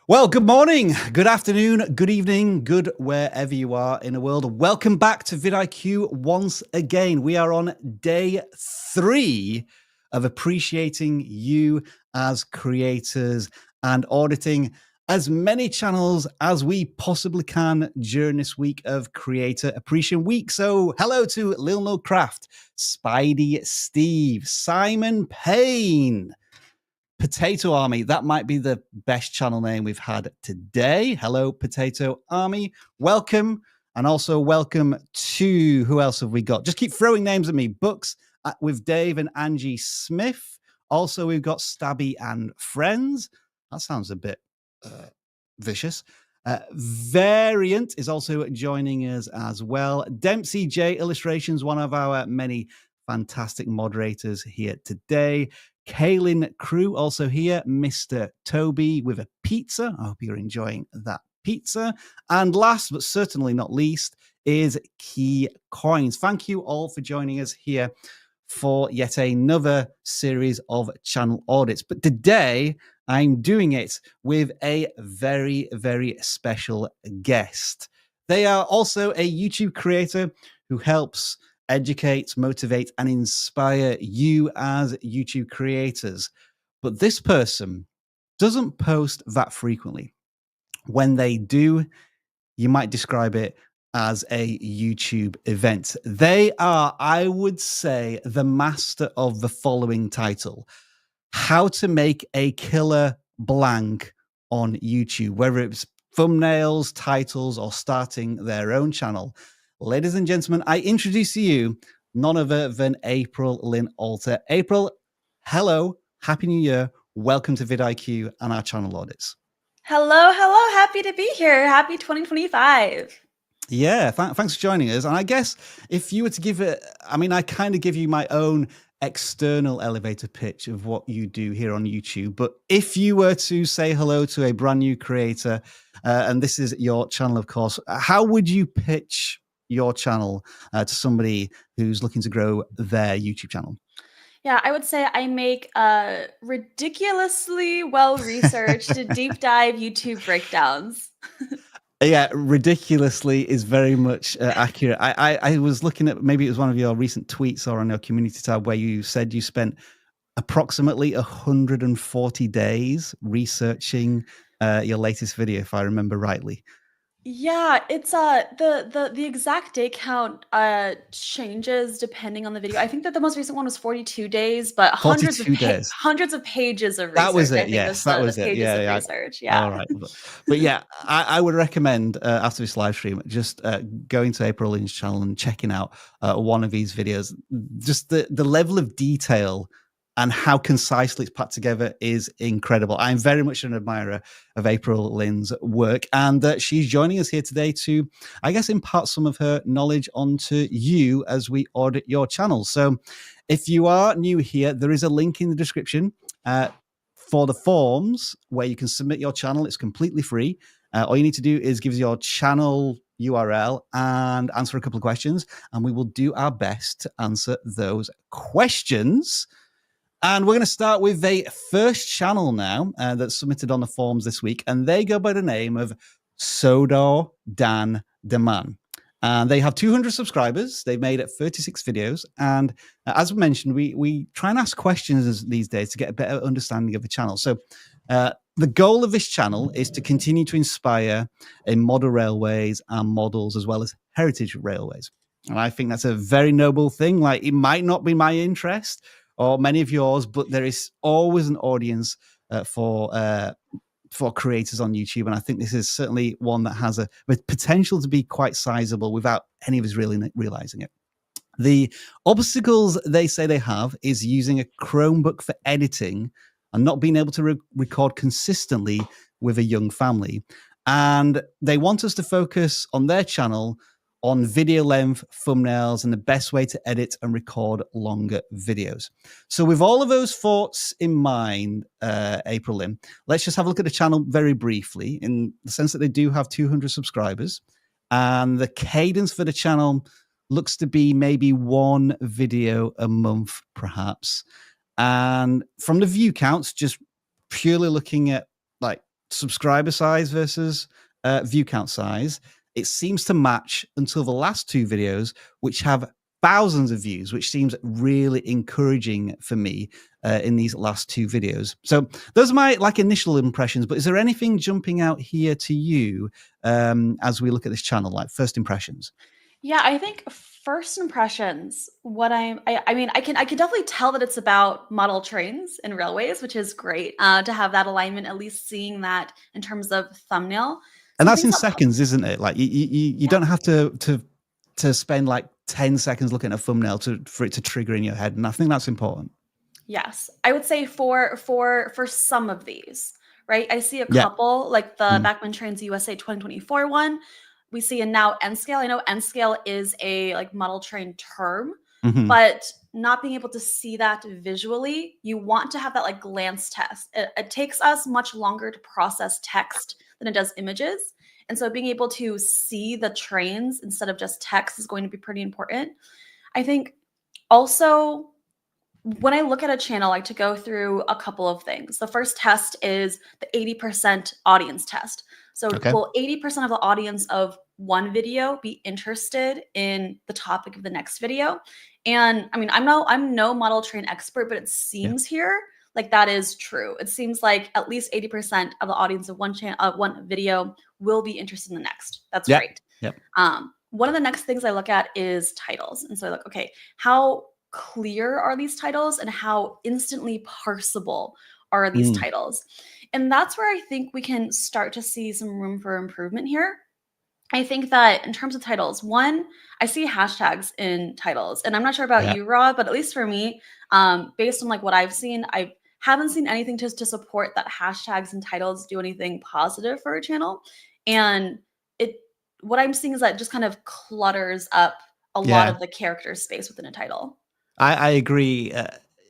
Well, good morning, good afternoon, good evening, good wherever you are in the world. Welcome back to vidIQ once again. We are on day 3 of appreciating you as creators and auditing as many channels as we possibly can during this week of Creator Appreciation Week. So hello to Lil No Craft, Spidey Steve, Simon Payne, Potato Army. That might be the best channel name we've had today. Hello, Potato Army. Welcome. And also welcome to, who else have we got? Just keep throwing names at me. Books with Dave and Angie Smith. Also, we've got Stabby and Friends. That sounds a bit vicious. Variant is also joining us as well. Dempsey J Illustrations, one of our many fantastic moderators here today. Kaylin Crew also here. Mr. Toby with a pizza. I hope you're enjoying that pizza. And last but certainly not least is Key Coins. Thank you all for joining us here for yet another series of channel audits. But today I'm doing it with a very, very special guest. They are also a YouTube creator who helps educate, motivate, and inspire you as YouTube creators. But this person doesn't post that frequently. When they do, you might describe it as a YouTube event. They are, I would say, the master of the following title: how to make a killer blank on YouTube, whether it's thumbnails, titles, or starting their own channel. Ladies and gentlemen, I introduce to you none other than April Lynn Alter. April, hello, Happy New Year. Welcome to vidIQ and our channel audits. Hello. Happy to be here. Happy 2025. Yeah, thanks for joining us. And I guess if you were to give it, I kind of give you my own external elevator pitch of what you do here on YouTube. But if you were to say hello to a brand new creator, and this is your channel, of course, how would you pitch your channel to somebody who's looking to grow their YouTube channel? Yeah, I would say I make ridiculously well-researched deep dive YouTube breakdowns. Yeah, ridiculously is very much accurate. I was looking at, maybe it was one of your recent tweets or on your community tab where you said you spent approximately 140 days researching your latest video, if I remember rightly. Yeah, it's the exact day count changes depending on the video. I think that the most recent one was 42 days, but 42 days. hundreds of pages of That was research. I it. think Yes, was that the was it. pages Yeah, of yeah. research. All Yeah. right. But yeah, I would recommend after this live stream, just going to April Lynn's channel and checking out one of these videos. Just the level of detail and how concisely it's put together is incredible. I'm very much an admirer of April Lynn's work, and she's joining us here today to, I guess, impart some of her knowledge onto you as we audit your channel. So if you are new here, there is a link in the description for the forms where you can submit your channel. It's completely free. All you need to do is give us your channel URL and answer a couple of questions, and we will do our best to answer those questions. And we're going to start with the first channel now that's submitted on the forms this week, and they go by the name of Sodor Dan Deman. And they have 200 subscribers. They've made 36 videos. And as mentioned, we try and ask questions these days to get a better understanding of the channel. So the goal of this channel is to continue to inspire in model railways and models as well as heritage railways. And I think that's a very noble thing. Like, it might not be my interest or many of yours, but there is always an audience for creators on YouTube, and I think this is certainly one that has a potential to be quite sizable without any of us really realizing it. The obstacles they say they have is using a Chromebook for editing and not being able to record consistently with a young family. And they want us to focus on their channel on video length, thumbnails, and the best way to edit and record longer videos. So with all of those thoughts in mind, April Lynn, let's just have a look at the channel very briefly, in the sense that they do have 200 subscribers. And the cadence for the channel looks to be maybe one video a month, perhaps. And from the view counts, just purely looking at like subscriber size versus view count size. It seems to match until the last two videos, which have thousands of views, which seems really encouraging for me in these last two videos. So those are my initial impressions, but is there anything jumping out here to you as we look at this channel, like first impressions? Yeah, I think first impressions, I mean, I can definitely tell that it's about model trains and railways, which is great to have that alignment, at least seeing that in terms of thumbnail. And Some that's things in that seconds, isn't it? Like you yeah. don't have to spend like 10 seconds looking at a thumbnail for it to trigger in your head. And I think that's important. Yes. I would say for some of these, right? I see a Yeah. couple, like the Mm. Backman Trains USA 2024 one. We see a now N scale. I know N scale is a like model train term, Hmm. but not being able to see that visually, you want to have that like glance test. It takes us much longer to process text than it does images. And so being able to see the trains instead of just text is going to be pretty important. I think also when I look at a channel, I like to go through a couple of things. The first test is the 80% audience test. So Okay. will 80% of the audience of one video be interested in the topic of the next video? And I mean, I'm no model train expert, but it Yeah. seems here like that is true. It seems like at least 80% of the audience of one channel, one video will be interested in the next. That's Yeah. great. Yep. One of the next things I look at is titles. And so I look, okay, how clear are these titles and how instantly parsable are these Mm. titles? And that's where I think we can start to see some room for improvement here. I think that in terms of titles, one, I see hashtags in titles, and I'm not sure about Yeah. you, Rob, but at least for me, based on like what I've seen, I haven't seen anything to support that hashtags and titles do anything positive for a channel. And it, what I'm seeing is that it just kind of clutters up a lot Yeah. of the character space within a title. I agree.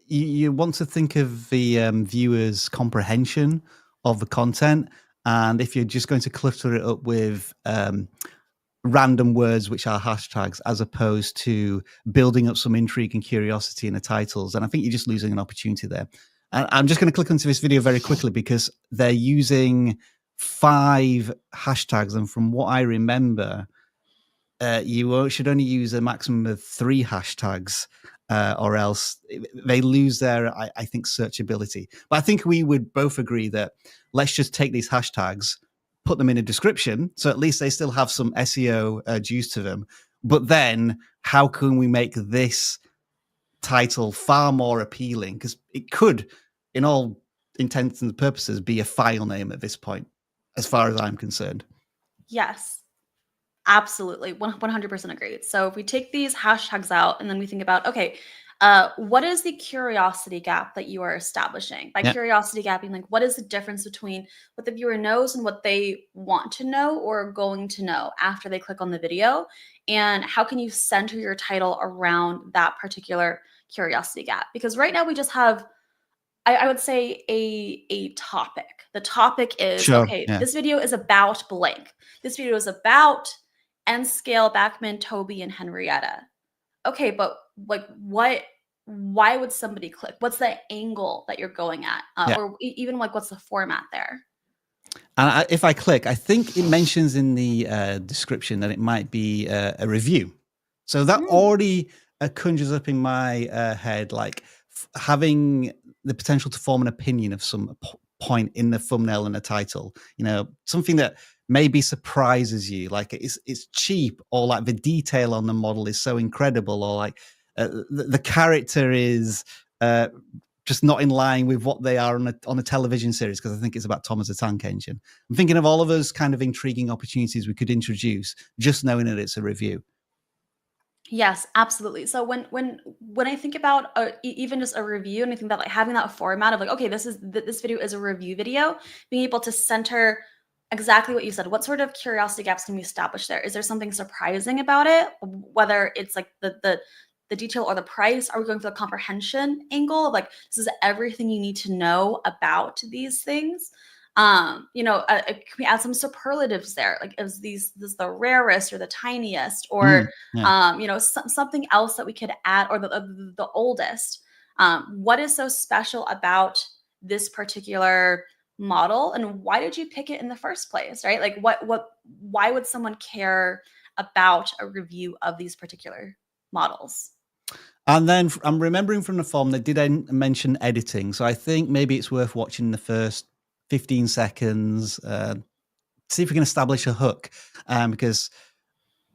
You want to think of the viewer's comprehension of the content. And if you're just going to clutter it up with random words which are hashtags as opposed to building up some intrigue and curiosity in the titles, and I think you're just losing an opportunity there. And I'm just going to click onto this video very quickly because they're using 5 hashtags, and from what I remember, you should only use a maximum of 3 hashtags, or else they lose their, I think, searchability. But I think we would both agree that let's just take these hashtags, put them in a description, so at least they still have some SEO juice to them. But then, how can we make this title far more appealing? Because it could, in all intents and purposes, be a file name at this point, as far as I'm concerned. Yes. Absolutely, 100% agreed. So if we take these hashtags out and then we think about, okay, what is the curiosity gap that you are establishing? By Yeah. curiosity gap, being like, what is the difference between what the viewer knows and what they want to know or are going to know after they click on the video? And how can you center your title around that particular curiosity gap? Because right now we just have, I would say, a topic. The topic is, Sure. okay, Yeah. this video is about blank. This video is about N scale, Backman, Toby, and Henrietta. Okay, but like why would somebody click? What's the angle that you're going at? Yeah. Or even like what's the format there? And if I click, I think it mentions in the description that it might be a review. So that Mm, already conjures up in my head, like having the potential to form an opinion of some point in the thumbnail and the title. You know, something that maybe surprises you, like it's cheap, or like the detail on the model is so incredible, or like the character is just not in line with what they are on a television series, because I think it's about Thomas the Tank Engine. I'm thinking of all of those kind of intriguing opportunities we could introduce, just knowing that it's a review. yes, absolutely. So when I think about even just a review, and I think about like having that format of like, okay, this video is a review video, being able to center exactly what you said. What sort of curiosity gaps can we establish there? Is there something surprising about it? Whether it's like the detail or the price? Are we going for the comprehension angle of like this is everything you need to know about these things? Can we add some superlatives there? Like is this is the rarest or the tiniest, or Mm, yeah. something else that we could add, or the oldest? What is so special about this particular model, and why did you pick it in the first place, right? Like why would someone care about a review of these particular models? And then I'm remembering from the form they did mention editing. So I think maybe it's worth watching the first 15 seconds, see if we can establish a hook, because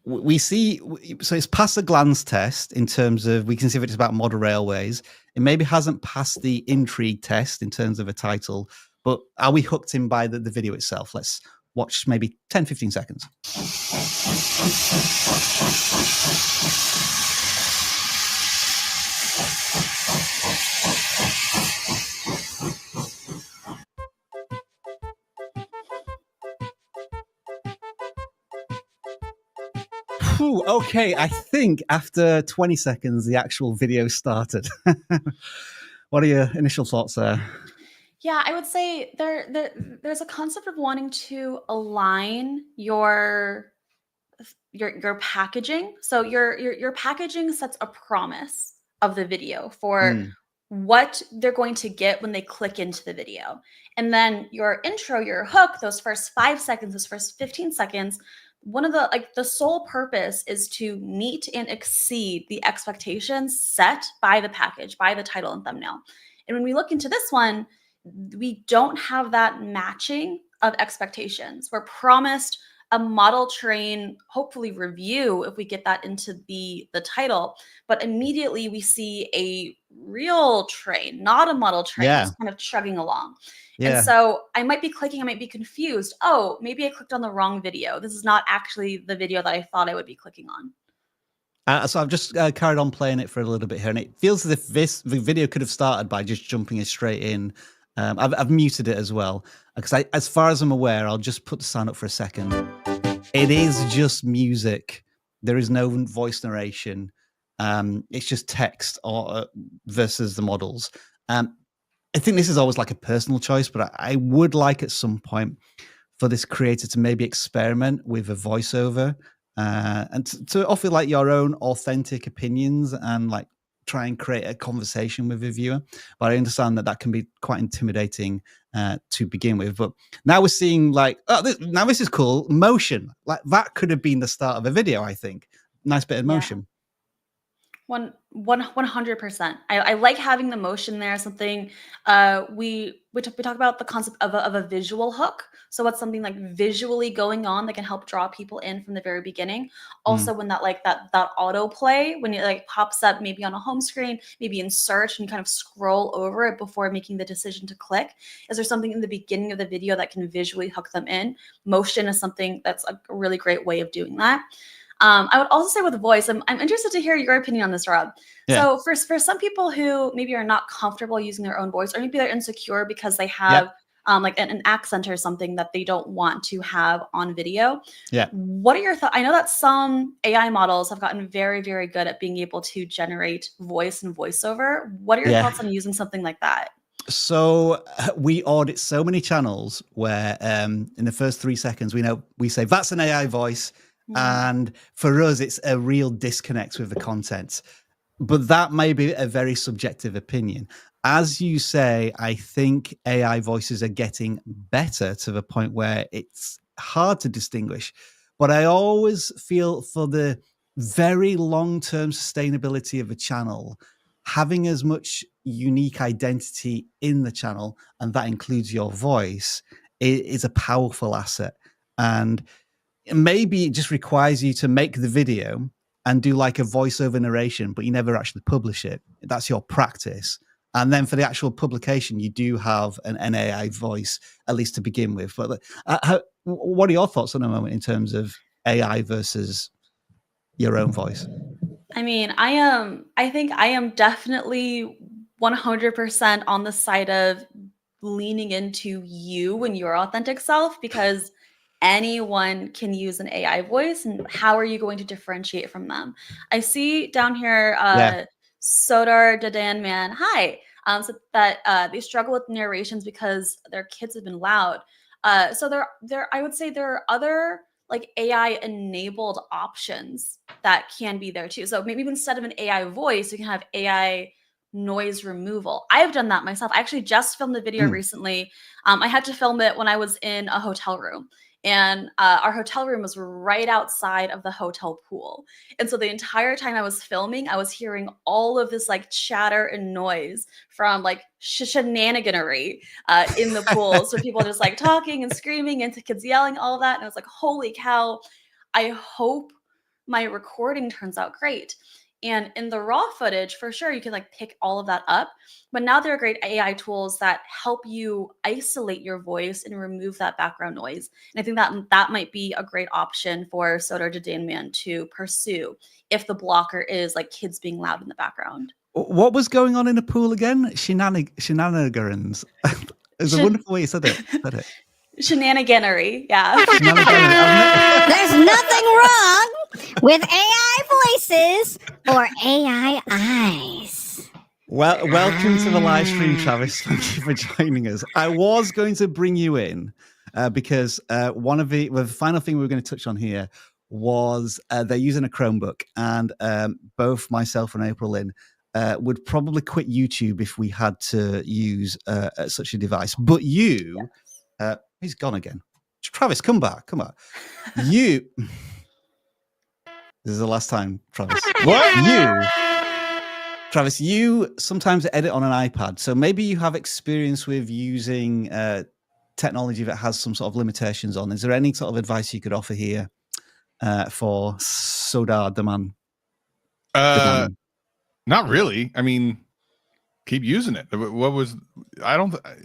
we see, so it's passed the glance test in terms of, we can see if it's about model railways. It maybe hasn't passed the intrigue test in terms of a title, but are we hooked in by the video itself? Let's watch maybe 10, 15 seconds. Whew, okay, I think after 20 seconds, the actual video started. What are your initial thoughts there? Yeah, I would say there's a concept of wanting to align your packaging. So your packaging sets a promise of the video for Mm, what they're going to get when they click into the video. And then your intro, your hook, those first 5 seconds, those first 15 seconds, one of the sole purpose is to meet and exceed the expectations set by the package, by the title and thumbnail. And when we look into this one, we don't have that matching of expectations. We're promised a model train, hopefully review if we get that into the title, but immediately we see a real train, not a model train, yeah, just kind of chugging along. And yeah. so I might be clicking, I might be confused. Oh, maybe I clicked on the wrong video. This is not actually the video that I thought I would be clicking on. So I've just carried on playing it for a little bit here, and it feels as if the video could have started by just jumping it straight in. I've muted it as well because, as far as I'm aware, I'll just put the sound up for a second. It is just music. There is no voice narration. It's just text or versus the models. I think this is always like a personal choice, but I would like at some point for this creator to maybe experiment with a voiceover, and to offer like your own authentic opinions and like try and create a conversation with a viewer. But I understand that that can be quite intimidating to begin with. But now we're seeing like, oh, now this is cool. Motion, like that could have been the start of a video. I think nice bit of Yeah. motion. 100%. I like having the motion there. Something we talk about the concept of a visual hook. So what's something like visually going on that can help draw people in from the very beginning. Mm. Also, when that autoplay, when it like pops up maybe on a home screen, maybe in search, and you kind of scroll over it before making the decision to click. Is there something in the beginning of the video that can visually hook them in? Motion is something that's a really great way of doing that. I would also say with voice, I'm interested to hear your opinion on this, Rob. Yeah. So for some people who maybe are not comfortable using their own voice, or maybe they're insecure because they Yeah. have like an accent or something that they don't want to have on video. Yeah. What are your thoughts? I know that some AI models have gotten very, very good at being able to generate voice and voiceover. What are your Yeah. thoughts on using something like that? So we audit so many channels where in the first 3 seconds we say that's an AI voice, Mm. and for us it's a real disconnect with the content. But that may be a very subjective opinion. As you say, I think AI voices are getting better to the point where it's hard to distinguish. But I always feel for the very long-term sustainability of a channel, having as much unique identity in the channel, and that includes your voice, is a powerful asset. And maybe it just requires you to make the video and do like a voiceover narration, but you never actually publish it. That's your practice. And then for the actual publication, you do have an AI voice, at least to begin with. But what are your thoughts on the moment in terms of AI versus your own voice? I mean, I think I am definitely 100% on the side of leaning into you and your authentic self, because anyone can use an AI voice, and how are you going to differentiate from them? I see down here Yeah. Sodar Dadan man. Hi. So that they struggle with narrations because their kids have been loud. So there I would say there are other like AI enabled options that can be there too. So maybe instead of an AI voice, you can have AI noise removal. I've done that myself. I actually just filmed a video recently. I had to film it when I was in a hotel room. And our hotel room was right outside of the hotel pool. And so the entire time I was filming, I was hearing all of this like chatter and noise from like shenaniganery in the pool. So people just like talking and screaming and kids yelling, all of that. And I was like, holy cow, I hope my recording turns out great. And in the raw footage, for sure, you can like pick all of that up. But now there are great AI tools that help you isolate your voice and remove that background noise. And I think that might be a great option for Soder to Danman to pursue if the blocker is like kids being loud in the background. What was going on in the pool again? Shenanigans. It's a wonderful way you said it. Shenaniganery, yeah. There's nothing wrong with AI voices or AI eyes. Well, welcome to the live stream, Travis. Thank you for joining us. I was going to bring you in because one of the final thing we were going to touch on here was they're using a Chromebook, and both myself and April Lynn would probably quit YouTube if we had to use such a device. But you, he's gone again. Travis, come back. Come on. You. This is the last time, Travis. What? Travis, you sometimes edit on an iPad. So maybe you have experience with using technology that has some sort of limitations on. Is there any sort of advice you could offer here for Soder Danman? Not really. I mean, keep using it.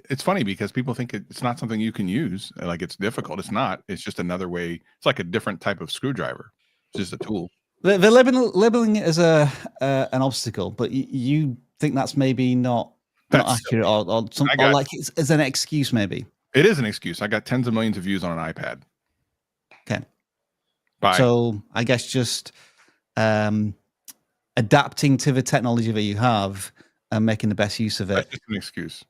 It's funny because people think it's not something you can use. Like it's difficult. It's not. It's just another way. It's like a different type of screwdriver. It's just a tool. They're labeling it as an obstacle, but you think that's maybe not accurate or like it's as an excuse maybe. It is an excuse. I got tens of millions of views on an iPad. Okay. Bye. So I guess just adapting to the technology that you have and making the best use of it. That's just an excuse.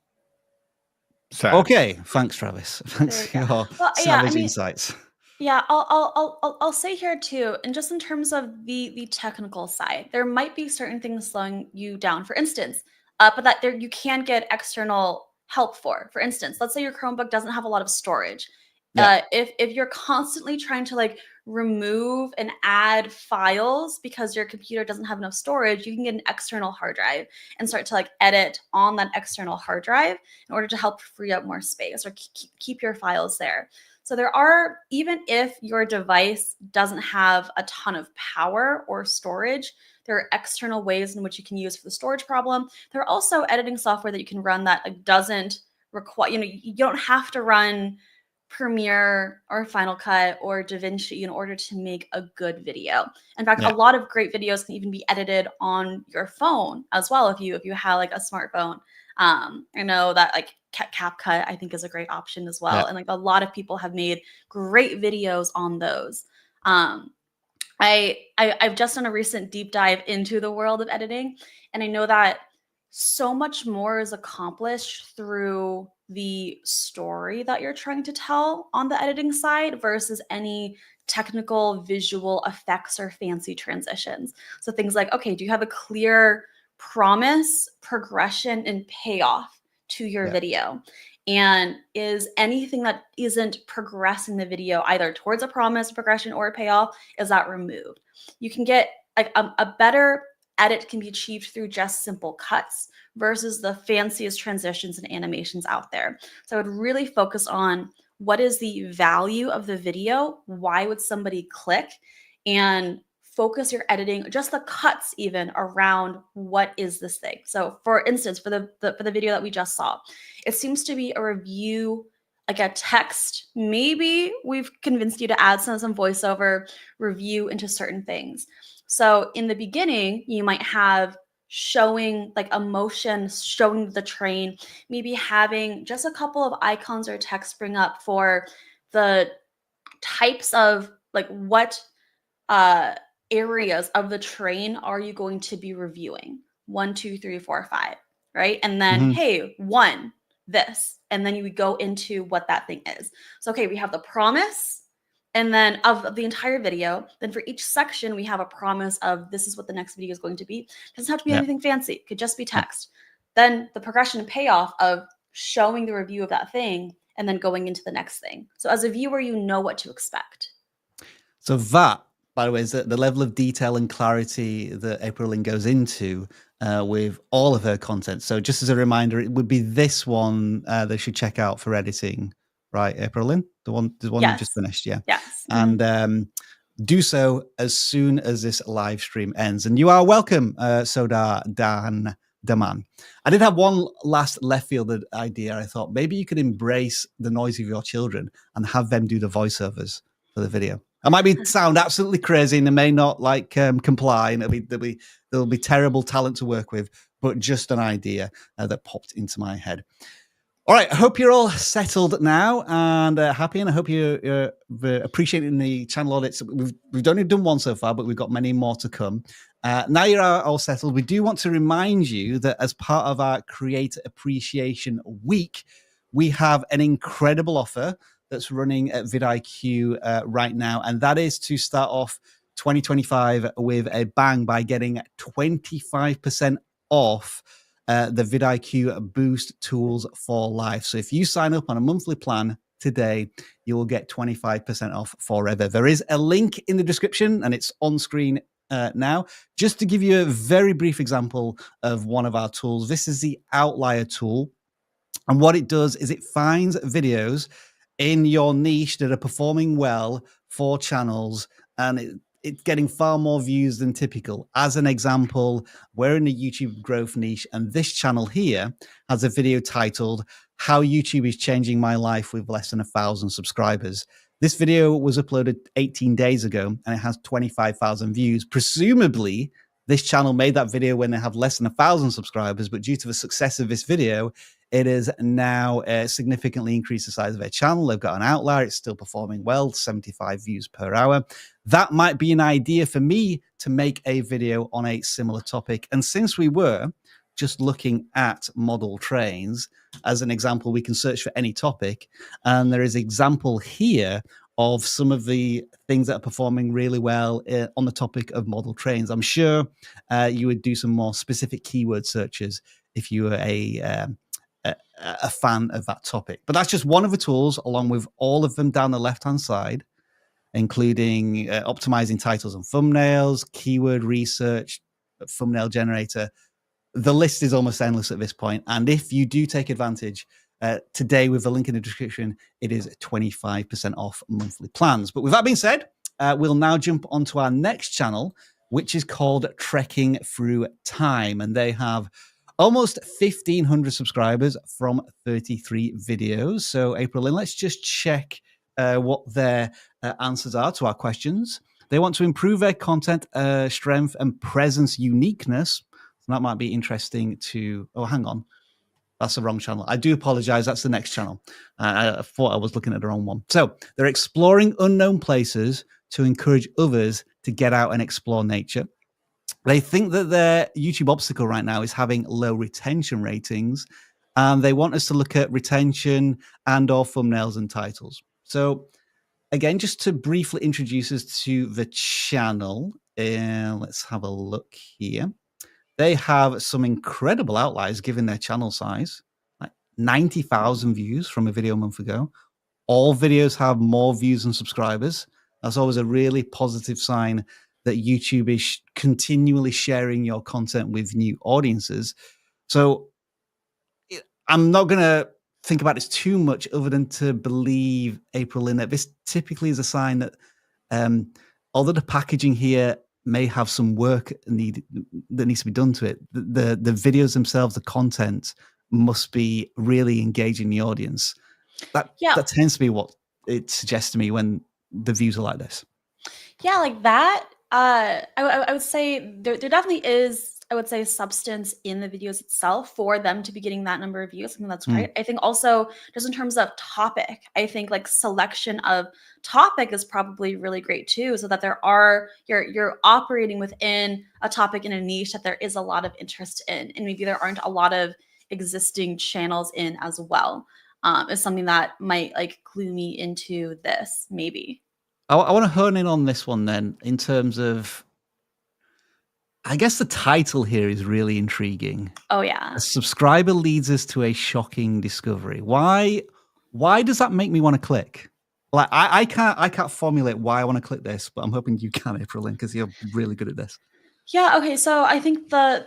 Sad. Okay. Thanks, Travis. Thanks for your savage insights. Yeah, I'll say here too, and just in terms of the technical side, there might be certain things slowing you down. For instance, but that there you can get external help for. For instance, let's say your Chromebook doesn't have a lot of storage. Yeah. If you're constantly trying to like remove and add files because your computer doesn't have enough storage, you can get an external hard drive and start to like edit on that external hard drive in order to help free up more space or keep your files there. So there are, even if your device doesn't have a ton of power or storage, there are external ways in which you can use for the storage problem. There are also editing software that you can run that like doesn't require, you don't have to run Premiere or Final Cut or DaVinci in order to make a good video. In fact, a lot of great videos can even be edited on your phone as well if you have like a smartphone. I know that like CapCut I think is a great option as well, and like a lot of people have made great videos on those. I've just done a recent deep dive into the world of editing, and I know that so much more is accomplished through the story that you're trying to tell on the editing side versus any technical visual effects or fancy transitions. So things like, okay, do you have a clear promise, progression, and payoff to your video? And is anything that isn't progressing the video either towards a promise, progression, or a payoff, is that removed? You can get like a better edit can be achieved through just simple cuts versus the fanciest transitions and animations out there. So I would really focus on what is the value of the video? Why would somebody click? And focus your editing, just the cuts even, around what is this thing. So for instance, for the video that we just saw, it seems to be a review, like a text. Maybe we've convinced you to add some voiceover review into certain things. So in the beginning, you might have showing like emotion, showing the train, maybe having just a couple of icons or text bring up for the types of like what areas of the train are you going to be reviewing? 1, 2, 3, 4, 5, right? And then, hey, 1, this. And then you would go into what that thing is. So, okay, we have the promise, and then of the entire video. Then for each section, we have a promise of this is what the next video is going to be. It doesn't have to be anything fancy. It could just be text. Then the progression and payoff of showing the review of that thing and then going into the next thing. So as a viewer, you know what to expect. So that, by the way, is the level of detail and clarity that April Lynn goes into with all of her content. So just as a reminder, it would be this one they should check out for editing, right, April Lynn? The one you just finished, yeah. Yes. And do so as soon as this live stream ends. And you are welcome, Sodar Daman. I did have one last left field idea. I thought maybe you could embrace the noise of your children and have them do the voiceovers for the video. I might sound absolutely crazy and they may not like comply, and there'll be terrible talent to work with, but just an idea that popped into my head. All right, I hope you're all settled now and happy, and I hope you're appreciating the channel audits. We've only done one so far, but we've got many more to come. Now you're all settled, we do want to remind you that as part of our Creator Appreciation Week, we have an incredible offer that's running at vidIQ right now, and that is to start off 2025 with a bang by getting 25% off the vidIQ Boost Tools for Life. So if you sign up on a monthly plan today, you will get 25% off forever. There is a link in the description and it's on screen now. Just to give you a very brief example of one of our tools, this is the Outlier tool. And what it does is it finds videos in your niche that are performing well for channels, and it's getting far more views than typical. As an example, we're in the YouTube growth niche, and this channel here has a video titled "How YouTube is Changing My Life with Less than 1,000 Subscribers." This video was uploaded 18 days ago, and it has 25,000 views. Presumably, this channel made that video when they have less than 1,000 subscribers, but due to the success of this video, it has now significantly increased the size of their channel. They've got an outlier. It's still performing well, 75 views per hour. That might be an idea for me to make a video on a similar topic. And since we were just looking at model trains, as an example, we can search for any topic. And there is an example here of some of the things that are performing really well on the topic of model trains. I'm sure you would do some more specific keyword searches if you were a fan of that topic. But that's just one of the tools, along with all of them down the left-hand side, including optimizing titles and thumbnails, keyword research, thumbnail generator. The list is almost endless at this point. And if you do take advantage today with the link in the description, it is 25% off monthly plans. But with that being said, we'll now jump onto our next channel, which is called Trekking Through Time. And they have almost 1,500 subscribers from 33 videos. So April Lynn, let's just check what their answers are to our questions. They want to improve their content strength and presence uniqueness. So that might be interesting to, oh, hang on. That's the wrong channel. I do apologize. That's the next channel. I thought I was looking at the wrong one. So they're exploring unknown places to encourage others to get out and explore nature. They think that their YouTube obstacle right now is having low retention ratings, and they want us to look at retention and or thumbnails and titles. So again, just to briefly introduce us to the channel, let's have a look here. They have some incredible outliers given their channel size, like 90,000 views from a video a month ago. All videos have more views than subscribers. That's always a really positive sign that YouTube is continually sharing your content with new audiences. So I'm not going to think about this too much other than to believe, April Lynn, that this typically is a sign that although the packaging here may have some work that needs to be done to it, the videos themselves, the content must be really engaging the audience. That tends to be what it suggests to me when the views are like this. Yeah, like that. I would say there definitely is, I would say, substance in the videos itself for them to be getting that number of views. I think that's great. I think also just in terms of topic, I think like selection of topic is probably really great too, so that you're operating within a topic in a niche that there is a lot of interest in, and maybe there aren't a lot of existing channels in as well. Is something that might like clue me into this maybe. I want to hone in on this one then in terms of, I guess the title here is really intriguing. Oh yeah. A subscriber leads us to a shocking discovery. Why does that make me want to click? Like I can't formulate why I want to click this, but I'm hoping you can, April, because you're really good at this. Yeah, okay. So I think the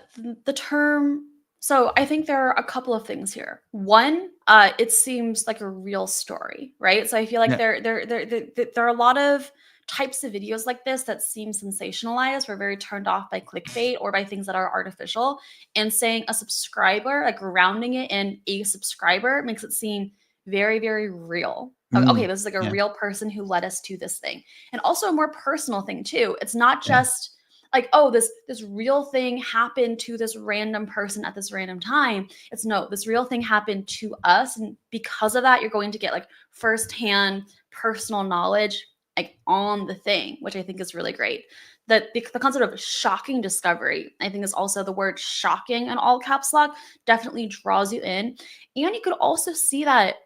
term, so I think there are a couple of things here. One, it seems like a real story, right? So I feel like Yeah. there are a lot of types of videos like this that seem sensationalized. We're very turned off by clickbait or by things that are artificial. And saying a subscriber, like rounding it in a subscriber, makes it seem very, very real. Okay, this is like a Yeah. real person who led us to this thing. And also a more personal thing too. It's not Yeah. just like, oh, this real thing happened to this random person at this random time. It's no, this real thing happened to us, and because of that, you're going to get like firsthand personal knowledge like on the thing, which I think is really great. The concept of shocking discovery, I think, is also the word shocking in all caps lock definitely draws you in. And you could also see that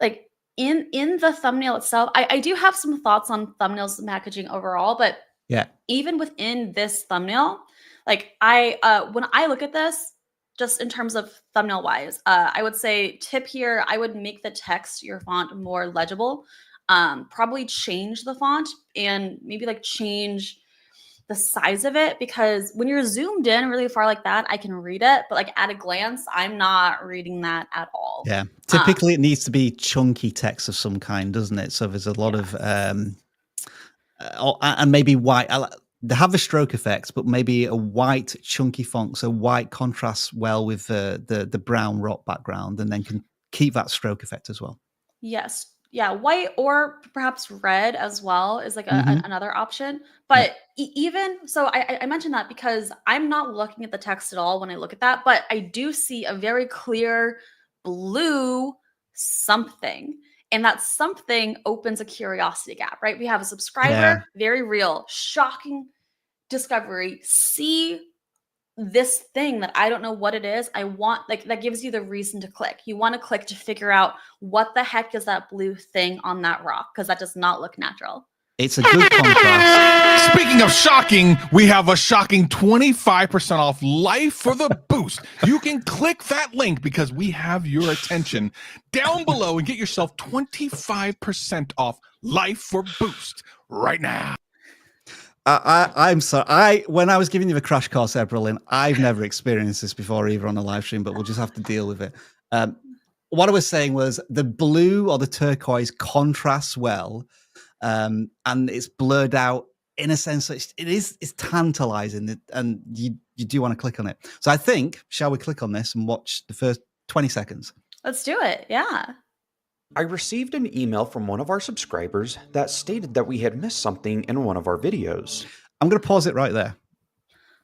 like in the thumbnail itself. I do have some thoughts on thumbnails and packaging overall, but Yeah. even within this thumbnail, like when I look at this, just in terms of thumbnail wise, I would say tip here, I would make the text, your font, more legible. Probably change the font and maybe like change the size of it, because when you're zoomed in really far like that, I can read it, but like at a glance, I'm not reading that at all. Yeah. Typically, it needs to be chunky text of some kind, doesn't it? So there's a lot of and maybe white. They have the stroke effects, but maybe a white chunky font, so white contrasts well with the brown rock background, and then can keep that stroke effect as well. Yes. Yeah, white or perhaps red as well is like another option. But even so, I mentioned that because I'm not looking at the text at all when I look at that, but I do see a very clear blue something. And that something opens a curiosity gap, right? We have a subscriber, very real, shocking discovery. See this thing that I don't know what it is. I want, like, that gives you the reason to click. You want to click to figure out what the heck is that blue thing on that rock, because that does not look natural. It's a good contrast. Speaking of shocking, we have a shocking 25% off Life for the Boost. You can click that link because we have your attention down below and get yourself 25% off Life for Boost right now. I'm sorry. When I was giving you the crash course, April, I've never experienced this before, either on a live stream, but we'll just have to deal with it. What I was saying was the blue or the turquoise contrasts well, and it's blurred out in a sense that it's tantalizing, and you do want to click on it. So I think, shall we click on this and watch the first 20 seconds? Let's do it. Yeah. I received an email from one of our subscribers that stated that we had missed something in one of our videos. I'm going to pause it right there.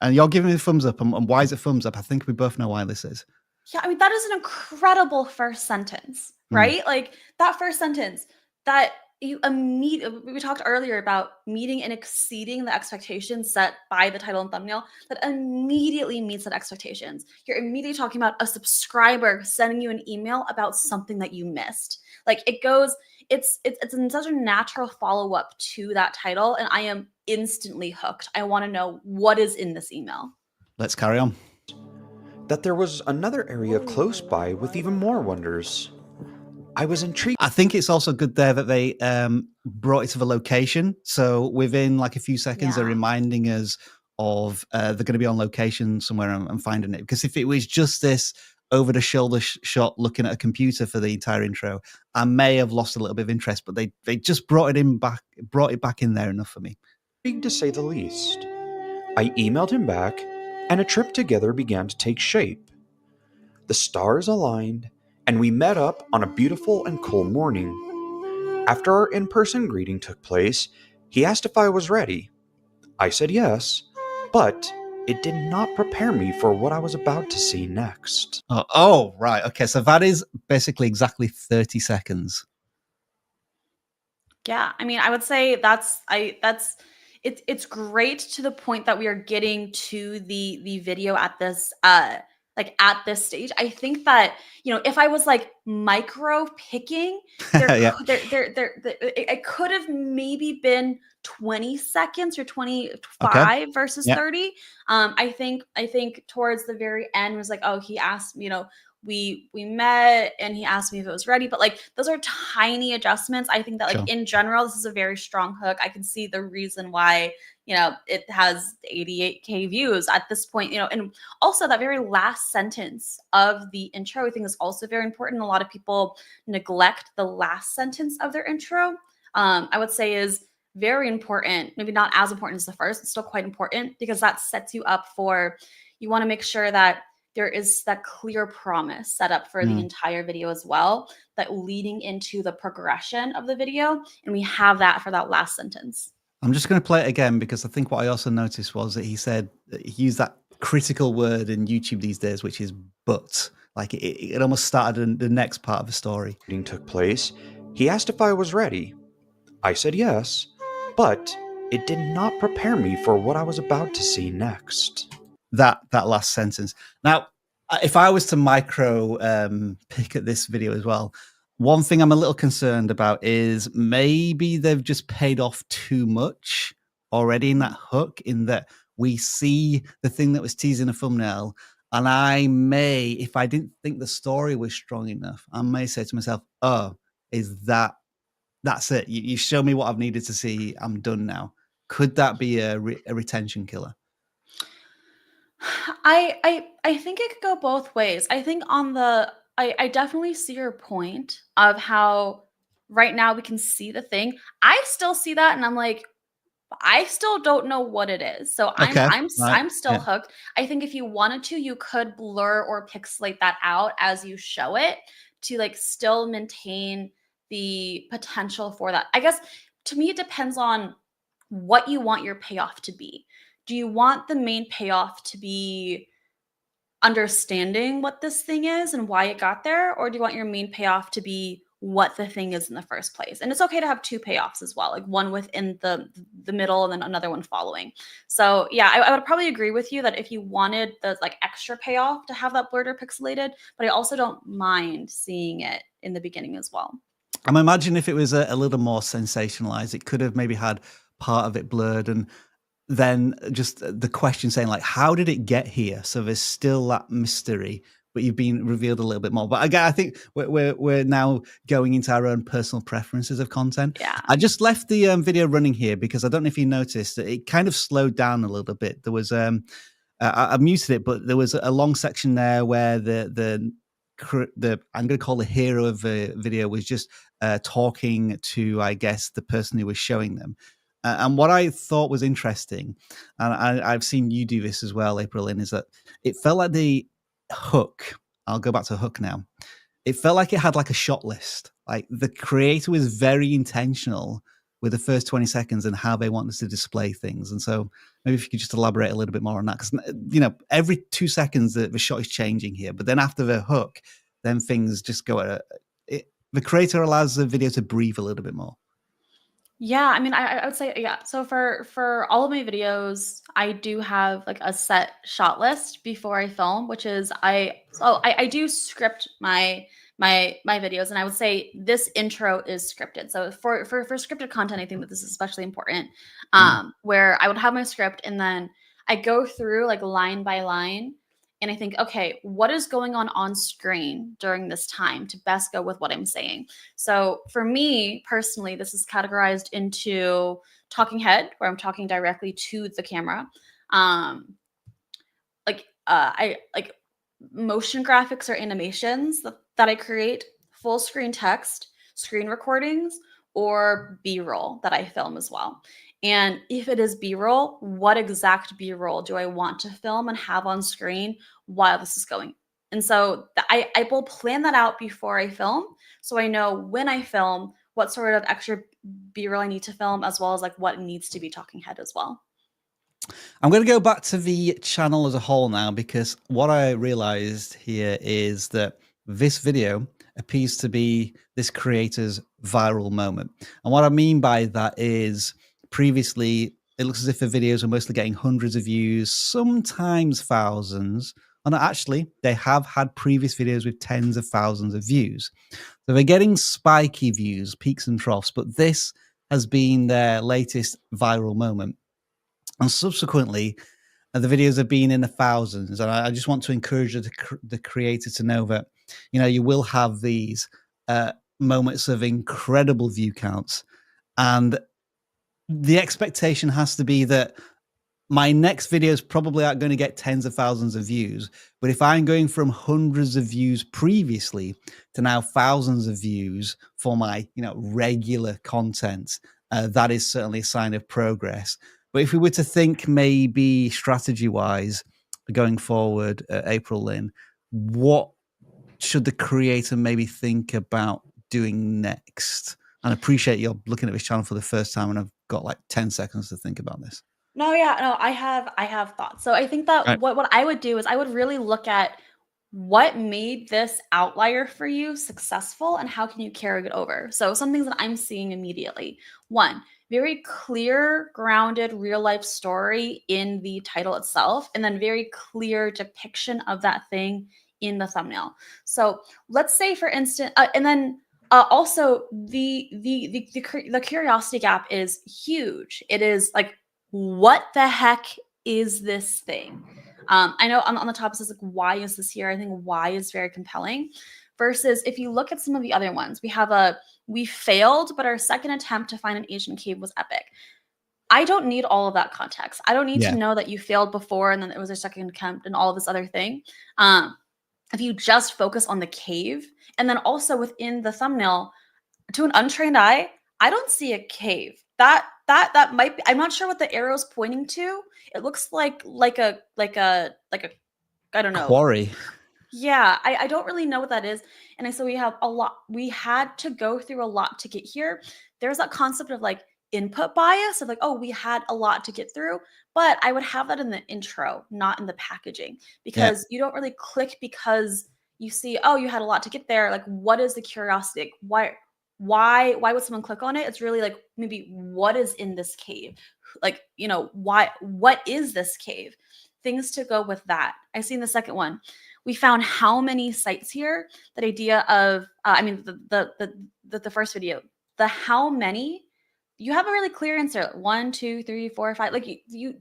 And you're giving me a thumbs up. And why is it thumbs up? I think we both know why this is. Yeah, I mean, that is an incredible first sentence, right? Like that first sentence that you immediately, we talked earlier about meeting and exceeding the expectations set by the title and thumbnail, that immediately meets that expectations. You're immediately talking about a subscriber sending you an email about something that you missed. Like it goes, it's in such a natural follow-up to that title, and I am instantly hooked. I want to know what is in this email. Let's carry on. That there was another area close by with even more wonders. I was intrigued. I think it's also good there that they brought it to the location. So within like a few seconds, they're reminding us of they're going to be on location somewhere and finding it. Because if it was just this over the shoulder shot looking at a computer for the entire intro, I may have lost a little bit of interest, but they just brought it back in there enough for me. Intrigued to say the least. I emailed him back, and a trip together began to take shape. The stars aligned, and we met up on a beautiful and cool morning. After our in-person greeting took place, he asked if I was ready. I said yes, but it did not prepare me for what I was about to see next. Oh, right. Okay, so that is basically exactly 30 seconds. Yeah, I mean, I would say it's great to the point that we are getting to the video at this like at this stage. I think that, you know, if I was like micro picking, Yeah. it could have maybe been 20 seconds or 25 Okay. versus Yeah. 30. I think towards the very end was like, oh, he asked, you know, we met and he asked me if it was ready, but like those are tiny adjustments. I think that like Sure. in general, this is a very strong hook. I can see the reason why, you know, it has 88K views at this point, you know, and also that very last sentence of the intro, I think is also very important. A lot of people neglect the last sentence of their intro. I would say is very important, maybe not as important as the first, it's still quite important because that sets you up for, you want to make sure that there is that clear promise set up for the entire video as well, that leading into the progression of the video. And we have that for that last sentence. I'm just going to play it again because I think what I also noticed was that he said he used that critical word in YouTube these days, which is but. Like it almost started the next part of the story. Meeting took place, he asked if I was ready. I said yes, but it did not prepare me for what I was about to see next. That last sentence. Now, if I was to micro pick at this video as well, one thing I'm a little concerned about is maybe they've just paid off too much already in that hook, in that we see the thing that was teasing a thumbnail. And I may, if I didn't think the story was strong enough, I may say to myself, oh, that's it. You show me what I've needed to see. I'm done now. Could that be a retention killer? I think it could go both ways. I think on the I definitely see your point of how right now we can see the thing. I still see that and I'm like, I still don't know what it is. So Okay, I'm right, still yeah. hooked. I think if you wanted to, you could blur or pixelate that out as you show it to like still maintain the potential for that. I guess to me it depends on what you want your payoff to be. Do you want the main payoff to be understanding what this thing is and why it got there, or do you want your main payoff to be what the thing is in the first place? And it's okay to have two payoffs as well, like one within the middle and then another one following. So yeah, I would probably agree with you that if you wanted the like extra payoff to have that blurred or pixelated, but I also don't mind seeing it in the beginning as well. I'm imagining if it was a little more sensationalized, it could have maybe had part of it blurred and then just the question saying like, how did it get here? So there's still that mystery, but you've been revealed a little bit more. But again, I think we're now going into our own personal preferences of content. Yeah. I just left the video running here because I don't know if you noticed that it kind of slowed down a little bit. There was I muted it, but there was a long section there where the I'm going to call the hero of the video was just talking to, I guess, the person who was showing them. And what I thought was interesting, and I've seen you do this as well, April Lynn, is that it felt like the hook, I'll go back to hook now. It felt like it had like a shot list. Like the creator was very intentional with the first 20 seconds and how they wanted to display things. And so maybe if you could just elaborate a little bit more on that, because, you know, every 2 seconds the shot is changing here. But then after the hook, then things just go, the creator allows the video to breathe a little bit more. Yeah, I mean, I would say, yeah. So for all of my videos, I do have like a set shot list before I film, which is I do script my videos, and I would say this intro is scripted. So for scripted content, I think that this is especially important, where I would have my script and then I go through like line by line. And I think, okay, what is going on screen during this time to best go with what I'm saying? So for me personally, this is categorized into talking head, where I'm talking directly to the camera. I like motion graphics or animations that I create, full screen text, screen recordings, or B-roll that I film as well. And if it is B-roll, what exact B-roll do I want to film and have on screen while this is going? And so I will plan that out before I film, so I know when I film what sort of extra B-roll I need to film, as well as like what needs to be talking head as well. I'm going to go back to the channel as a whole now, because what I realized here is that this video appears to be this creator's viral moment. And what I mean by that is, previously, it looks as if the videos are mostly getting hundreds of views, sometimes thousands And actually, they have had previous videos with tens of thousands of views. So they're getting spiky views, peaks and troughs, but this has been their latest viral moment. And subsequently, the videos have been in the thousands. And I just want to encourage the creator to know that, you know, you will have these moments of incredible view counts. And the expectation has to be that my next videos probably aren't going to get tens of thousands of views. But if I'm going from hundreds of views previously to now thousands of views for my, you know, regular content, that is certainly a sign of progress. But if we were to think maybe strategy-wise going forward, April Lynn, what should the creator maybe think about doing next? And I appreciate you're looking at this channel for the first time, and I've got like 10 seconds to think about this. No, yeah, no, I have thoughts. So I think that Right. what I would do is I would really look at what made this outlier for you successful and how can you carry it over. So some things that I'm seeing immediately. One, very clear, grounded, real life story in the title itself, and then very clear depiction of that thing in the thumbnail. So let's say, for instance, and then also the curiosity gap is huge. It is like, what the heck is this thing? I know on the top it says like, why is this here? I think why is very compelling. Versus if you look at some of the other ones, we failed, but our second attempt to find an Asian cave was epic. I don't need all of that context. I don't need Yeah. to know that you failed before and then it was a second attempt and all of this other thing. If you just focus on the cave, and then also within the thumbnail, to an untrained eye, I don't see a cave. That might be, I'm not sure what the arrow's pointing to. It looks like a I don't know. Quarry. Yeah, I don't really know what that is. And so we had to go through a lot to get here. There's that concept of like input bias of like, oh, we had a lot to get through, but I would have that in the intro, not in the packaging, because you don't really click because you see, oh, you had a lot to get there. Like, what is the curiosity? Like, why would someone click on it? It's really like, maybe what is in this cave? Like, you know, what is this cave? Things to go with that. I see in the second one, we found how many sites here. That idea of, the first video, the how many, you have a really clear answer. 1, 2, 3, 4, 5. Like you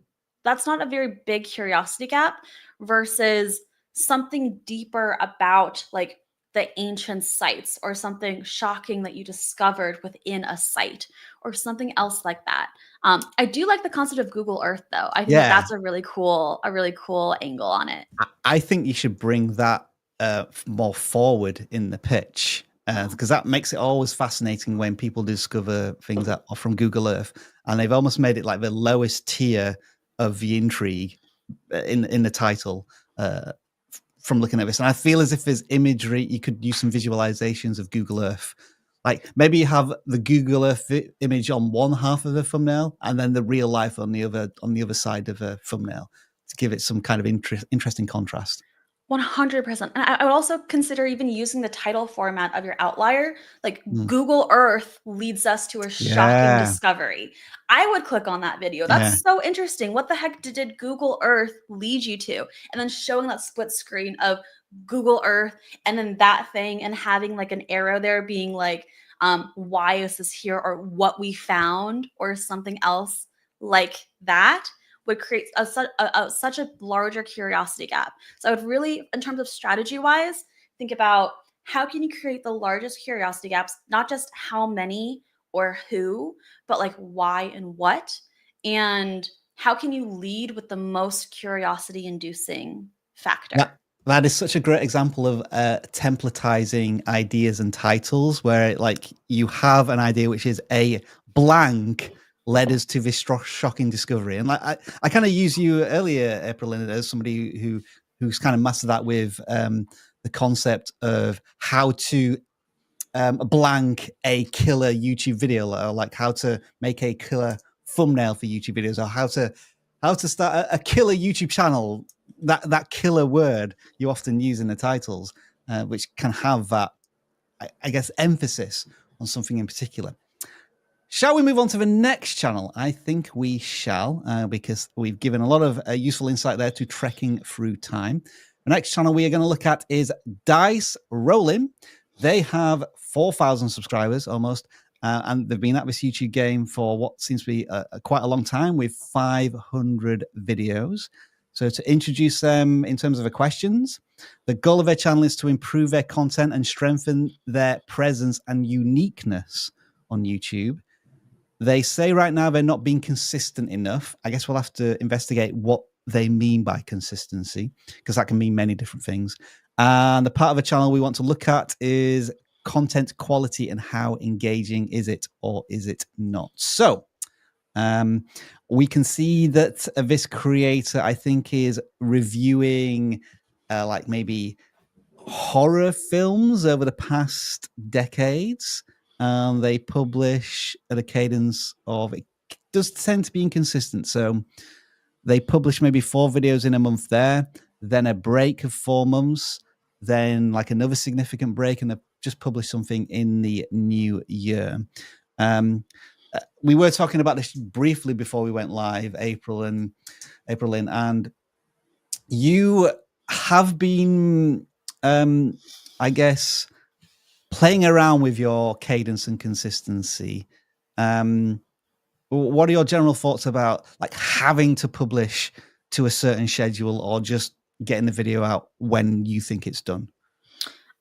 that's not a very big curiosity gap versus something deeper about like the ancient sites or something shocking that you discovered within a site or something else like that. I do like the concept of Google Earth though. I think that's a really cool angle on it. I think you should bring that more forward in the pitch, because that makes it always fascinating when people discover things that are from Google Earth, and they've almost made it like the lowest tier of the intrigue in the title from looking at this. And I feel as if there's imagery, you could use some visualizations of Google Earth. Like maybe you have the Google Earth image on one half of the thumbnail and then the real life on the other side of a thumbnail to give it some kind of interesting contrast. 100%. And I would also consider even using the title format of your outlier. Like Google Earth leads us to a shocking discovery. I would click on that video. That's so interesting. What the heck did Google Earth lead you to? And then showing that split screen of Google Earth and then that thing and having like an arrow there being like, why is this here, or what we found, or something else like that would create such a larger curiosity gap. So I would really, in terms of strategy wise, think about how can you create the largest curiosity gaps, not just how many or who, but like why and what, and how can you lead with the most curiosity inducing factor. That is such a great example of templatizing ideas and titles, where like you have an idea which is a blank led us to this shocking discovery. And like I kind of used you earlier, April, as somebody who's kind of mastered that with the concept of how to blank a killer YouTube video, or like how to make a killer thumbnail for YouTube videos, or how to start a killer YouTube channel. That killer word you often use in the titles, which can have that, I guess, emphasis on something in particular. Shall we move on to the next channel? I think we shall, because we've given a lot of useful insight there to Trekking Through Time. The next channel we are going to look at is Dice Rolling. They have 4,000 subscribers almost, and they've been at this YouTube game for what seems to be quite a long time with 500 videos. So to introduce them in terms of the questions, the goal of their channel is to improve their content and strengthen their presence and uniqueness on YouTube. They say right now they're not being consistent enough. I guess we'll have to investigate what they mean by consistency, because that can mean many different things. And the part of the channel we want to look at is content quality and how engaging is it or is it not. So we can see that this creator, I think, is reviewing like maybe horror films over the past decades. They publish at a cadence of, it does tend to be inconsistent. So they publish maybe 4 videos in a month there, then a break of 4 months, then like another significant break, and they just publish something in the new year. We were talking about this briefly before we went live, April Lynn, and you have been, I guess, playing around with your cadence and consistency. What are your general thoughts about like having to publish to a certain schedule or just getting the video out when you think it's done?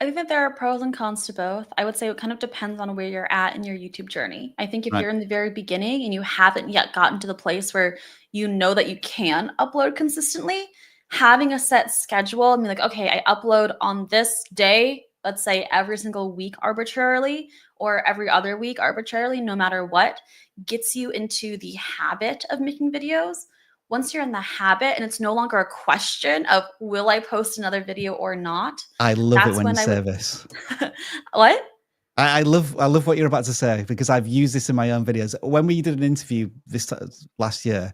I think that there are pros and cons to both. I would say it kind of depends on where you're at in your YouTube journey. I think if Right. you're in the very beginning and you haven't yet gotten to the place where you know that you can upload consistently, having a set schedule and be like, okay, I upload on this day, let's say every single week arbitrarily or every other week arbitrarily, no matter what, gets you into the habit of making videos. Once you're in the habit and it's no longer a question of will I post another video or not. I love it That's when you when I say would- this. What? I love what you're about to say, because I've used this in my own videos. When we did an interview last year,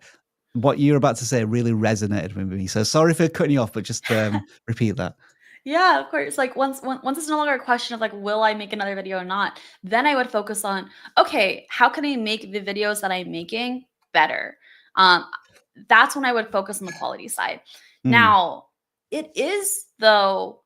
what you're about to say really resonated with me. So sorry for cutting you off, but just repeat that. Yeah, of course. Like once it's no longer a question of like, will I make another video or not? Then I would focus on, okay, how can I make the videos that I'm making better? That's when I would focus on the quality side. Now, it is though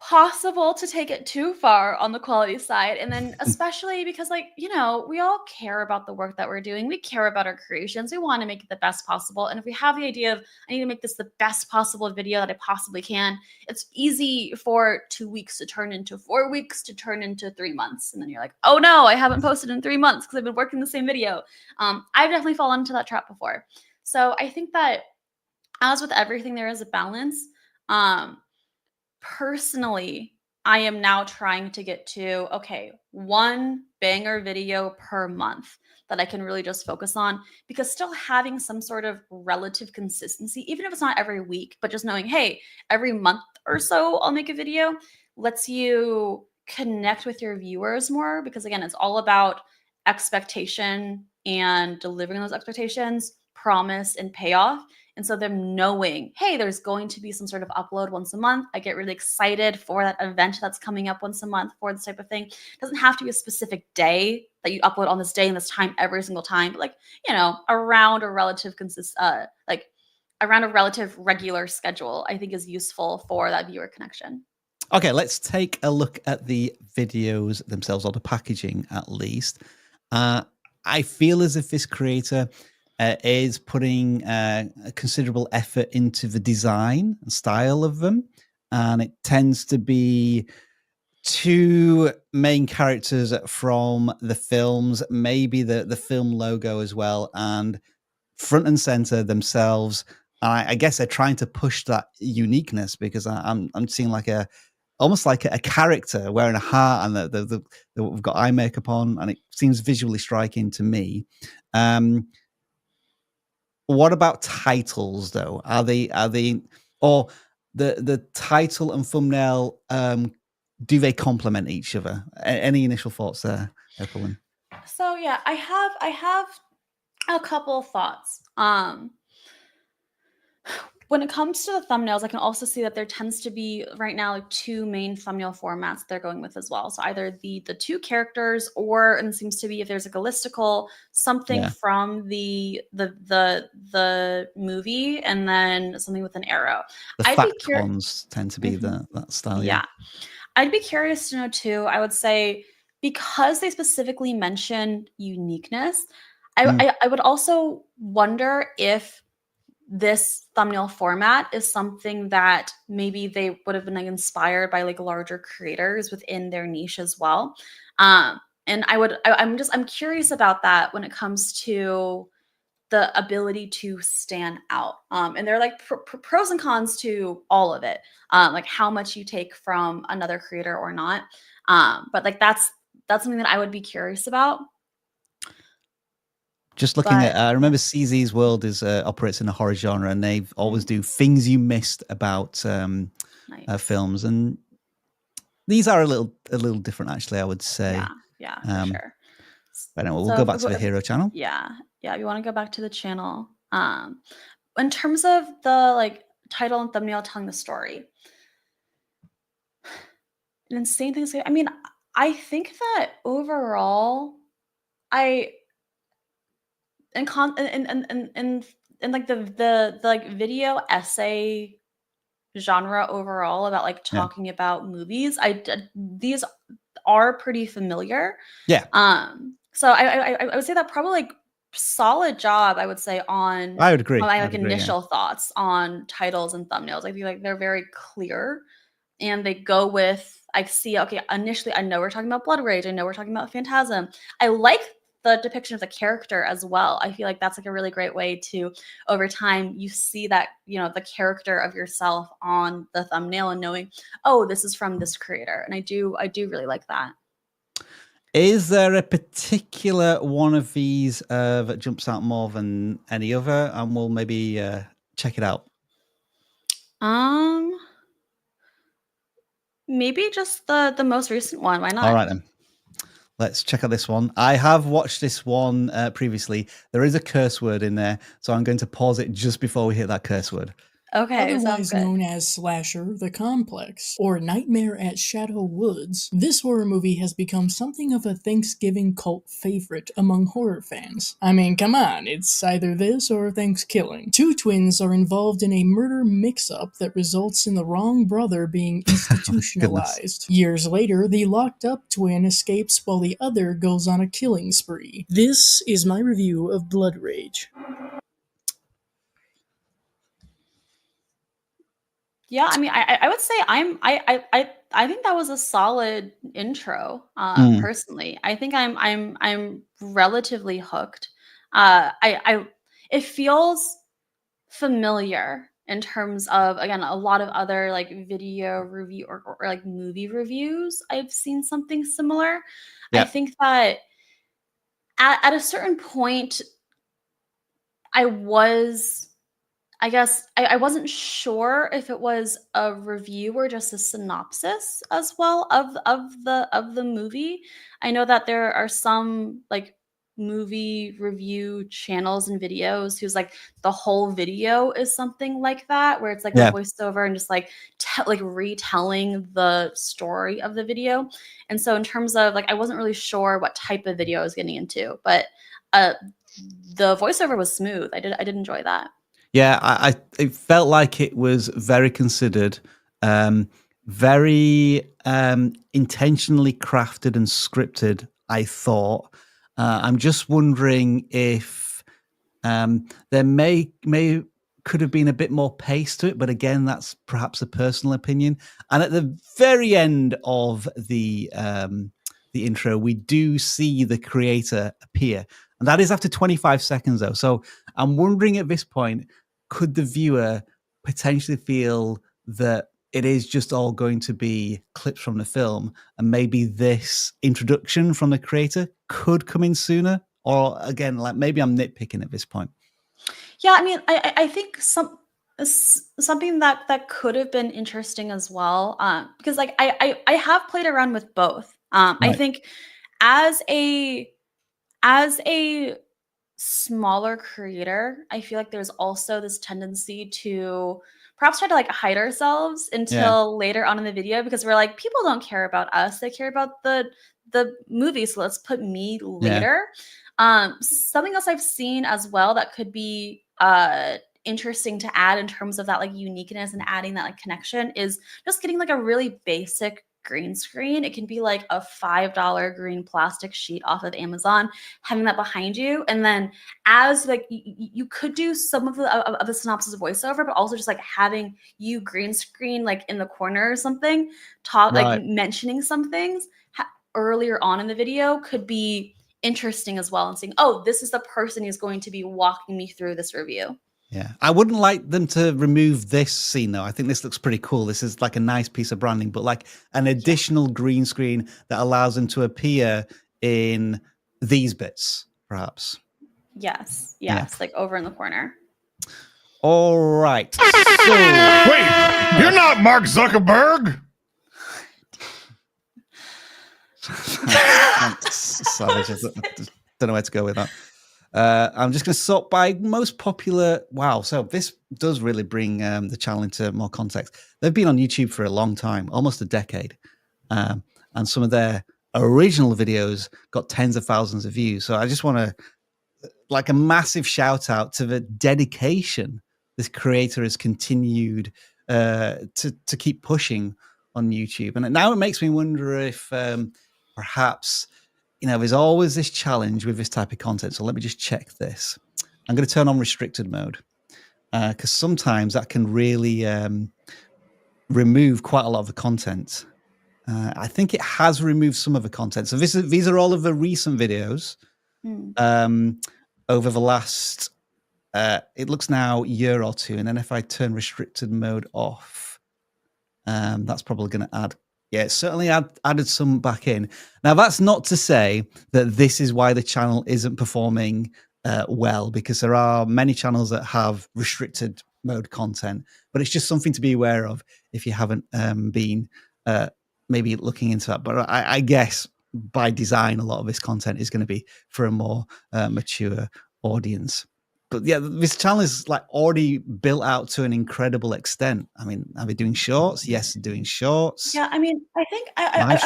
possible to take it too far on the quality side, and then especially because, like, you know, we all care about the work that we're doing. We care about our creations. We want to make it the best possible. And if we have the idea of I need to make this the best possible video that I possibly can, it's easy for 2 weeks to turn into 4 weeks to turn into 3 months, and then you're like, oh no, I haven't posted in 3 months because I've been working the same video. I've definitely fallen into that trap before. So I think that, as with everything, there is a balance. Personally, I am now trying to get to, okay, 1 banger video per month that I can really just focus on, because still having some sort of relative consistency, even if it's not every week, but just knowing, hey, every month or so I'll make a video, lets you connect with your viewers more, because again, it's all about expectation and delivering those expectations, promise and payoff. And so them knowing, hey, there's going to be some sort of upload once a month. I get really excited for that event that's coming up once a month for this type of thing. It doesn't have to be a specific day that you upload on this day and this time every single time, but like, you know, around a relative regular schedule, I think is useful for that viewer connection. Okay, let's take a look at the videos themselves, or the packaging at least. I feel as if this creator is putting a considerable effort into the design and style of them. And it tends to be 2 main characters from the films, maybe the film logo as well, and front and center themselves. And I guess they're trying to push that uniqueness, because I'm seeing like almost like a character wearing a hat, and we've got eye makeup on, and it seems visually striking to me. What about titles though? Are they or the title and thumbnail, do they complement each other? Any initial thoughts there, Evelyn? So yeah, I have a couple thoughts. when it comes to the thumbnails, I can also see that there tends to be right now like two main thumbnail formats they're going with as well. So either the two characters, or and it seems to be if there's like a listicle, something Yeah. from the movie, and then something with an arrow. The I'd be fact curious. ones tend to be that style. Yeah. I'd be curious to know too. I would say, because they specifically mention uniqueness, I would also wonder if this thumbnail format is something that maybe they would have been like inspired by like larger creators within their niche as well. And I'm curious about that when it comes to the ability to stand out. And there are like pros and cons to all of it. Like how much you take from another creator or not. But like that's something that I would be curious about. Just looking But at, I remember CZ's World operates in the horror genre, and they always do things you missed about nice. films, and these are a little different, actually. I would say. Yeah, for sure. But anyway, we'll So go if back we to the hero channel. Yeah. If you want to go back to the channel, in terms of the like title and thumbnail telling the story, an insane thing to say. I mean, I think that overall, in like the like video essay genre overall about like Yeah. talking about movies, these are pretty familiar. Yeah. So I would say that probably like solid job, I would say, on I would agree. my I'd like agree, yeah. initial thoughts on titles and thumbnails. I feel like they're very clear, and they go with, I see, okay, initially I know we're talking about Blood Rage, I know we're talking about Phantasm. I like the depiction of the character as well. I feel like that's like a really great way to, over time, you see that, you know, the character of yourself on the thumbnail and knowing, oh, this is from this creator. And I do really like that. Is there a particular one of these that jumps out more than any other? And we'll maybe check it out. Maybe just the most recent one. Why not? All right then. Let's check out this one. I have watched this one previously. There is a curse word in there, so I'm going to pause it just before we hit that curse word. Okay, sounds Otherwise good. known as Slasher, The Complex, or Nightmare at Shadow Woods, this horror movie has become something of a Thanksgiving cult favorite among horror fans. I mean, come on, it's either this or Thanksgiving. Two twins are involved in a murder mix-up that results in the wrong brother being institutionalized. Years later, the locked-up twin escapes while the other goes on a killing spree. This is my review of Blood Rage. Yeah, I mean, I would say I think that was a solid intro. Personally, I think I'm relatively hooked. It feels familiar in terms of, again, a lot of other like video review or like movie reviews. I've seen something similar. Yeah. I think that at a certain point, I wasn't sure if it was a review or just a synopsis as well of the movie. I know that there are some like movie review channels and videos whose like the whole video is something like that, where it's like Yeah. a voiceover and just like like retelling the story of the video. And so in terms of like, I wasn't really sure what type of video I was getting into, but the voiceover was smooth. I did enjoy that. Yeah, it felt like it was very considered, very intentionally crafted and scripted, I thought. I'm just wondering if there could have been a bit more pace to it, but again, that's perhaps a personal opinion. And at the very end of the intro, we do see the creator appear, and that is after 25 seconds, though. So I'm wondering at this point, could the viewer potentially feel that it is just all going to be clips from the film, and maybe this introduction from the creator could come in sooner? Or again, like maybe I'm nitpicking at this point. Yeah, I mean, I think something that could have been interesting as well, because like I have played around with both. I Right. think as a smaller creator, I feel like there's also this tendency to perhaps try to like hide ourselves until later on in the video because we're like, people don't care about us. They care about the movie. So let's put me later. Something else I've seen as well that could be interesting to add in terms of that like uniqueness and adding that like connection is just getting like a really basic green screen. It can be like a $5 green plastic sheet off of Amazon, having that behind you. And then as like you could do some of the synopsis voiceover, but also just like having you green screen like in the corner or something, like mentioning some things earlier on in the video could be interesting as well. And saying, oh, this is the person who's going to be walking me through this review. Yeah, I wouldn't like them to remove this scene though. I think this looks pretty cool. This is like a nice piece of branding, but like an additional green screen that allows them to appear in these bits, perhaps. Yes, like over in the corner. All right. So, wait, you're not Mark Zuckerberg. Savage. I don't know where to go with that. I'm just going to sort by most popular. Wow. So this does really bring the channel into more context. They've been on YouTube for a long time, almost a decade. And some of their original videos got tens of thousands of views. So I just want to like a massive shout out to the dedication this creator has continued to keep pushing on YouTube. And now it makes me wonder if perhaps, you know, there's always this challenge with this type of content. So let me just check this. I'm going to turn on restricted mode because sometimes that can really remove quite a lot of the content. I think it has removed some of the content. So these are all of the recent videos over the last, it looks now year or two. And then if I turn restricted mode off, that's probably going to add. Yeah, it certainly added some back in. Now, that's not to say that this is why the channel isn't performing well, because there are many channels that have restricted mode content, but it's just something to be aware of if you haven't been maybe looking into that. But I guess by design, a lot of this content is going to be for a more mature audience. But yeah, this channel is like already built out to an incredible extent. I mean, are they doing shorts? Yes, doing shorts. Yeah, I mean, I think I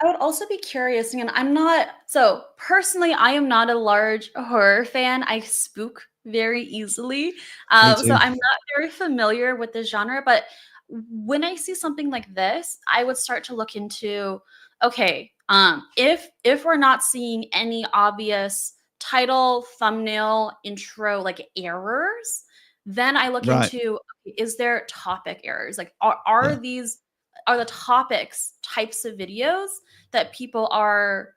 would also be curious. And I'm not so personally. I am not a large horror fan. I spook very easily, so I'm not very familiar with the genre. But when I see something like this, I would start to look into okay, if we're not seeing any obvious title, thumbnail, intro like errors, then I look into is there topic errors? Like are the topics types of videos that people are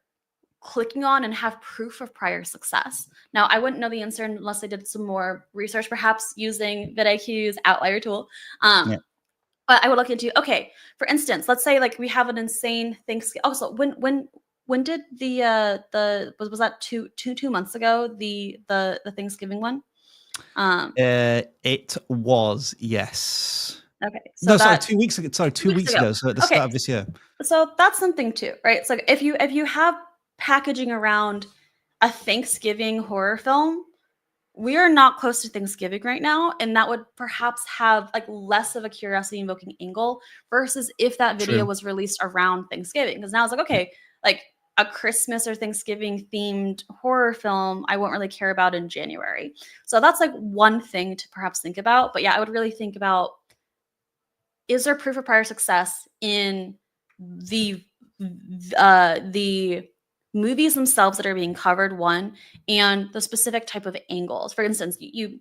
clicking on and have proof of prior success? Now, I wouldn't know the answer unless I did some more research, perhaps using vidIQ's outlier tool. But I would look into, okay, for instance, let's say like we have an insane Thanksgiving. Oh, so when did the was that two months ago the Thanksgiving one? It was, yes. Okay. So no, sorry, 2 weeks ago. Sorry, 2 weeks ago. So at the start of this year. So that's something too, right? So if you have packaging around a Thanksgiving horror film, we are not close to Thanksgiving right now, and that would perhaps have like less of a curiosity invoking angle versus if that video was released around Thanksgiving. Because now it's like, okay, like a Christmas or Thanksgiving themed horror film, I won't really care about in January. So that's like one thing to perhaps think about. But yeah, I would really think about, is there proof of prior success in the movies themselves that are being covered, one, and the specific type of angles. For instance, you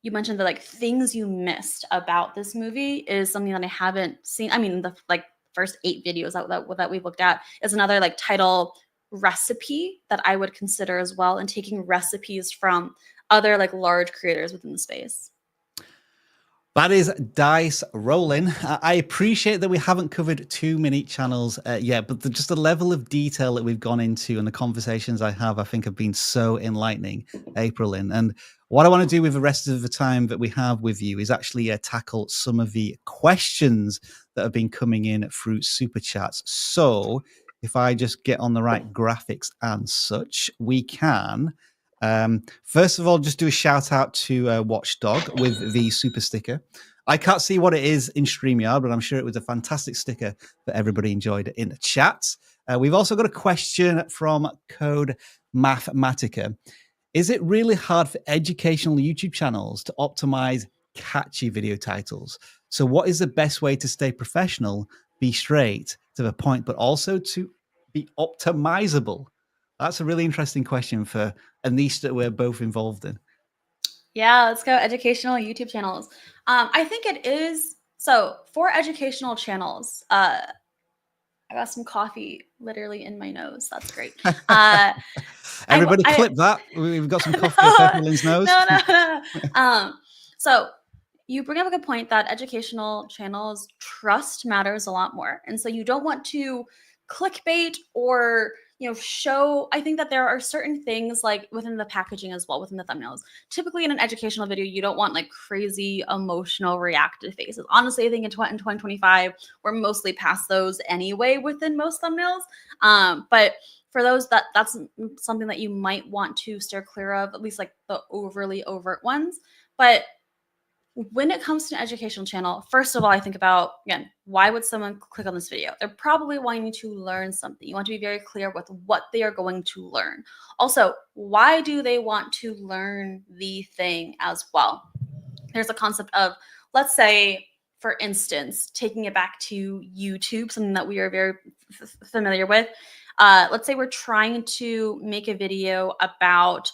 mentioned that like things you missed about this movie is something that I haven't seen. I mean, the like first 8 videos that we've looked at is another like title recipe that I would consider as well, and taking recipes from other like large creators within the space. That is dice rolling. I appreciate that we haven't covered too many channels yet, but just the level of detail that we've gone into and the conversations I think have been so enlightening, Aprilyn. And what I want to do with the rest of the time that we have with you is actually tackle some of the questions that have been coming in through Super Chats. So if I just get on the right graphics and such, we can First of all, just do a shout out to Watchdog with the super sticker. I can't see what it is in StreamYard, but I'm sure it was a fantastic sticker that everybody enjoyed in the chat. We've also got a question from Code Mathematica. Is it really hard for educational YouTube channels to optimize catchy video titles? So what is the best way to stay professional, be straight to the point, but also to be optimizable? That's a really interesting question for a niche that we're both involved in. Yeah, let's go educational YouTube channels. I think it is. So for educational channels, I got some coffee literally in my nose. That's great. Everybody clip that. We've got some coffee up Evelyn's nose. No. So you bring up a good point that educational channels, trust matters a lot more. And so you don't want to clickbait or show. I think that there are certain things like within the packaging as well, within the thumbnails. Typically in an educational video, you don't want like crazy emotional reactive faces. Honestly, I think in 2025, we're mostly past those anyway within most thumbnails. But for those that's something that you might want to steer clear of, at least like the overly overt ones. But when it comes to an educational channel, first of all, I think about, again, why would someone click on this video? They're probably wanting to learn something. You want to be very clear with what they are going to learn. Also, why do they want to learn the thing as well? There's a concept of, let's say, for instance, taking it back to YouTube, something that we are very familiar with. Let's say we're trying to make a video about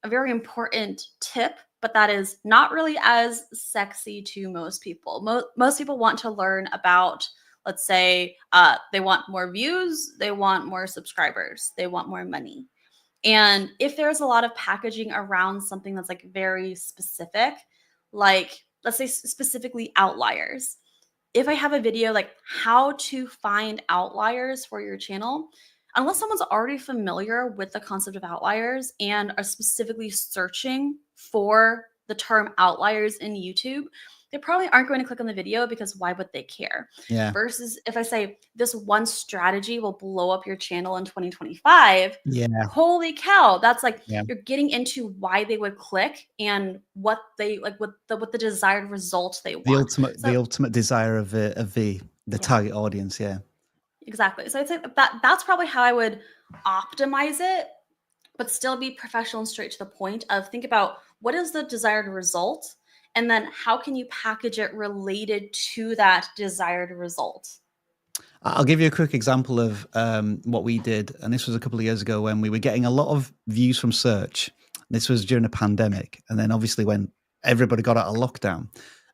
a very important tip, but that is not really as sexy to most people. Most people want to learn about, let's say, they want more views, they want more subscribers, they want more money. And if there's a lot of packaging around something that's like very specific, like let's say specifically outliers. If I have a video like how to find outliers for your channel, unless someone's already familiar with the concept of outliers and are specifically searching for the term outliers in YouTube, they probably aren't going to click on the video because why would they care? Yeah. Versus if I say this one strategy will blow up your channel in 2025, yeah, holy cow, that's like Yeah. you're getting into why they would click and what they like, what the desired results they want. The ultimate desire of the target audience. Yeah. Exactly. So I'd say that's probably how I would optimize it, but still be professional and straight to the point of think about what is the desired result, and then how can you package it related to that desired result. I'll give you a quick example of what we did. And this was a couple of years ago when we were getting a lot of views from search. This was during a pandemic. And then obviously when everybody got out of lockdown,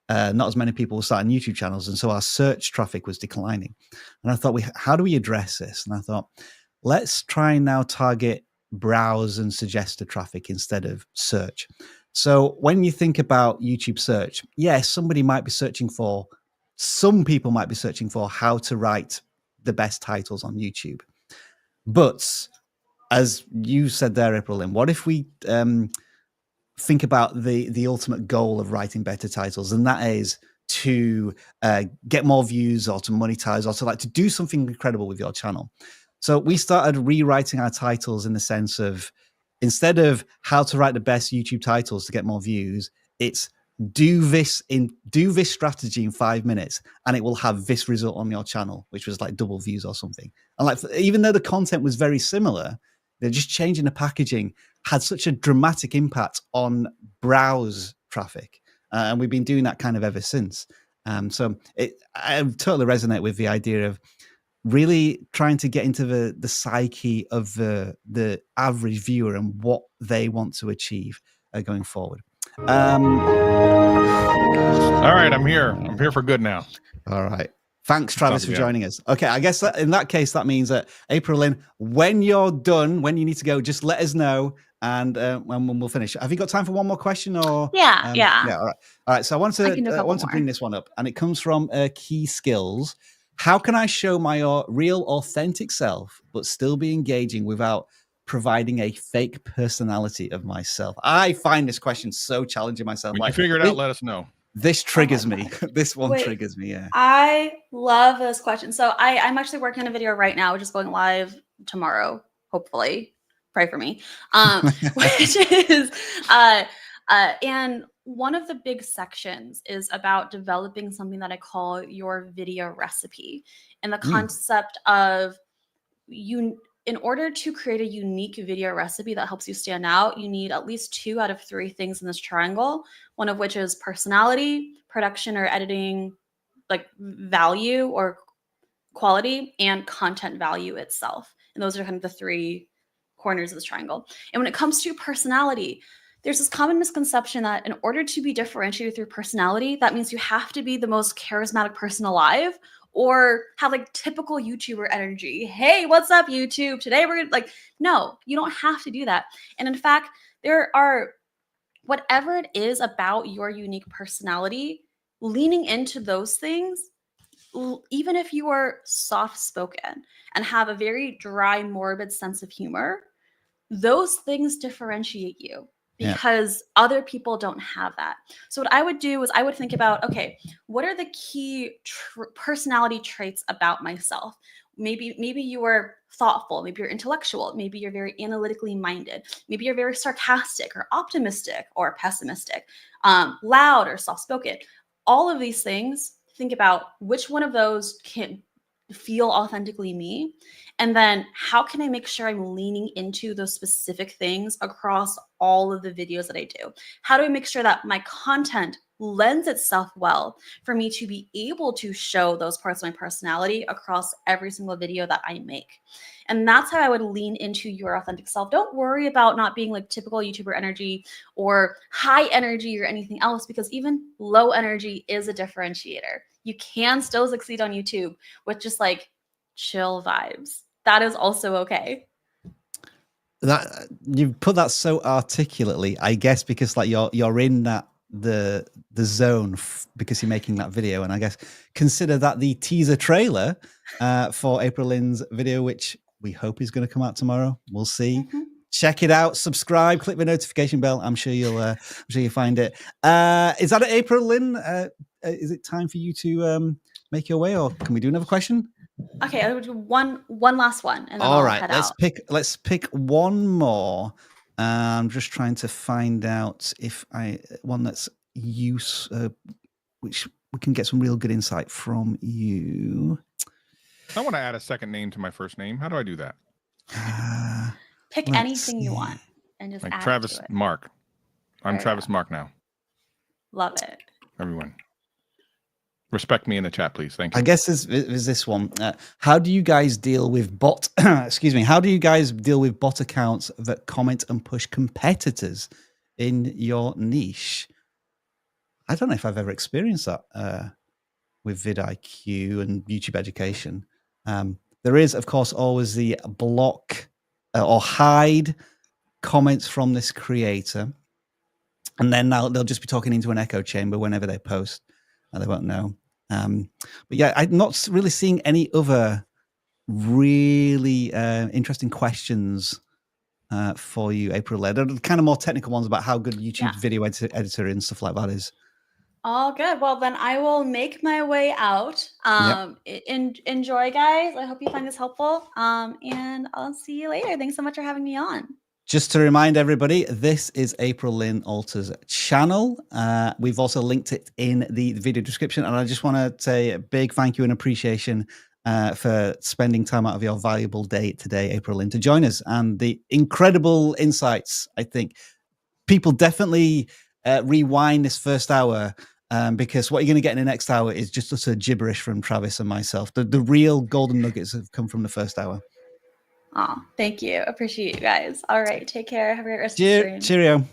not as many people were starting YouTube channels. And so our search traffic was declining. And I thought, how do we address this? And I thought, let's try and now target browse and suggested traffic instead of search. So when you think about YouTube search, yes, some people might be searching for how to write the best titles on YouTube. But as you said there, April Lynn, what if we think about the ultimate goal of writing better titles, and that is to get more views or to monetize or to like to do something incredible with your channel. So we started rewriting our titles in the sense of, instead of how to write the best YouTube titles to get more views, it's do this strategy in 5 minutes and it will have this result on your channel, which was like double views or something. And like, even though the content was very similar, they're just changing the packaging had such a dramatic impact on browse traffic. And we've been doing that kind of ever since. So I totally resonate with the idea of really trying to get into the psyche of the average viewer and what they want to achieve going forward. All right, I'm here. I'm here for good now. All right. Thanks, Travis, for joining us. Okay, I guess in that case, that means that April Lynn, when you're done, when you need to go, just let us know, and when we'll finish. Have you got time for one more question? Or Yeah. All right. So I want to bring this one up, and it comes from Key Skills. How can I show my real, authentic self, but still be engaging without providing a fake personality of myself? I find this question so challenging myself. When you figure it out, let us know. This triggers me. This one triggers me. Yeah. I love this question. So I'm actually working on a video right now, which is going live tomorrow, hopefully. pray for me. Which is, and one of the big sections is about developing something that I call your video recipe, and the concept of in order to create a unique video recipe that helps you stand out, you need at least 2 out of 3 things in this triangle, one of which is personality, production or editing, like value or quality, and content value itself. And those are kind of the 3 corners of this triangle. And when it comes to personality, there's this common misconception that in order to be differentiated through personality, that means you have to be the most charismatic person alive or have like typical YouTuber energy. Hey, what's up, YouTube? Today we're gonna, like, no, you don't have to do that. And in fact, there are, whatever it is about your unique personality, leaning into those things, even if you are soft spoken and have a very dry, morbid sense of humor, those things differentiate you because other people don't have that. So what I would do is I would think about, okay, what are the key personality traits about myself? Maybe you are thoughtful, maybe you're intellectual, maybe you're very analytically minded, maybe you're very sarcastic or optimistic or pessimistic, loud or soft-spoken. All of these things, think about which one of those can feel authentically me, and then how can I make sure I'm leaning into those specific things across all of the videos that I do? How do I make sure that my content lends itself well for me to be able to show those parts of my personality across every single video that I make? And that's how I would lean into your authentic self. Don't worry about not being like typical YouTuber energy or high energy or anything else, because even low energy is a differentiator. You can still succeed on YouTube with just like chill vibes. That is also okay. That you put that so articulately, I guess, because like you're in that the zone because you're making that video, and I guess consider that the teaser trailer for April Lynn's video, which we hope is going to come out tomorrow. We'll see. Check it out. Subscribe. Click the notification bell. I'm sure you'll find it. Is that it, April Lynn? Is it time for you to make your way, or can we do another question? Okay, I would do one last one, and then all I'll right. head Let's out. let's pick one more. I'm just trying to find out if one that's which we can get some real good insight from you. I want to add a second name to my first name. How do I do that? Pick anything you want and just like add Travis to it. Mark. I'm There you Travis go. Mark now. Love it. Everyone, respect me in the chat, please. Thank you. I guess is this one. How do you guys deal with bot? Excuse me. How do you guys deal with bot accounts that comment and push competitors in your niche? I don't know if I've ever experienced that with vidIQ and YouTube education. There is, of course, always the block or hide comments from this creator, and then they'll just be talking into an echo chamber whenever they post, and they won't know. But yeah, I'm not really seeing any other really interesting questions for you, April. They're kind of more technical ones about how good YouTube's video editor and stuff like that is. All good. Well, then I will make my way out. Enjoy, guys. I hope you find this helpful. And I'll see you later. Thanks so much for having me on. Just to remind everybody, this is April Lynn Alter's channel. We've also linked it in the video description. And I just want to say a big thank you and appreciation for spending time out of your valuable day today, April Lynn, to join us, and the incredible insights. I think people definitely rewind this first hour because what you're going to get in the next hour is just utter gibberish from Travis and myself. The real golden nuggets have come from the first hour. Oh, thank you. Appreciate you guys. All right. Take care. Have a great rest of the stream. Cheerio.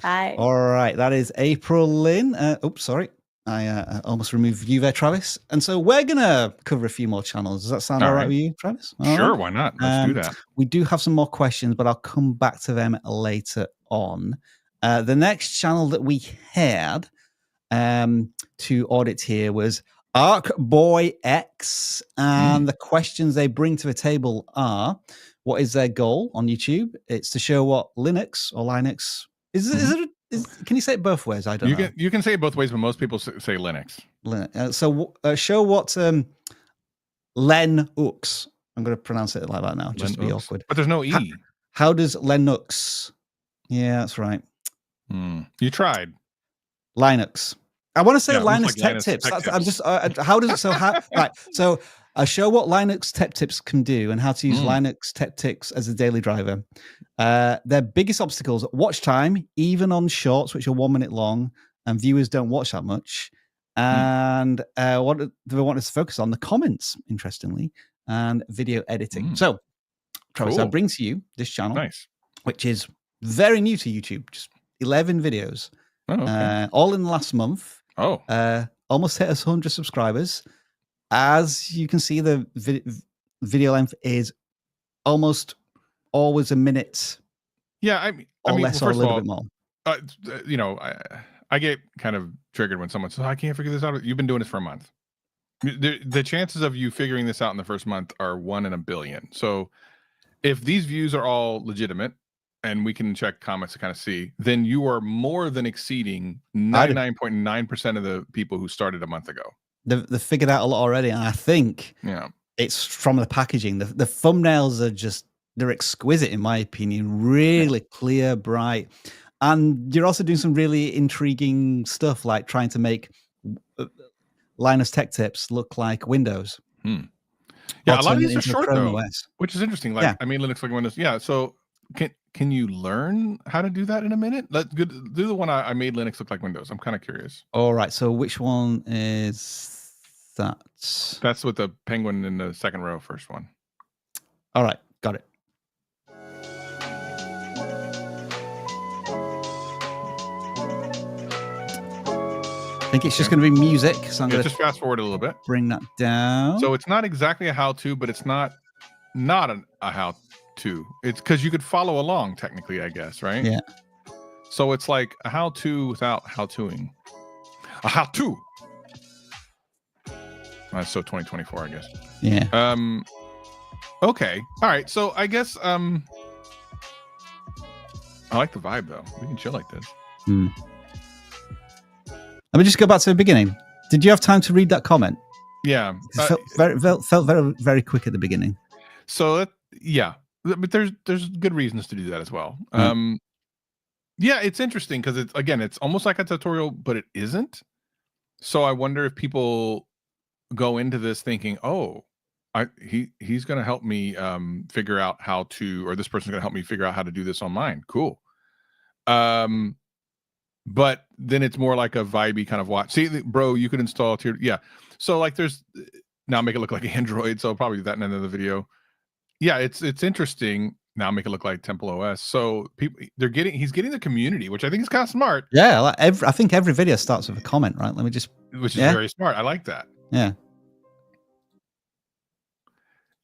Bye. All right. That is April Lynn. Oops, sorry. I almost removed you there, Travis. And so we're going to cover a few more channels. Does that sound all right with you, Travis? Sure. Right. Why not? Let's do that. We do have some more questions, but I'll come back to them later on. The next channel that we had to audit here was ArcBoyX, and the questions they bring to the table are: what is their goal on YouTube? It's to show what Linux or Linux is. Can you say it both ways? I don't know. You can say it both ways, but most people say Linux. So show what Lenux. I'm going to pronounce it like that now, just to be awkward. But there's no E. How does Linux? Yeah, that's right. You tried. Linux. I want to say Yeah, it looks Linux like tech Linus tips. Tech I'm Tips. just how does it so how right? So I show what Linux tech tips can do and how to use Linux tech tips as a daily driver. Their biggest obstacles: watch time, even on shorts which are 1 minute long, and viewers don't watch that much. And what do they want us to focus on? The comments, interestingly, and video editing. So, Travis, I Cool. bring to you this channel, Nice. which is very new to YouTube, just 11 videos, Oh, okay. all in the last month. Oh, Almost hit us 100 subscribers. As you can see, the video length is almost always a minute yeah. I mean, less or a first of little all, bit more. you know, I get kind of triggered when someone says, "I can't figure this out." You've been doing this for a month. The chances of you figuring this out in the first month are 1 in a billion. So if these views are all legitimate and we can check comments to kind of see, then you are more than exceeding 99.9% of the people who started a month ago. They've figured out a lot already, and I think it's from the packaging. The thumbnails are they're exquisite in my opinion. Really clear, bright, and you're also doing some really intriguing stuff, like trying to make Linus Tech Tips look like Windows. Yeah, a lot of these are short though, OS. which is interesting. Like, I mean, Linux like Windows. Yeah, so can you learn how to do that in a minute? Let's do the one I made Linux look like Windows. I'm kind of curious. All right, so which one is that? That's with the penguin in the second row, first one. All right, got it. I think it's just going to be music, so I'm going to just fast forward a little bit. Bring that down. So it's not exactly a how-to, but it's not a how-to. It's because you could follow along technically, I guess, right? Yeah. So it's like a how-to without how-toing. A how-to. That's so 2024, I guess. Yeah. Okay. All right. So I guess I like the vibe though. We can chill like this. Let me just go back to the beginning. Did you have time to read that comment? Yeah. It felt very, very quick at the beginning. So but there's good reasons to do that as well. Yeah, it's interesting because it's almost like a tutorial, but it isn't. So I wonder if people go into this thinking, oh, he's going to help me figure out how to, or this person's going to help me figure out how to do this on mine. Cool. But then it's more like a vibey kind of watch. See, bro, you could install tier. Yeah. So like now make it look like Android. So probably that in another video. Yeah, it's interesting. Now make it look like Temple OS. So he's getting the community, which I think is kind of smart. Yeah, like I think every video starts with a comment, right? Let me just, which is very smart. I like that. Yeah.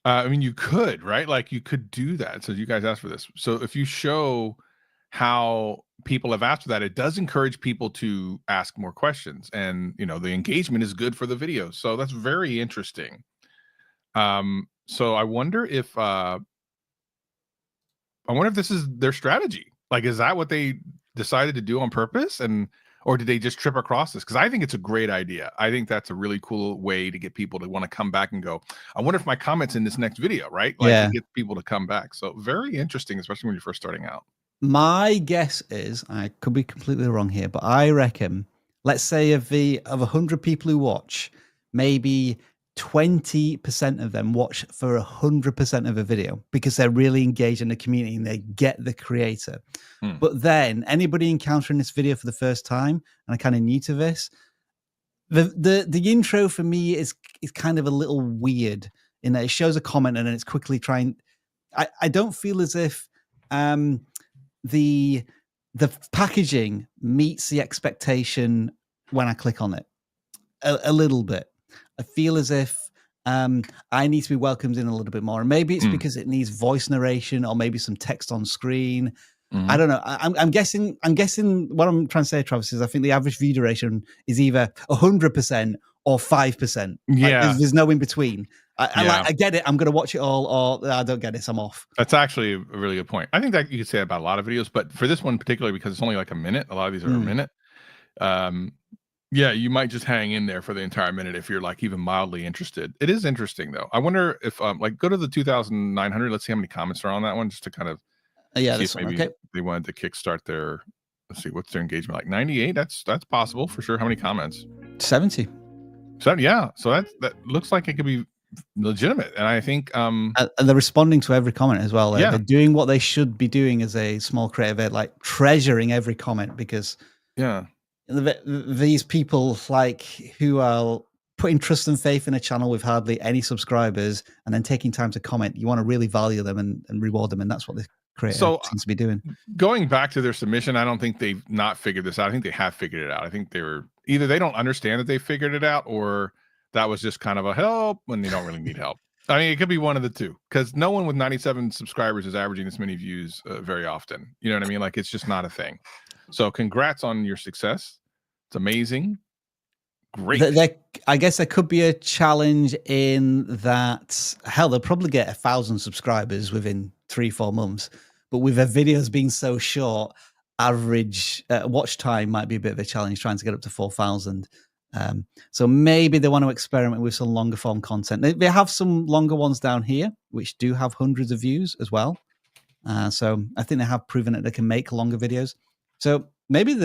I mean, you could, right? Like you could do that. So you guys asked for this. So if you show how people have asked for that, it does encourage people to ask more questions, and the engagement is good for the video. So that's very interesting. So I wonder if this is their strategy. Like, is that what they decided to do on purpose, or did they just trip across this? Because I think it's a great idea. I think that's a really cool way to get people to want to come back and go, I wonder if my comment's in this next video, right? Like to get people to come back. So very interesting, especially when you're first starting out. My guess is, I could be completely wrong here, but I reckon, let's say of 100 people who watch, maybe 20% of them watch for 100% of a video because they're really engaged in the community and they get the creator. But then anybody encountering this video for the first time, and I'm kind of new to this, the intro for me is kind of a little weird in that it shows a comment and then it's quickly trying. I don't feel as if the packaging meets the expectation when I click on it a little bit. I feel as if I need to be welcomed in a little bit more. And maybe it's because it needs voice narration or maybe some text on screen. I don't know. I'm guessing what I'm trying to say, Travis, is I think the average view duration is either 100% or 5%. Yeah. Like, there's no in between. I get it. I'm going to watch it all, or I don't get it. I'm off. That's actually a really good point. I think that you could say that about a lot of videos, but for this one particularly, because it's only like a minute, a lot of these are a minute. Yeah, you might just hang in there for the entire minute if you're like even mildly interested. It is interesting though. I wonder if like go to the 2,900. Let's see how many comments are on that one, just to kind of Yeah, See this if one. maybe Okay. they wanted to kickstart their. Let's see, what's their engagement like? 98. That's possible for sure. How many comments? 70. So yeah, so that looks like it could be legitimate, and I think And they're responding to every comment as well. Yeah. They're doing what they should be doing as a small creative ed, like treasuring every comment, because yeah, these people like who are putting trust and faith in a channel with hardly any subscribers and then taking time to comment, you want to really value them and reward them, and that's what the creator seems to be doing. Going back to their submission, I don't think they've not figured this out. I think they have figured it out. I think they were either they don't understand that they figured it out, or that was just kind of a help when they don't really need help. I mean, it could be one of the two, because no one with 97 subscribers is averaging this many views very often. You know what I mean? Like, it's just not a thing. So congrats on your success. It's amazing. Great. I guess there could be a challenge in that, hell, they'll probably get 1,000 subscribers within 3-4 months. But with their videos being so short, average watch time might be a bit of a challenge trying to get up to 4,000. So maybe they want to experiment with some longer form content. They have some longer ones down here, which do have hundreds of views as well. So I think they have proven that they can make longer videos. So maybe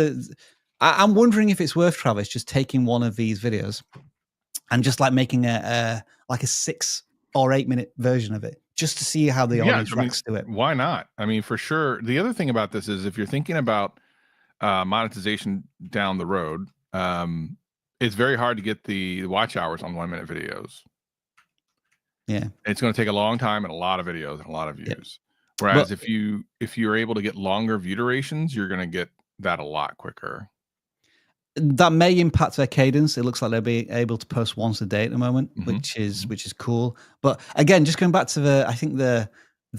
I'm wondering if it's worth, Travis, just taking one of these videos and just like making a 6 or 8 minute version of it, just to see how the audience reacts to it. Why not? I mean, for sure. The other thing about this is if you're thinking about monetization down the road, it's very hard to get the watch hours on 1 minute videos. Yeah, it's going to take a long time and a lot of videos and a lot of views. Yep. Whereas if you're able to get longer view durations, you're going to get that a lot quicker. That may impact their cadence. It looks like they'll be able to post once a day at the moment, which is cool. But again, just going back to the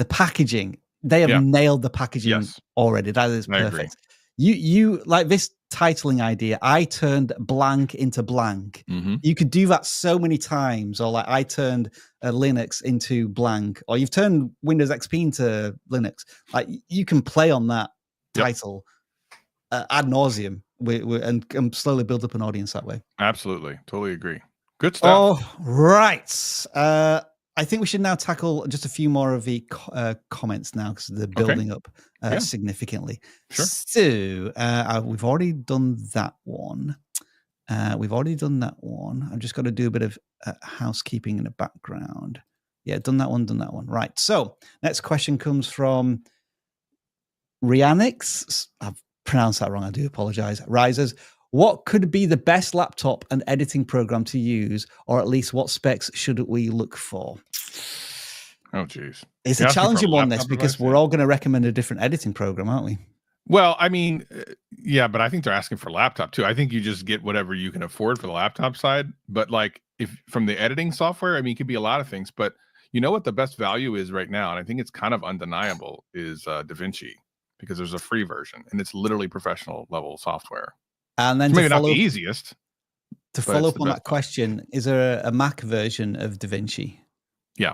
packaging, they have nailed the packaging already. That is perfect. You like this titling idea. I turned blank into blank. You could do that so many times, or like I turned Linux into blank, or you've turned Windows XP into Linux. Like you can play on that title ad nauseum. And slowly build up an audience that way. Absolutely. Totally agree. Good stuff. Oh, right. I think we should now tackle just a few more of the comments now, because they're building up significantly. Sure. So we've already done that one. I've just got to do a bit of housekeeping in the background. Yeah, done that one. Right. So next question comes from Rianix. I've pronounced that wrong. I do apologize. Risers, what could be the best laptop and editing program to use, or at least what specs should we look for? Oh, geez. It's a challenging one, this, because we're all going to recommend a different editing program, aren't we? Well, I mean, yeah, but I think they're asking for a laptop too. I think you just get whatever you can afford for the laptop side. But like, if from the editing software, I mean, it could be a lot of things. But you know what the best value is right now, and I think it's kind of undeniable, is DaVinci. Because there's a free version and it's literally professional level software. And then maybe not the easiest. To follow up on that question, is there a Mac version of DaVinci? Yeah.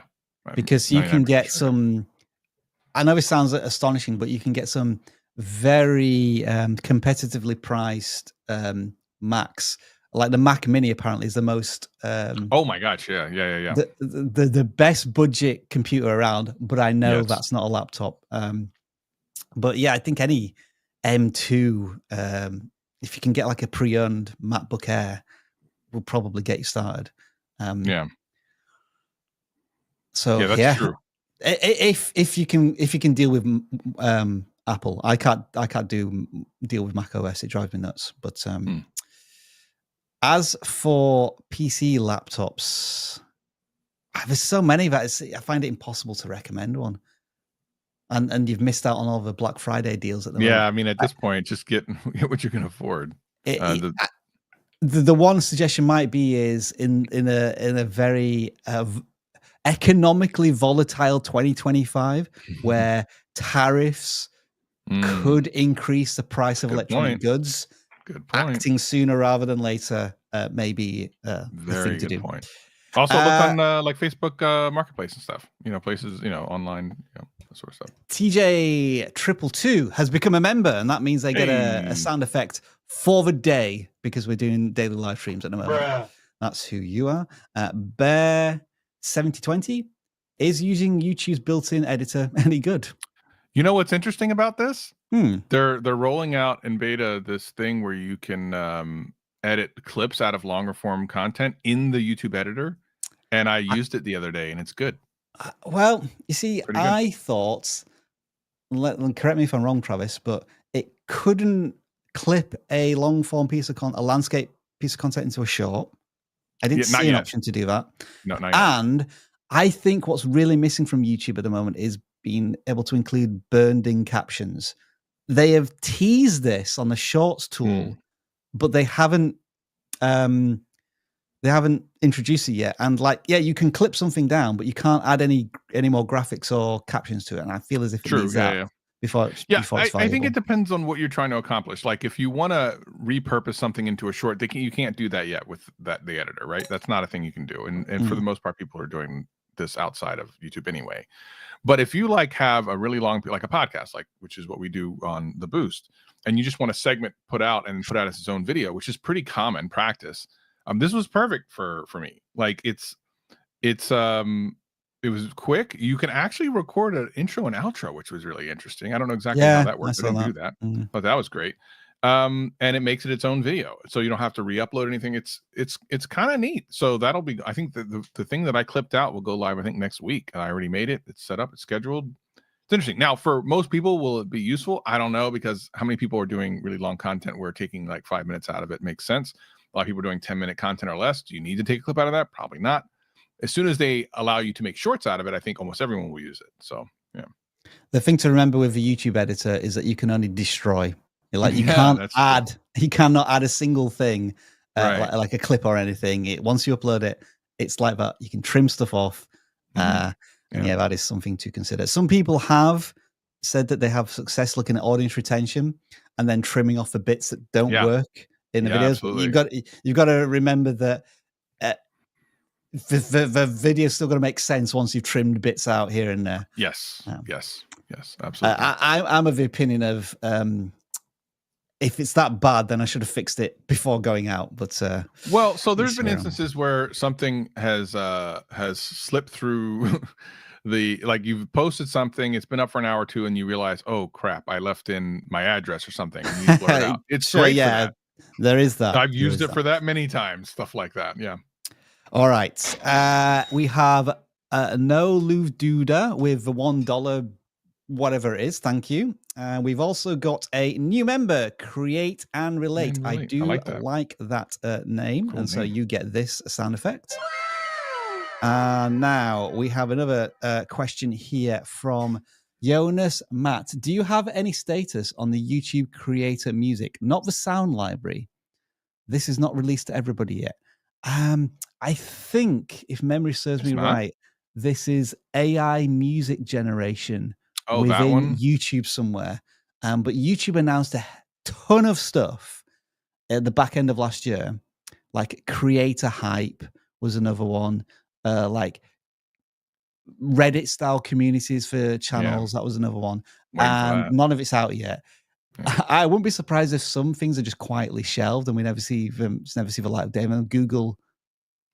Because you can get some, I know it sounds astonishing, but you can get some very competitively priced Macs. Like the Mac Mini apparently is the most oh my gosh, yeah. The best budget computer around, but I know that's not a laptop. But yeah, I think any M2, if you can get like a pre-owned MacBook Air, will probably get you started. So yeah, that's true. If you can deal with Apple, I can't deal with Mac OS. It drives me nuts. But as for PC laptops, there's so many that I find it impossible to recommend one. And you've missed out on all the Black Friday deals at the moment. Yeah, I mean, at this point, just get what you can afford. The one suggestion might be is in a very economically volatile 2025, where tariffs could increase the price of electronic goods. Good point. Acting sooner rather than later may be very good point. Also, look on like Facebook Marketplace and stuff. Places, online, that sort of stuff. TJ222 has become a member, and that means they get a sound effect for the day, because we're doing daily live streams at the moment. Bruh. That's who you are. Bear 7020 is using YouTube's built-in editor any good? You know what's interesting about this? Hmm. They're rolling out in beta this thing where you can edit clips out of longer form content in the YouTube editor, and I used it the other day, and it's good. Well, you see, Pretty good. I thought, correct me if I'm wrong, Travis, but it couldn't clip a long form piece of a landscape piece of content into a short. I didn't not see an yet. option to do that. No, not yet. And I think what's really missing from YouTube at the moment is being able to include burned-in captions. They have teased this on the Shorts tool, but they haven't introduced it yet. And like, yeah, you can clip something down, but you can't add any more graphics or captions to it. And I feel as if it needs that before it's I think it depends on what you're trying to accomplish. Like if you want to repurpose something into a short, you can't do that yet with the editor, right? That's not a thing you can do. And for the most part, people are doing this outside of YouTube anyway. But if you like have a really long, like a podcast, like which is what we do on the Boost, and you just want a segment put out as its own video, which is pretty common practice. This was perfect for me. Like it was quick. You can actually record an intro and outro, which was really interesting. I don't know exactly how that works. I didn't do that, but that was great. And it makes it its own video, so you don't have to re-upload anything. It's kind of neat. So that'll be. I think the thing that I clipped out will go live. I think next week. I already made it. It's set up. It's scheduled. It's interesting. Now, for most people, will it be useful? I don't know, because how many people are doing really long content where taking like 5 minutes out of it makes sense. A lot of people are doing 10-minute content or less. Do you need to take a clip out of that? Probably not. As soon as they allow you to make shorts out of it, I think almost everyone will use it. So, yeah. The thing to remember with the YouTube editor is that you can only destroy. Like you can't add. You cannot add a single thing, like a clip or anything. Once you upload it, it's like that. You can trim stuff off. And that is something to consider. Some people have said that they have success looking at audience retention and then trimming off the bits that don't work in the videos. Absolutely. You've got to remember that the video's still going to make sense once you've trimmed bits out here and there. Yes, absolutely. I'm of the opinion of if it's that bad, then I should have fixed it before going out. But well, so there's been instances where something has slipped through like you've posted something, it's been up for an hour or two, and you realize, oh crap, I left in my address or something, and you blur it out. It's great for that. There is that. I've used it for that many times, stuff like that. Yeah. All right. We have No Louvre Duda with the $1, whatever it is. Thank you. We've also got a new member, Create and Relate. I do like that name. Cool and so you get this sound effect. Now we have another question here from Jonas Matt. Do you have any status on the YouTube Creator Music? Not the sound library. This is not released to everybody yet. I think, if memory serves me right, this is AI music generation within YouTube somewhere. But YouTube announced a ton of stuff at the back end of last year, like Creator Hype was another one, like Reddit style communities for channels. That was another one. And none of it's out yet. I wouldn't be surprised if some things are just quietly shelved and we never see the light of day. And Google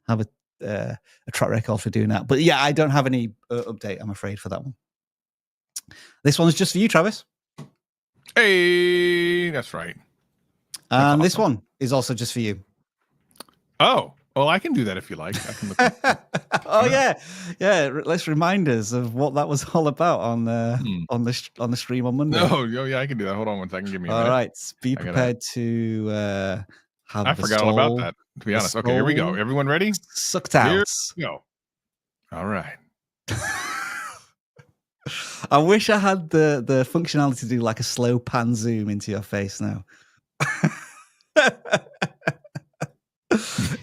have a track record for doing that. But yeah, I don't have any update, I'm afraid, for that one. This one's just for you, Travis. Hey, that's right. And awesome. This one is also just for you. Oh, well, I can do that if you like. I can look at yeah. Let's remind us of what that was all about on the stream on Monday. Oh, yeah, I can do that. Hold on one second. Give me a minute. All right, be prepared to have. I forgot all about that. To be honest. Okay, here we go. Everyone ready? Sucked out. Here we go. All right. I wish I had the functionality to do like a slow pan zoom into your face now.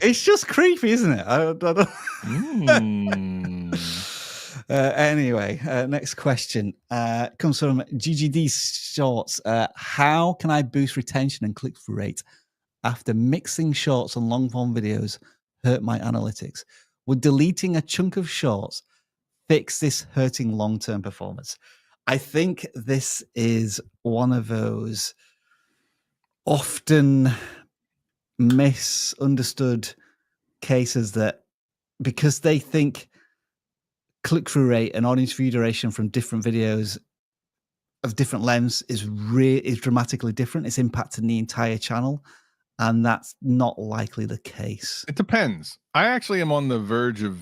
It's just creepy, isn't it? I don't... Anyway, next question comes from GGD Shorts. How can I boost retention and click-through rate after mixing shorts and long-form videos hurt my analytics? Would deleting a chunk of shorts fix this hurting long-term performance? I think this is one of those often misunderstood cases that because they think click-through rate and audience view duration from different videos of different lengths is dramatically different. It's impacting the entire channel, and that's not likely the case. It depends. I actually am on the verge of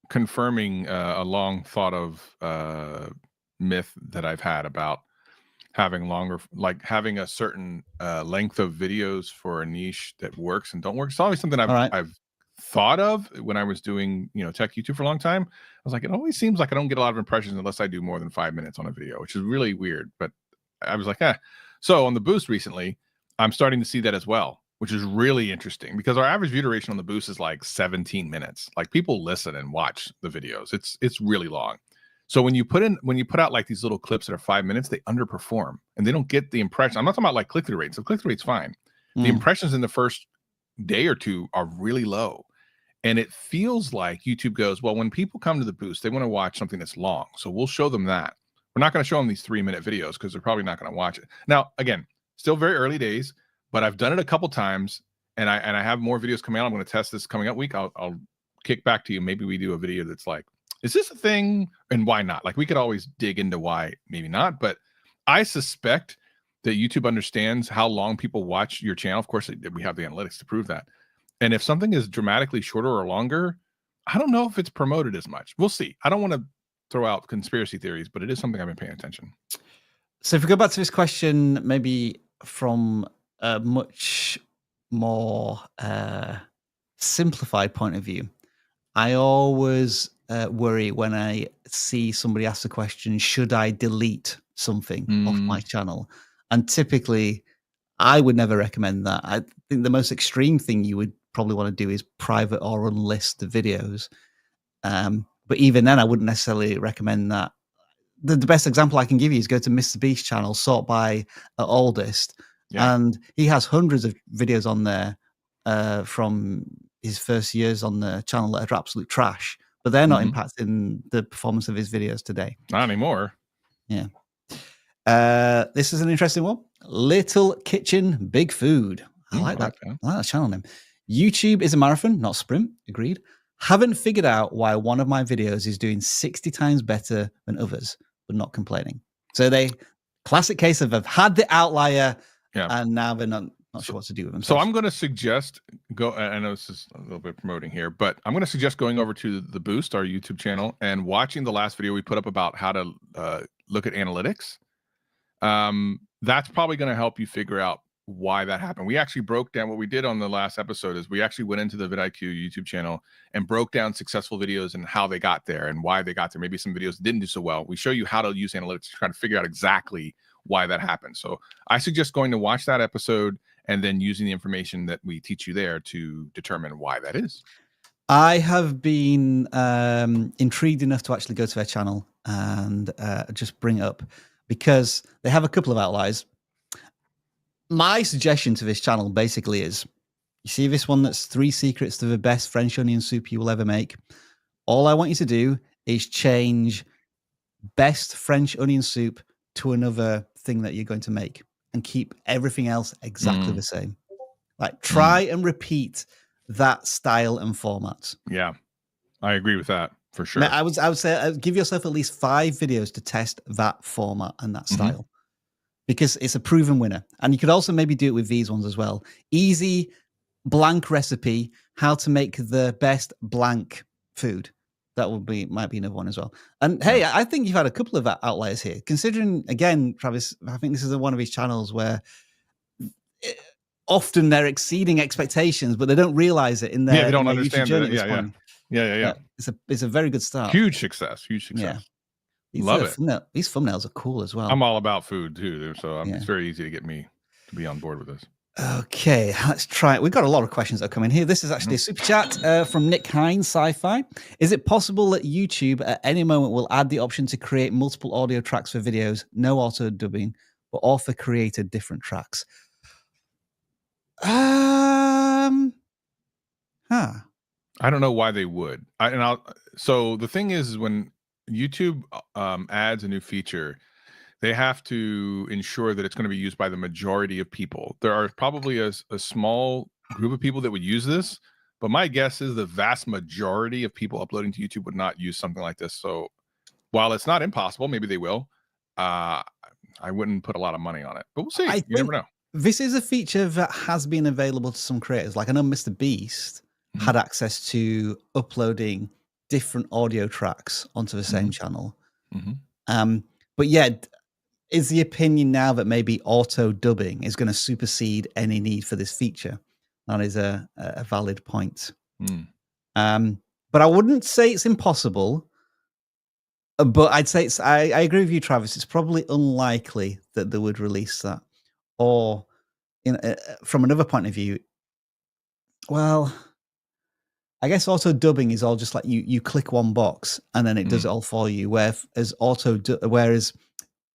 confirming a long thought of myth that I've had about having longer, like having a certain length of videos for a niche that works and don't work. It's always something I've thought of when I was doing, tech YouTube for a long time. I was like, it always seems like I don't get a lot of impressions unless I do more than 5 minutes on a video, which is really weird. But I was like, So on the Boost recently, I'm starting to see that as well, which is really interesting because our average view duration on the Boost is like 17 minutes. Like people listen and watch the videos. It's really long. So when you put out like these little clips that are 5 minutes, they underperform and they don't get the impression. I'm not talking about like click-through rates. So click-through rate's fine. The impressions in the first day or two are really low. And it feels like YouTube goes, well, when people come to the Boost, they want to watch something that's long. So we'll show them that. We're not going to show them these 3-minute videos because they're probably not going to watch it. Now, again, still very early days, but I've done it a couple times and I have more videos coming out. I'm going to test this coming up week. I'll kick back to you. Maybe we do a video that's like, is this a thing and why not? Like we could always dig into why maybe not, but I suspect that YouTube understands how long people watch your channel. Of course, we have the analytics to prove that. And if something is dramatically shorter or longer, I don't know if it's promoted as much. We'll see. I don't want to throw out conspiracy theories, but it is something I've been paying attention. So if we go back to this question, maybe from a much more simplified point of view, I always worry when I see somebody ask the question, should I delete something off my channel? And typically, I would never recommend that. I think the most extreme thing you would probably want to do is private or unlist the videos. But even then, I wouldn't necessarily recommend that. The best example I can give you is go to Mr. Beast's channel, sort by oldest. Yeah. And he has hundreds of videos on there from his first years on the channel that are absolute trash, but they're not impacting the performance of his videos today. Not anymore. Yeah. This is an interesting one. Little Kitchen, Big Food. I like that. I like that channel name. YouTube is a marathon, not sprint. Agreed. Haven't figured out why one of my videos is doing 60 times better than others, but not complaining. So classic case of I've had the outlier and now they're not sure what to do with themselves. So I'm going to suggest I know this is a little bit promoting here, but I'm going to suggest going over to the Boost, our YouTube channel, and watching the last video we put up about how to look at analytics. That's probably going to help you figure out why that happened. We actually broke down what we did on the last episode is we actually went into the vidIQ YouTube channel and broke down successful videos and how they got there and why they got there. Maybe some videos didn't do so well. We show you how to use analytics to try to figure out exactly why that happened. So I suggest going to watch that episode and then using the information that we teach you there to determine why that is. I have been intrigued enough to actually go to their channel and just bring it up because they have a couple of outliers. My suggestion to this channel basically is, you see this one that's 3 secrets to the best French onion soup you will ever make? All I want you to do is change best French onion soup to another thing that you're going to make and keep everything else exactly the same. Like try and repeat that style and format. Yeah, I agree with that for sure. Now, I would say give yourself at least 5 videos to test that format and that style. Because it's a proven winner. And you could also maybe do it with these ones as well. Easy blank recipe, how to make the best blank food. That might be another one as well. And hey, I think you've had a couple of outliers here. Considering, again, Travis, I think this is one of his channels where often they're exceeding expectations, but they don't realize it in their they don't understand YouTube journey. Yeah. It's a very good start. Huge success. Yeah. Love it. These thumbnails are cool as well. I'm all about food too, so it's very easy to get me to be on board with this. Okay, let's try it. We've got a lot of questions that are coming here. This is actually a super chat from Nick Hines, Sci-Fi. Is it possible that YouTube at any moment will add the option to create multiple audio tracks for videos, no auto dubbing, but author created different tracks? I don't know why they would. So the thing is when YouTube adds a new feature, they have to ensure that it's going to be used by the majority of people. There are probably a small group of people that would use this, but my guess is the vast majority of people uploading to YouTube would not use something like this. So while it's not impossible, maybe they will. I wouldn't put a lot of money on it, but we'll see. I You never think know. this is a feature that has been available to some creators. Like I know Mr. Beast Mhm. had access to uploading different audio tracks onto the same channel. But yeah, is the opinion now that maybe auto dubbing is going to supersede any need for this feature? That is a valid point. But I wouldn't say it's impossible. But I'd say I agree with you, Travis. It's probably unlikely that they would release that. Or from another point of view, well, I guess auto dubbing is all just like you click one box and then it does it all for you. Whereas whereas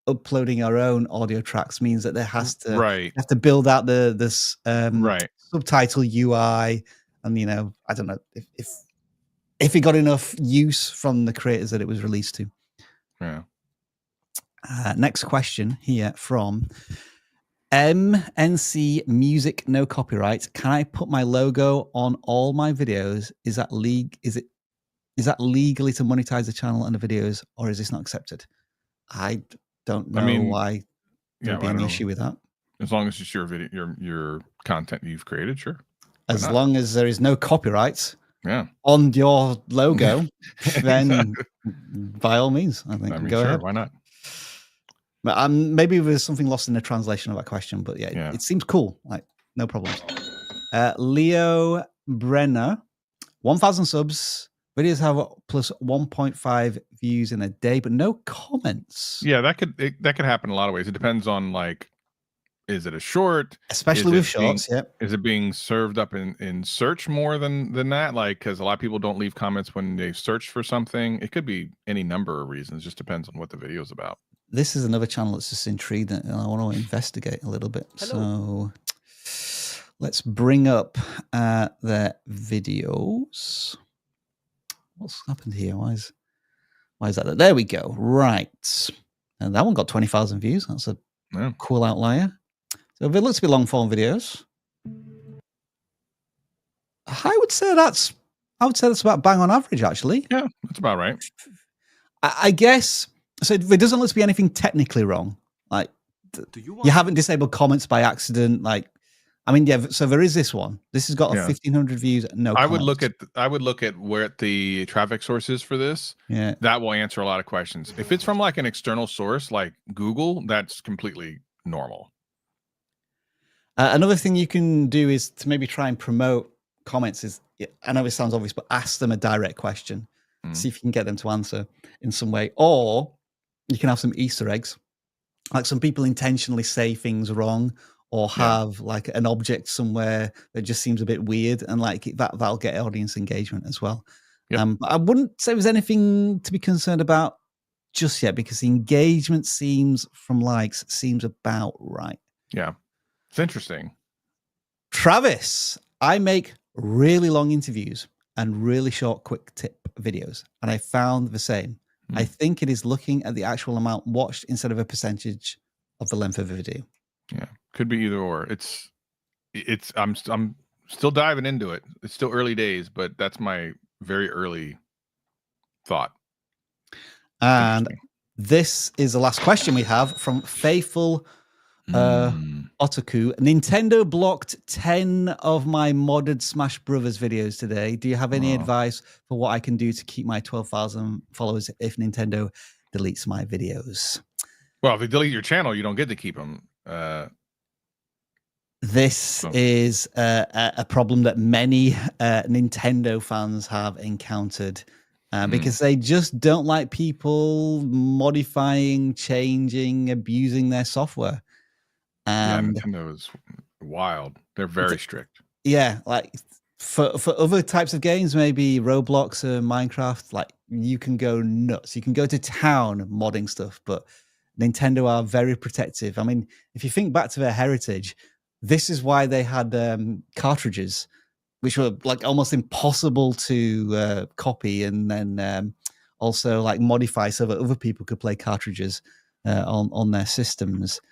uploading our own audio tracks means that there has to have to build out this subtitle UI, and I don't know if it got enough use from the creators that it was released to. Yeah. Next question here from MNC Music, no copyright. Can I put my logo on all my videos? Is that that legally to monetize the channel and the videos, or is this not accepted? I don't know why there'd be an issue with that. As long as it's your video, your content you've created, sure. As long as there is no copyright on your logo, then by all means, I think go ahead. Why not? But maybe there's something lost in the translation of that question, but yeah. It seems cool. Like, no problems. Leo Brenner, 1,000 subs. Videos have plus 1.5 views in a day, but no comments. Yeah, that could happen in a lot of ways. It depends on, like, is it a short? Especially with shorts, Is it being served up in search more than that? Like, because a lot of people don't leave comments when they search for something. It could be any number of reasons. It just depends on what the video is about. This is another channel that's just intrigued, and I want to investigate a little bit. Hello. So let's bring up their videos. What's happened here? Why is that? There we go. Right. And that one got 20,000 views. That's a cool outlier. So if it looks to be long form videos, I would say that's about bang on average, actually. Yeah, that's about right. I guess so. There doesn't look to be anything technically wrong. Like you haven't disabled comments by accident. Like, I mean, yeah. So there is this one. This has got 1,500 views. No, I would look at where the traffic source is for this. Yeah, that will answer a lot of questions. If it's from like an external source like Google, that's completely normal. Another thing you can do is to maybe try and promote comments. I know it sounds obvious, but ask them a direct question. See if you can get them to answer in some way, or you can have some Easter eggs. Like some people intentionally say things wrong, or have like an object somewhere that just seems a bit weird, and like that'll get audience engagement as well. But I wouldn't say there's anything to be concerned about just yet, because the engagement from likes seems about right. Yeah, it's interesting. Travis, I make really long interviews and really short quick tip videos, and I found the same. I think it is looking at the actual amount watched instead of a percentage of the length of the video. Yeah, could be either or. I'm still diving into it. It's still early days, but that's my very early thought. And this is the last question we have from Faithful Otaku. Nintendo blocked 10 of my modded Smash Brothers videos today. Do you have any advice for what I can do to keep my 12,000 followers if Nintendo deletes my videos? Well, if they delete your channel, you don't get to keep them. This is a problem that many Nintendo fans have encountered because they just don't like people modifying, changing, abusing their software. Nintendo is wild. They're very strict. Yeah, like for other types of games, maybe Roblox or Minecraft, like you can go nuts. You can go to town modding stuff, but Nintendo are very protective. I mean, if you think back to their heritage, this is why they had cartridges, which were like almost impossible to copy and then also like modify so that other people could play cartridges on their systems.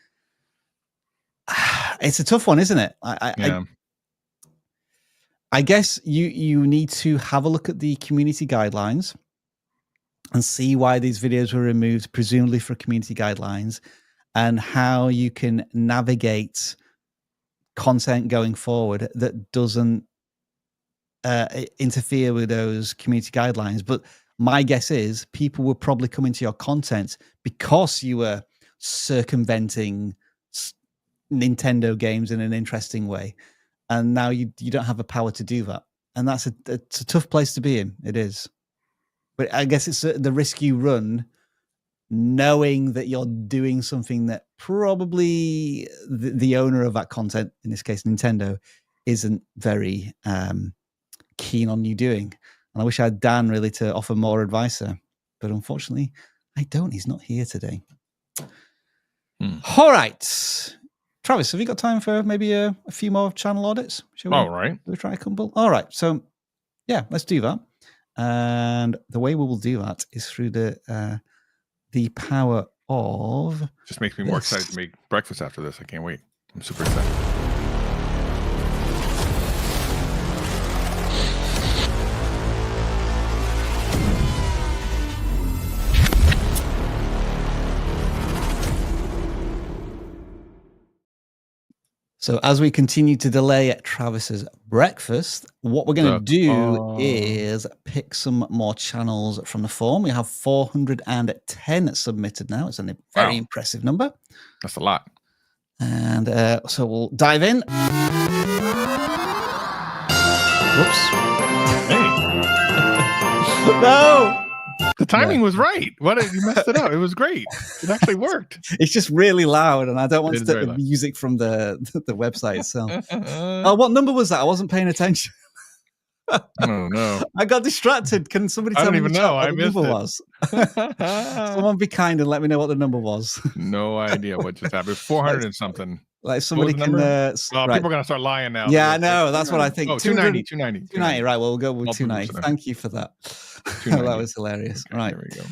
It's a tough one, isn't it? I guess you need to have a look at the community guidelines and see why these videos were removed, presumably for community guidelines, and how you can navigate content going forward that doesn't interfere with those community guidelines. But my guess is people will probably come into your content because you were circumventing Nintendo games in an interesting way, and now you don't have the power to do that, and it's a tough place to be in. It is, but I guess it's the risk you run, knowing that you're doing something that probably the owner of that content, in this case Nintendo, isn't very keen on you doing. And I wish I had Dan really to offer more advice there, but unfortunately I don't. He's not here today. All right, Travis, have you got time for maybe a few more channel audits? All right. We try a couple. All right, so yeah, let's do that. And the way we will do that is through the power of... Just makes me more excited to make breakfast after this. I can't wait. I'm super excited. So as we continue to delay Travis's breakfast, what we're going to do is pick some more channels from the form. We have 410 submitted now. It's a very impressive number. That's a lot. And so we'll dive in. Whoops. Hey. No! The timing was right. What? You messed it up. It was great. It actually worked. It's just really loud, and I don't want to take the music from the website itself. Oh, what number was that? I wasn't paying attention. Oh no! I got distracted. Can somebody tell me what the number was? Someone be kind and let me know what the number was. No idea what just happened. 400 and something. Like somebody can. Right. People are gonna start lying now. Yeah, I know. That's what I think. Oh, 290. 290. Right. Well, we'll go with 290. Thank you for that. That was hilarious. Okay, right. There we go.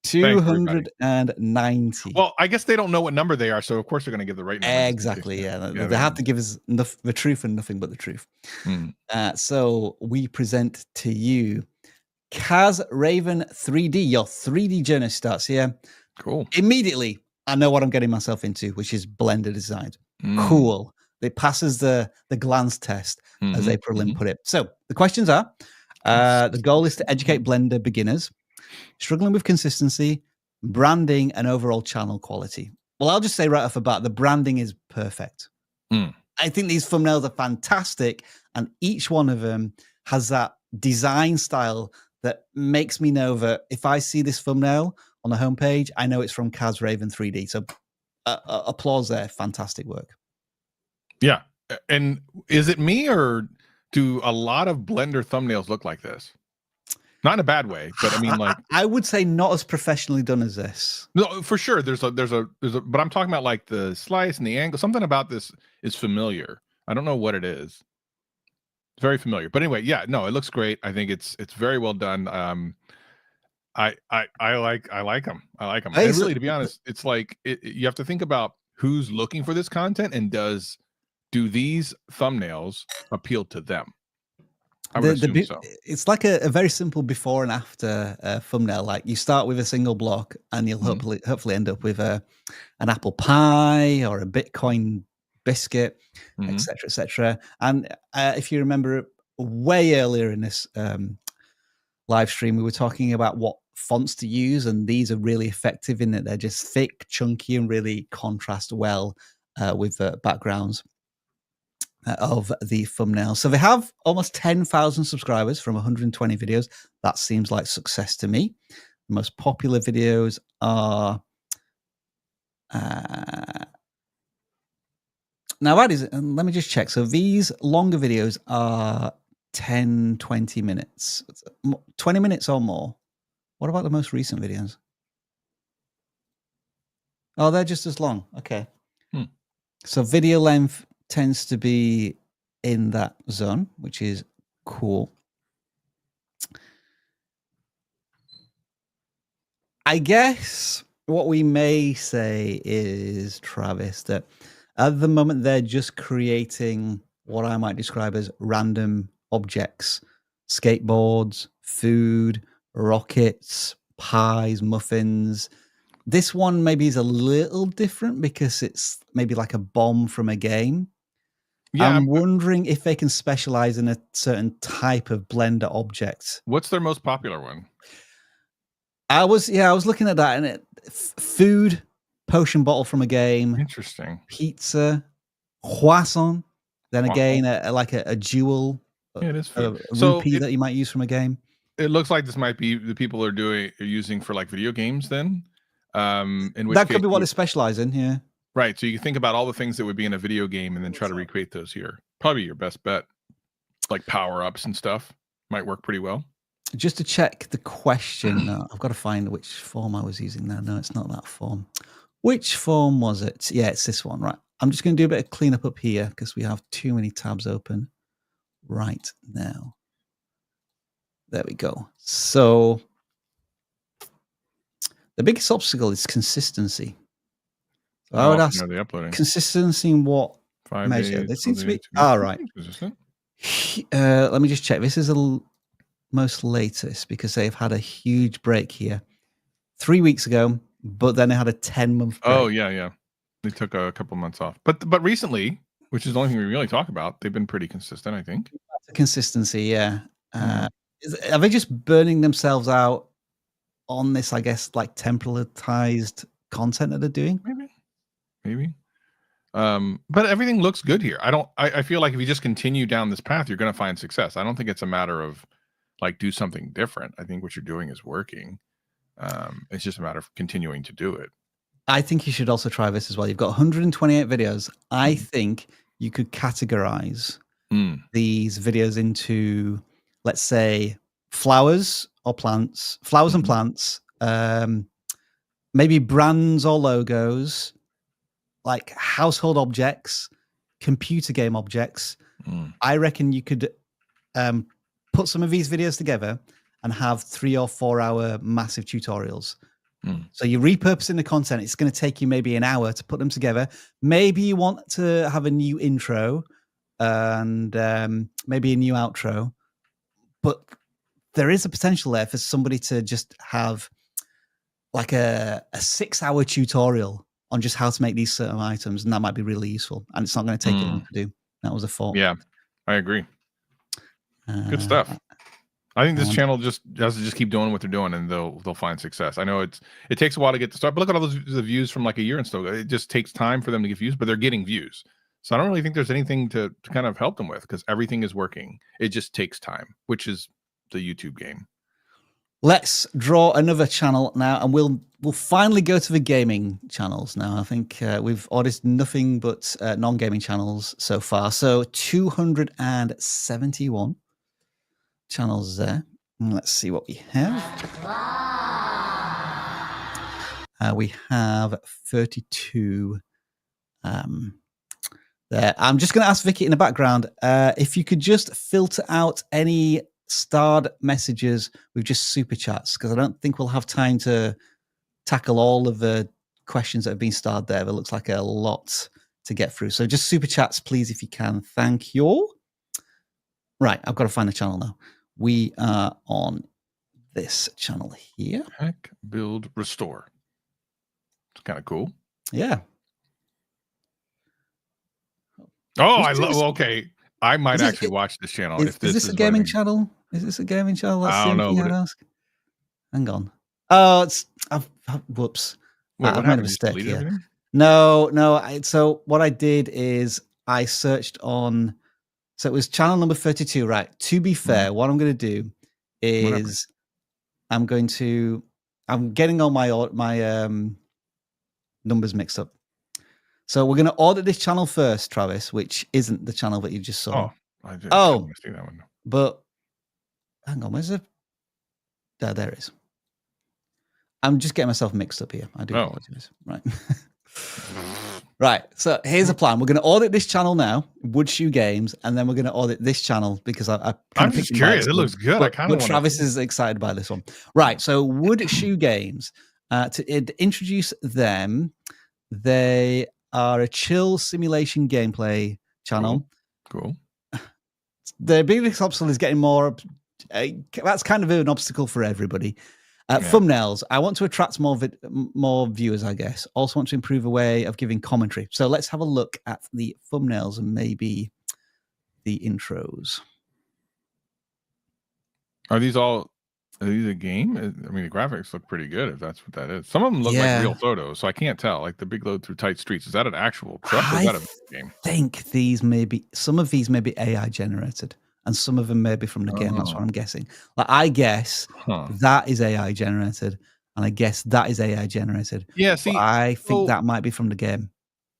290. Well, I guess they don't know what number they are, so of course they're going to give the right number. Exactly. Yeah. They have to give us the truth and nothing but the truth. So we present to you Kaz Raven 3D. Your 3D journey starts here. Cool. Immediately, I know what I'm getting myself into, which is Blender design. Cool. It passes the glance test, as April Lynn put it. So the questions are, the goal is to educate Blender beginners, struggling with consistency, branding, and overall channel quality. Well, I'll just say right off the bat, the branding is perfect. I think these thumbnails are fantastic, and each one of them has that design style that makes me know that if I see this thumbnail on the homepage, I know it's from Kaz Raven 3D. So applause there. Fantastic work. Yeah. And is it me, or do a lot of Blender thumbnails look like this? Not in a bad way, but I mean, like, I would say not as professionally done as this. No, for sure. There's a, but I'm talking about like the slice and the angle. Something about this is familiar. I don't know what it is. It's very familiar. But anyway, yeah, no, it looks great. I think it's very well done. I like them. I like them. And really, to be honest, it's like you have to think about who's looking for this content, and do these thumbnails appeal to them? I would assume so. It's like a very simple before and after thumbnail. Like you start with a single block, and you'll hopefully end up with an apple pie or a Bitcoin biscuit, etc., etc. And if you remember, way earlier in this live stream, we were talking about what fonts to use, and these are really effective in that they're just thick, chunky, and really contrast well with the backgrounds of the thumbnail. So they have almost 10,000 subscribers from 120 videos. That seems like success to me. The most popular videos are now that is, and let me just check. So these longer videos are 10, 20 minutes, 20 minutes or more. What about the most recent videos? Oh, they're just as long. Okay. So video length tends to be in that zone, which is cool. I guess what we may say is, Travis, that at the moment they're just creating what I might describe as random objects, skateboards, food, rockets, pies, muffins, This one maybe is a little different because it's maybe like a bomb from a game. Yeah, I'm wondering if they can specialize in a certain type of Blender object. what's their most popular one? I was looking at that, and food, potion bottle from a game, Interesting. pizza, croissant. Then Croissant. again, like a jewel, Yeah, it is a food. So rupee that you might use from a game. it looks like this might be the people are using for like video games then. In which That case could be what they specialize in. Yeah. right. So you can think about all the things that would be in a video game and then try to recreate those here. Probably your best bet. Like power-ups and stuff might work pretty well. Just to check the question, I've got to find which form I was using there. No, it's not that form. Which form was it? Yeah, it's this one, right? I'm just going to do a bit of cleanup up here because we have too many tabs open right now. There we go. So the biggest obstacle is consistency. So I would ask the uploading. consistency in what 5 measure? days, It seems to be 2 all right. Consistent. Let me just check. This is the most latest because they've had a huge break here 3 weeks ago, but then they had a 10-month break. Oh yeah. They took a couple months off, but recently, which is the only thing we really talk about, they've been pretty consistent, I think. Consistency, yeah. Are they just burning themselves out on this, I guess, like templatized content that they're doing? Maybe. But everything looks good here. I feel like if you just continue down this path, you're going to find success. I don't think it's a matter of like do something different. I think what you're doing is working. It's just a matter of continuing to do it. I think you should also try this as well. You've got 128 videos. I think you could categorize these videos into, let's say, flowers and plants, maybe brands or logos, like household objects, computer game objects. I reckon you could put some of these videos together and have 3 or 4 hour massive tutorials. So you're repurposing the content. It's going to take you maybe an hour to put them together. Maybe you want to have a new intro and maybe a new outro, but there is a potential there for somebody to just have like a 6-hour tutorial on just how to make these certain items, and that might be really useful. And it's not going to take you long to do. That was a thought. Yeah, I agree. Good stuff. I think this channel just has to just keep doing what they're doing, and they'll find success. I know it takes a while to get to start, but look at all the views from like a year and stuff. It just takes time for them to get views, but they're getting views. So I don't really think there's anything to kind of help them with because everything is working. It just takes time, which is the YouTube game. Let's draw another channel now, and we'll finally go to the gaming channels now. I think we've audited nothing but non-gaming channels so far. So 271 channels there. And let's see what we have. We have 32 there. I'm just going to ask Vicky in the background if you could just filter out any starred messages with just super chats, because I don't think we'll have time to tackle all of the questions that have been starred there. It looks like a lot to get through. So just super chats, please, if you can. Thank you. Right, I've got to find the channel now. We are on this channel here. Hack, build, restore. It's kind of cool. Yeah. Oh, I love. Okay, I might actually watch this channel. Is this a gaming channel? Is this a gaming channel? That's I don't know. I'd ask. Hang on. Oh, it's whoops. What I've made a mistake here. No. So what I did is I searched on. So it was channel number 32, right? To be fair, what I'm going to do is I'm getting all my numbers mixed up. So we're going to audit this channel first, Travis, which isn't the channel that you just saw. I didn't see that one. But hang on, where's it? There it is. I'm just getting myself mixed up here. I do apologize. Right. Right. So here's a plan. We're going to audit this channel now, Woodshoe Games, and then we're going to audit this channel because I'm just curious. It looks good. I kind of want. Travis is excited by this one. Right. So Woodshoe Games. To introduce them, they are a chill simulation gameplay channel. Cool. The biggest obstacle is getting more. That's kind of an obstacle for everybody. Thumbnails. I want to attract more viewers, I guess. Also want to improve a way of giving commentary. So let's have a look at the thumbnails and maybe the intros. Are these a game? I mean, the graphics look pretty good if that's what that is. Some of them look like real photos, so I can't tell. Like the big load through tight streets. Is that an actual truck or is that a game? I think some of these may be AI generated and some of them may be from the game. That's what I'm guessing. Like I guess that is AI generated and I guess that is AI generated. Yeah, see, I think that might be from the game.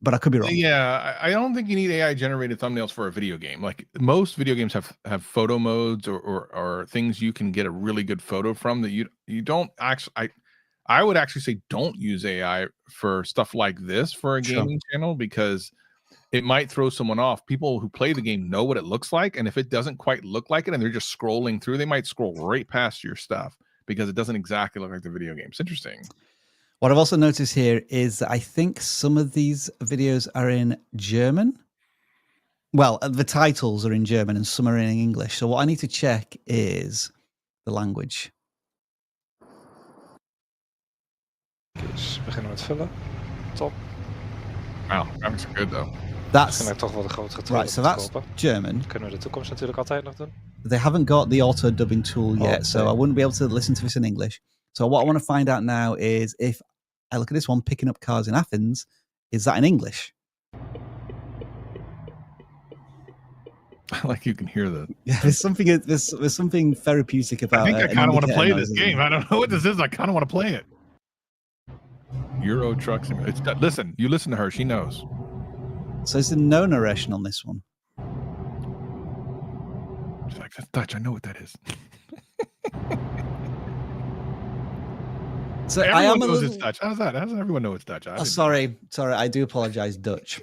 But I could be wrong. Yeah, I don't think you need AI generated thumbnails for a video game. Like most video games have photo modes or things you can get a really good photo from that you don't actually. I would actually say don't use AI for stuff like this for a gaming channel because it might throw someone off. People who play the game know what it looks like, and if it doesn't quite look like it and they're just scrolling through, they might scroll right past your stuff because it doesn't exactly look like the video game. It's interesting. What I've also noticed here is that I think some of these videos are in German. Well, the titles are in German and some are in English. So what I need to check is the language. Dus beginnen met vullen. Top. Wow, graphics are good though. That's Misschien toch wel de grote getallen right. So that's German. Kunnen we de toekomst natuurlijk altijd nog doen. They haven't got the auto dubbing tool yet, so I wouldn't be able to listen to this in English. So what I want to find out now is if I look at this one, picking up cars in Athens, is that in English? Like you can hear the. Yeah, there's something therapeutic about. I think I kind of want to play this game. I don't know what this is. I kind of want to play it. Euro Truck Simulator. Listen, you listen to her. She knows. So is there no narration on this one? She's like, that's Dutch. I know what that is. So everyone knows it's Dutch. How's that? How does everyone know it's Dutch? Sorry. I do apologize, Dutch.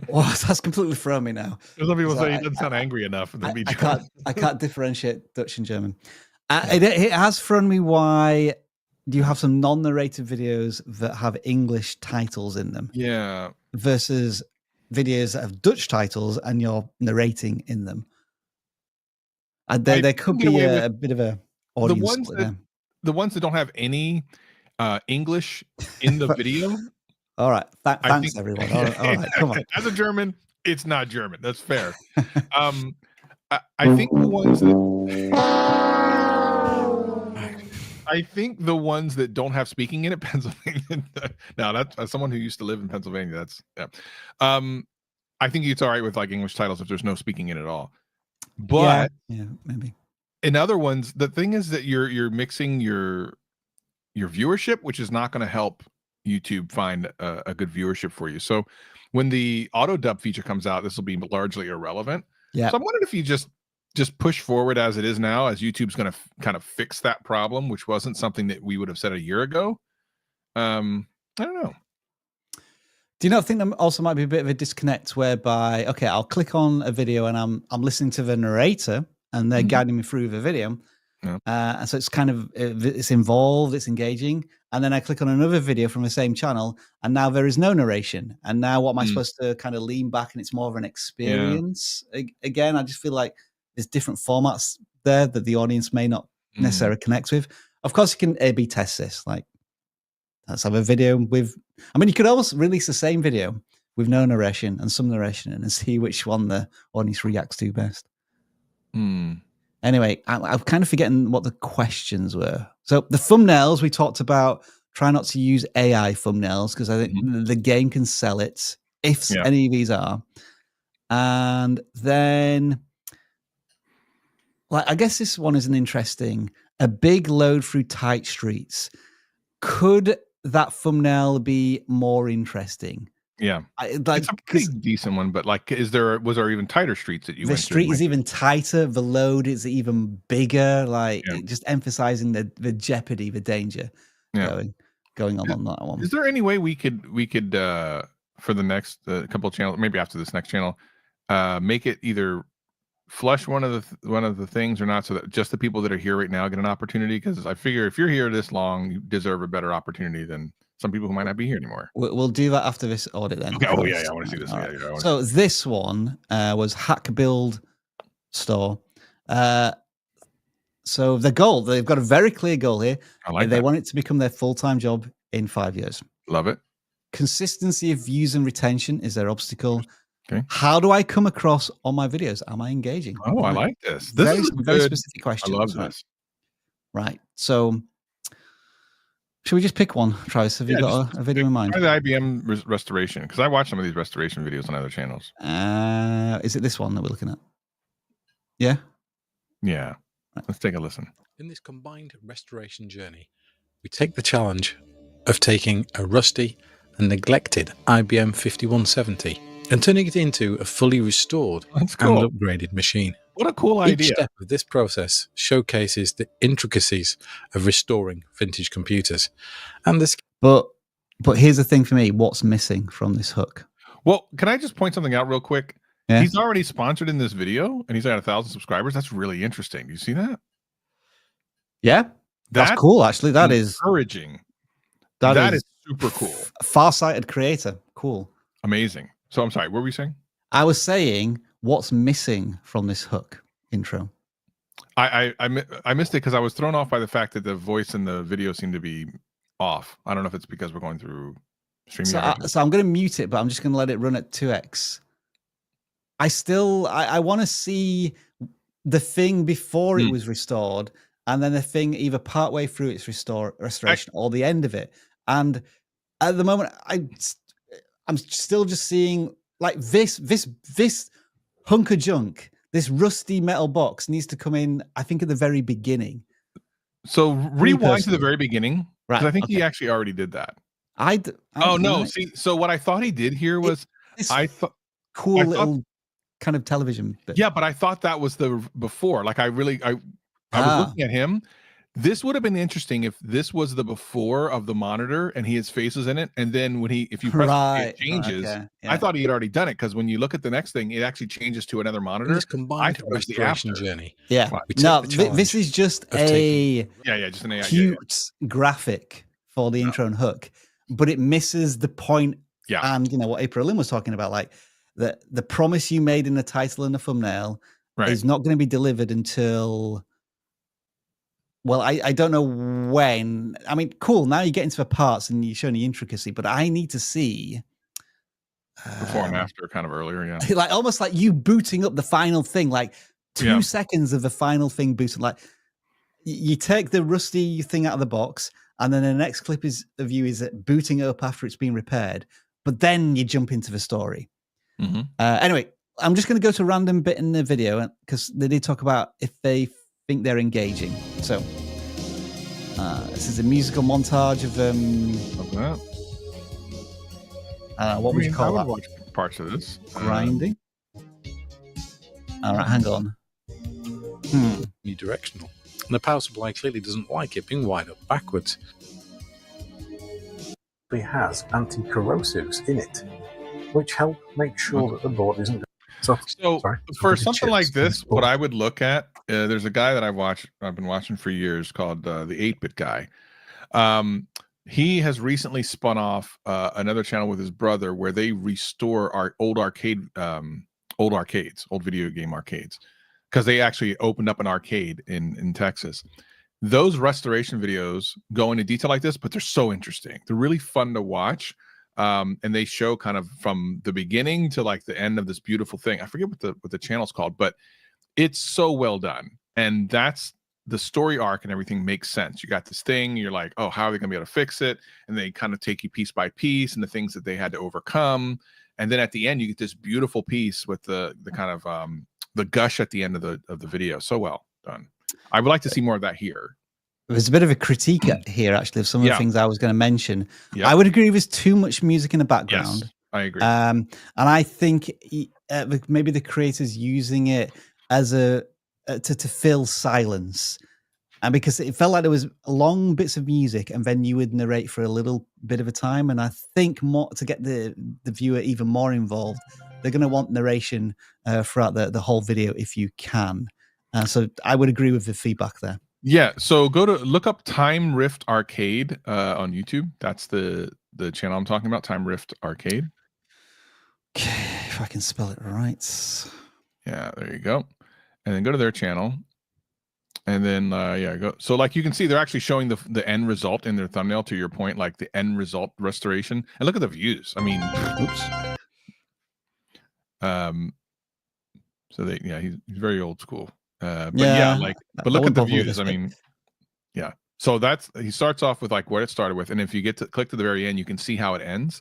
Well, that's completely thrown me now. Some people say he doesn't sound angry enough. I can't differentiate Dutch and German. It has thrown me why you have some non-narrated videos that have English titles in them. Yeah. Versus videos that have Dutch titles and you're narrating in them. There could be a bit of a audience the ones that don't have any English in the video. All right. Thanks, everyone. All right, come on. As a German, it's not German. That's fair. I think the ones that the ones that don't have speaking in it, Pennsylvania. Now that's as someone who used to live in Pennsylvania. That's I think it's all right with like English titles if there's no speaking in it at all. But yeah, maybe in other ones, the thing is that you're mixing your viewership, which is not going to help YouTube find a good viewership for you. So when the auto dub feature comes out, this will be largely irrelevant. Yeah. So I'm wondering if you just push forward as it is now, as YouTube's going to kind of fix that problem, which wasn't something that we would have said a year ago. I don't know. Do you not think there also might be a bit of a disconnect whereby, okay, I'll click on a video and I'm listening to the narrator and they're guiding me through the video. Yeah. And so it's kind of, it's involved, it's engaging. And then I click on another video from the same channel and now there is no narration. And now what am I supposed to kind of lean back and it's more of an experience? Again, I just feel like there's different formats there that the audience may not necessarily connect with. Of course, you can A/B test this. Like, let's have a video with, I mean, you could almost release the same video with no narration and some narration and see which one the audience reacts to best. Anyway, I'm kind of forgetting what the questions were. So the thumbnails we talked about, try not to use AI thumbnails because I think the game can sell it if any of these are. And then, like, I guess this one is an interesting, a big load through tight streets. Could that thumbnail be more interesting? Yeah, it's a pretty decent one, but like, was there even tighter streets that you went the street is even tighter, the load is even bigger, like just emphasizing the jeopardy, the danger going on that one. Is there any way we could for the next couple of channels, maybe after this next channel, make it either flush one of the things or not, so that just the people that are here right now get an opportunity? Because I figure if you're here this long, you deserve a better opportunity than some people who might not be here anymore. We'll do that after this audit then. Okay. Oh yeah, I want to see this. Right. So this one was Hack Build Store. So the goal, they've got a very clear goal here. I like They that. want it to become their full-time job in 5 years. Love it. Consistency of views and retention is their obstacle. Okay. How do I come across on my videos? Am I engaging? Oh, I Right. like this. This Very, is a very good. specific I questions. love right? this. Right. So should we just pick one, Travis? Have you Yeah, got a video in mind? Try the IBM restoration, because I watch some of these restoration videos on other channels. Is it this one that we're looking at? Yeah. Yeah. Let's take a listen. In this combined restoration journey, we take the challenge of taking a rusty and neglected IBM 5170 and turning it into a fully restored That's cool. and upgraded machine. What a cool Each idea. step of this process showcases the intricacies of restoring vintage computers and the But here's the thing for me. What's missing from this hook? Well, can I just point something out real quick? Yeah. He's already sponsored in this video, and he's got 1,000 subscribers. That's really interesting. Do you see that? Yeah. That's cool, actually. That is encouraging. that That is is super cool. Far-sighted creator. Cool. Amazing. So I'm sorry, what were we saying? I was saying what's missing from this hook intro. I missed it because I was thrown off by the fact that the voice in the video seemed to be off. I don't know if it's because we're going through StreamYard. So I'm going to mute it, but I'm just going to let it run at 2x. I want to see the thing before it was restored, and then the thing either partway through its restoration or the end of it. And at the moment, I'm still just seeing like this hunk of junk, this rusty metal box needs to come in, I think, at the very beginning. So rewind to the very beginning, because Right, I think okay. he actually already did that. Oh no! See, so what I thought he did here was cool little kind of television bit. Yeah, but I thought that was the before. Like I was looking at him. This would have been interesting if this was the before of the monitor and his face is in it, and then if you press it, it changes. Okay, I thought he had already done it, because when you look at the next thing, it actually changes to another monitor. In this combined restoration journey. Yeah. No, this is just just an AI cute graphic for the intro and hook, but it misses the point. Yeah. And you know what April Lynn was talking about, like the promise you made in the title and the thumbnail is not going to be delivered until, well, I don't know when. I mean, cool. Now you get into the parts and you're showing the intricacy, but I need to see before and after, kind of earlier. Yeah. Like almost like you booting up the final thing, like 2 seconds of the final thing booting. Like you take the rusty thing out of the box, and then the next clip of you is booting it up after it's been repaired, but then you jump into the story. Anyway, I'm just going to go to a random bit in the video because they did talk about if they think they're engaging. So this is a musical montage of that. What would you call that? Watch parts of this grinding. All right, hang on. Unidirectional. And the power supply clearly doesn't like it being wired up backwards. It has anti-corrosives in it, which help make sure that the board isn't. So for something like this, what I would look at, there's a guy that I've been watching for years called the 8-Bit Guy. He has recently spun off another channel with his brother where they restore our old video game arcades, because they actually opened up an arcade in Texas. Those restoration videos go into detail like this, but they're so interesting. They're really fun to watch. And they show kind of from the beginning to like the end of this beautiful thing. I forget what the channel's called, but it's so well done. And that's the story arc, and everything makes sense. You got this thing, you're like, oh, how are they gonna be able to fix it? And they kind of take you piece by piece and the things that they had to overcome. And then at the end, you get this beautiful piece with the kind of the gush at the end of the video. So well done. I would like to see more of that here. There's a bit of a critique here, actually, of some of the things I was going to mention. Yeah. I would agree there's too much music in the background. Yes, I agree. And I think maybe the creator's using it as to fill silence. And because it felt like there was long bits of music, and then you would narrate for a little bit of a time. And I think more to get the viewer even more involved, they're going to want narration throughout the whole video if you can. So I would agree with the feedback there. Yeah, so look up Time Rift Arcade on YouTube. That's the channel I'm talking about, Time Rift Arcade. Okay, if I can spell it right. Yeah, there you go. And then go to their channel. And then go. So like you can see, they're actually showing the end result in their thumbnail. To your point, like the end result restoration, and look at the views. I mean, oops. So he's very old school. But but look at the views. I mean, yeah. So he starts off with like what it started with, and if you click to the very end, you can see how it ends,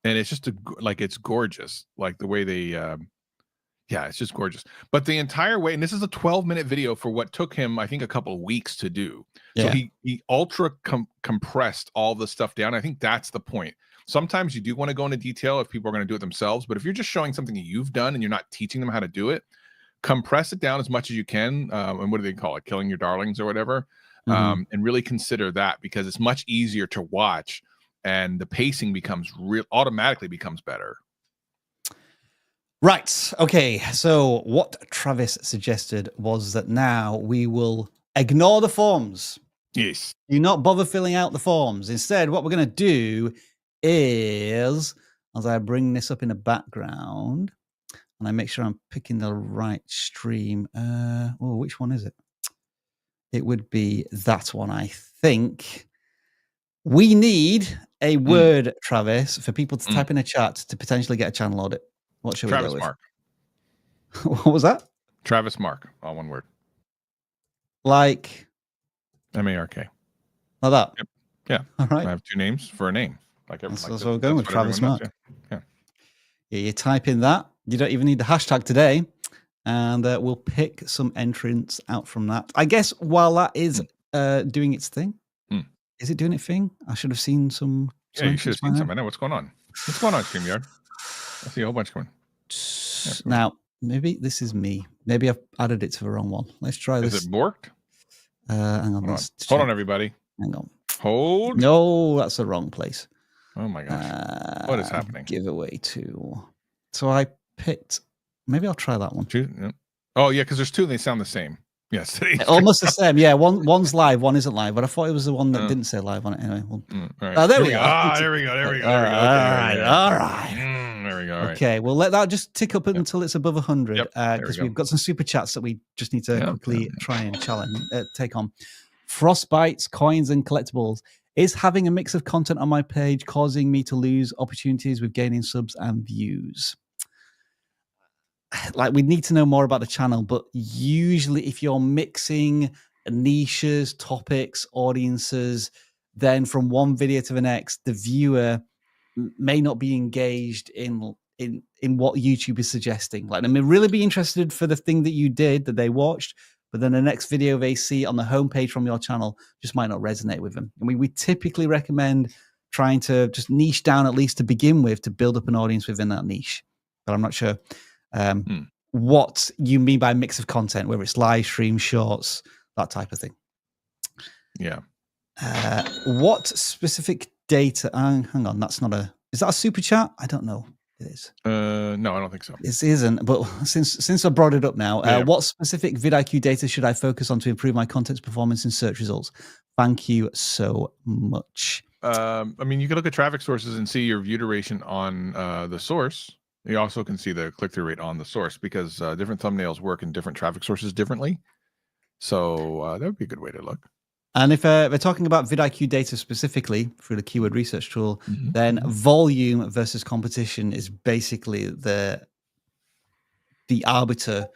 and it's just it's gorgeous, like the way they. It's just gorgeous. But the entire way, and this is a 12-minute video for what took him, I think, a couple of weeks to do. So he ultra compressed all the stuff down. I think that's the point. Sometimes you do want to go into detail if people are going to do it themselves, but if you're just showing something that you've done and you're not teaching them how to do it, compress it down as much as you can. And what do they call it? Killing your darlings or whatever. And really consider that, because it's much easier to watch and the pacing automatically becomes better. Right. Okay. So what Travis suggested was that now we will ignore the forms. Yes. Do not bother filling out the forms. Instead, what we're going to do is, as I bring this up in the background, and I make sure I'm picking the right stream. Which one is it? It would be that one, I think. We need a word, Travis, for people to type in a chat to potentially get a channel audit. What should we go with? Travis Mark. What was that? Travis Mark, all one word. Like M-A-R-K. Like that? Yep. Yeah. All right. I have two names for a name. That's what we're going with, Travis Mark. Yeah. You type in that. You don't even need the hashtag today. And we'll pick some entrants out from that. I guess while that is doing its thing. Is it doing its thing? I should have seen some. Yeah, you should have seen some. I know what's going on. What's going on, StreamYard? I see a whole bunch coming. Now, maybe this is me. Maybe I've added it to the wrong one. Let's try this. Is it borked? Hang on. Hold on, everybody. Hang on. Hold. No, that's the wrong place. Oh my gosh. What is happening? Giveaway 2. So I picked. Maybe I'll try that one. Oh yeah, because there's two and they sound the same. Yes. Almost the same. Yeah, one's live, one isn't live. But I thought it was the one that didn't say live on it. Anyway. Right. There we go. There we go. All right. There we go. Okay, we'll let that just tick up until it's above 100 because we've got some super chats that we just need to quickly try and take on. Frostbites, coins, and collectibles. Is having a mix of content on my page causing me to lose opportunities with gaining subs and views? Like, we need to know more about the channel, but usually if you're mixing niches, topics, audiences, then from one video to the next, the viewer may not be engaged in what YouTube is suggesting. Like, they may really be interested for the thing that you did, that they watched, but then the next video they see on the homepage from your channel just might not resonate with them. I mean, we typically recommend trying to just niche down, at least to begin with, to build up an audience within that niche. But I'm not sure what you mean by mix of content, whether it's live stream, shorts, that type of thing. Yeah. What specific data? Hang on, that's not a. Is that a super chat? I don't know. It is. No, I don't think so. It isn't. But since I brought it up now, what specific vidIQ data should I focus on to improve my content's performance in search results? Thank you so much. I mean, you can look at traffic sources and see your view duration on the source. You also can see the click-through rate on the source, because different thumbnails work in different traffic sources differently. So that would be a good way to look. And if they're talking about vidIQ data specifically through the keyword research tool, then volume versus competition is basically the arbiter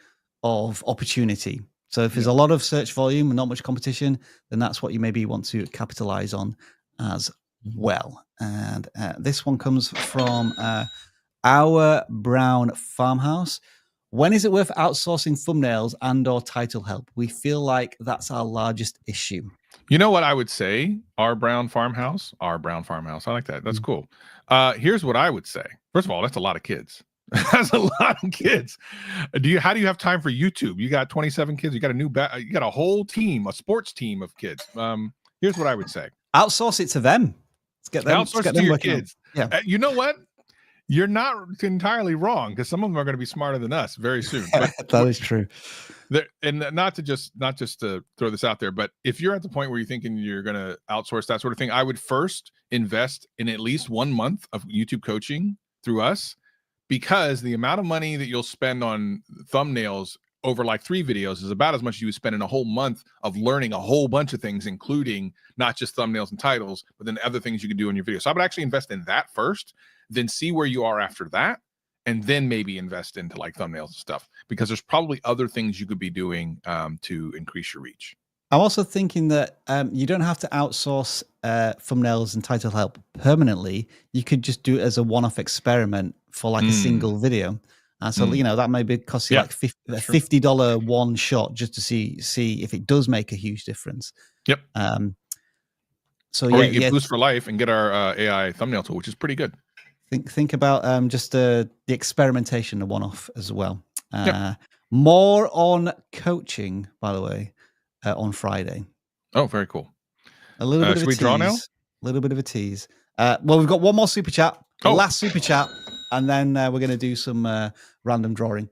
of opportunity. So if there's a lot of search volume and not much competition, then that's what you maybe want to capitalize on as well. And this one comes from Our Brown Farmhouse. When is it worth outsourcing thumbnails and or title help? We feel like that's our largest issue. You know what I would say? Our Brown Farmhouse. I like that. That's cool. Here's what I would say. First of all, that's a lot of kids. That's a lot of kids. How do you have time for YouTube? You got 27 kids. You got you got a whole team, a sports team of kids. Here's what I would say. Outsource it to them. Let's get them. Outsource it to your kids. Yeah. You know what? You're not entirely wrong, because some of them are going to be smarter than us very soon. But that is true. And not just to throw this out there, but if you're at the point where you're thinking you're going to outsource that sort of thing, I would first invest in at least 1 month of YouTube coaching through us, because the amount of money that you'll spend on thumbnails over like 3 videos is about as much as you would spend in a whole month of learning a whole bunch of things, including not just thumbnails and titles, but then other things you can do in your video. So I would actually invest in that first, then see where you are after that, and then maybe invest into like thumbnails and stuff, because there's probably other things you could be doing to increase your reach. I'm also thinking that you don't have to outsource thumbnails and title help permanently. You could just do it as a one-off experiment for like a single video. So, you know, that maybe cost you like $50 one shot just to see if it does make a huge difference. Yep. So or you get Boost for Life and get our AI thumbnail tool, which is pretty good. Think about just the experimentation, a one-off as well. More on coaching, by the way, on Friday. Oh, very cool. A little bit of a tease. Draw now? A little bit of a tease. Well, we've got one more super chat. Last super chat. And then we're going to do some random drawing.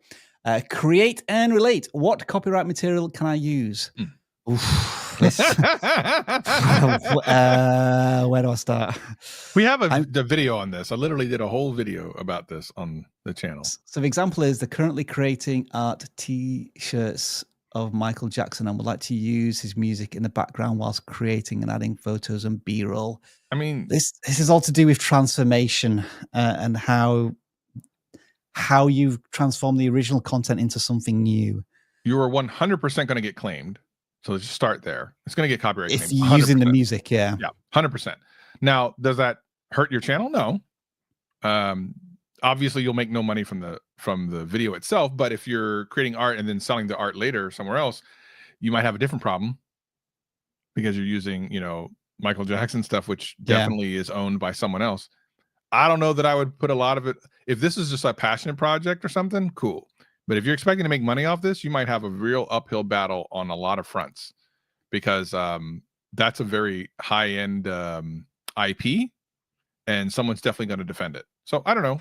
Create and relate. What copyright material can I use? Oof, where do I start? We have the video on this. I literally did a whole video about this on the channel. So the example is they're currently creating art T-shirts of Michael Jackson and would like to use his music in the background whilst creating and adding photos and B-roll. I mean, this is all to do with transformation and how you transform the original content into something new. You are 100% going to get claimed. So let's just start there. It's going to get copyright if claimed. You're using the music, yeah. Yeah, 100%. Now, does that hurt your channel? No. Obviously, you'll make no money from the video itself. But if you're creating art and then selling the art later somewhere else, you might have a different problem because you're using, you know, Michael Jackson stuff, which definitely is owned by someone else. I don't know that I would put a lot of it. If this is just a passionate project or something, cool. But if you're expecting to make money off this, you might have a real uphill battle on a lot of fronts, because that's a very high-end IP, and someone's definitely going to defend it. So I don't know.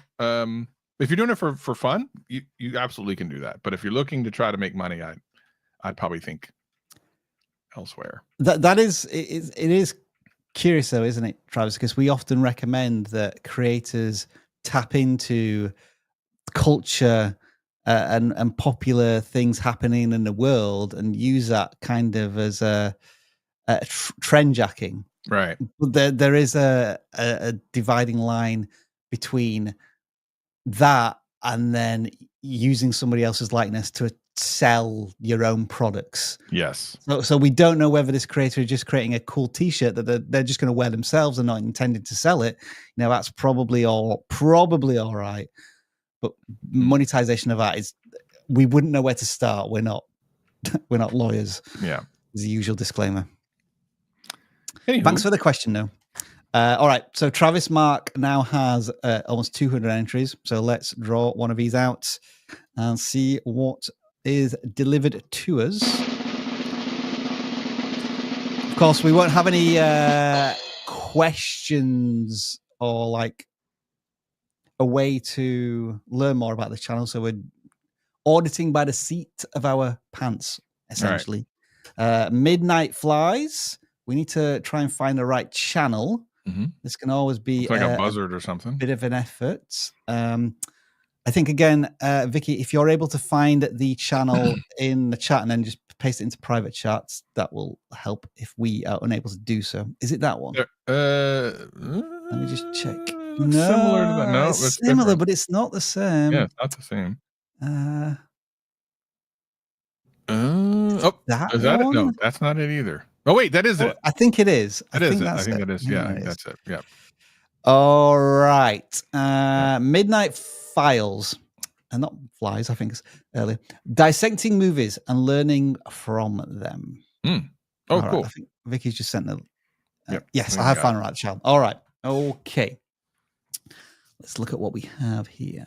If you're doing it for fun, you absolutely can do that. But if you're looking to try to make money, I'd probably think elsewhere. It is curious though, isn't it, Travis? Because we often recommend that creators tap into culture and popular things happening in the world and use that kind of as a trend jacking. Right. But there is a dividing line between that and then using somebody else's likeness to sell your own products. Yes. So we don't know whether this creator is just creating a cool T-shirt that they're just going to wear themselves and not intending to sell it. You know, that's probably all right. But monetization of that is, we wouldn't know where to start. We're not lawyers. Yeah. Is the usual disclaimer. Anywho. Thanks for the question, though. All right. So Travis Mark now has almost 200 entries. So let's draw one of these out and see what is delivered to us. Of course, we won't have any questions or like a way to learn more about the channel. So we're auditing by the seat of our pants, essentially. Right. Midnight Flies. We need to try and find the right channel. This can always be like a buzzard or something. Bit of an effort. I think, again, Vicky, if you're able to find the channel in the chat and then just paste it into private chats, that will help if we are unable to do so. Is it that one? Let me just check. No, similar to that. No, it's similar, different. But it's not the same. Yeah, it's not the same. Is that it? No, that's not it either. Oh wait, that is it. I think it is. I think that is. Yeah, that's it. Yeah. All right. Midnight Files, and not Flies. I think it's earlier. Dissecting movies and learning from them. Oh, right, cool. I think Vicky's just sent the. Yep. Yes, I have found the right channel. All right. Okay. Let's look at what we have here.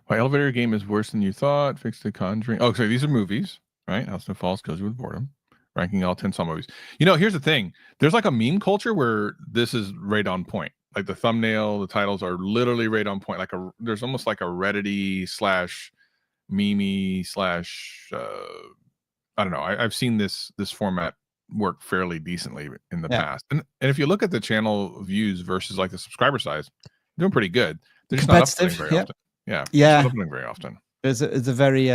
My elevator game is worse than you thought. Fix the Conjuring. Oh, sorry. These are movies, right? House of Falls kills you with boredom. Ranking all 10 Saw movies. You know, here's the thing. There's like a meme culture where this is right on point. Like the thumbnail, the titles are literally right on point. Like there's almost like a Reddit-y / meme / I don't know. I've seen this format work fairly decently in the past. And if you look at the channel views versus like the subscriber size, doing pretty good. They're just not uploading very often. Yeah. Yeah. Not uploading very often. There's a very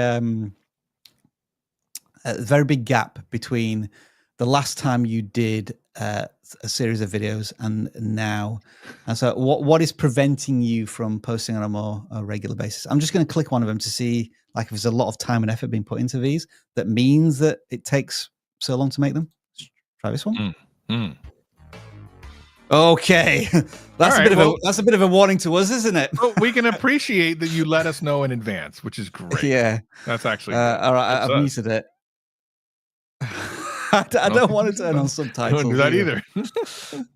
big gap between the last time you did a series of videos and now. And so what is preventing you from posting on a more regular basis? I'm just going to click one of them to see like if there's a lot of time and effort being put into these that means that it takes so long to make them. Let's try this one. Okay. That's a bit of a warning to us, isn't it? Well, we can appreciate that you let us know in advance, which is great. Yeah. That's actually all right. I've muted it. I don't want to turn on subtitles. Don't do that either.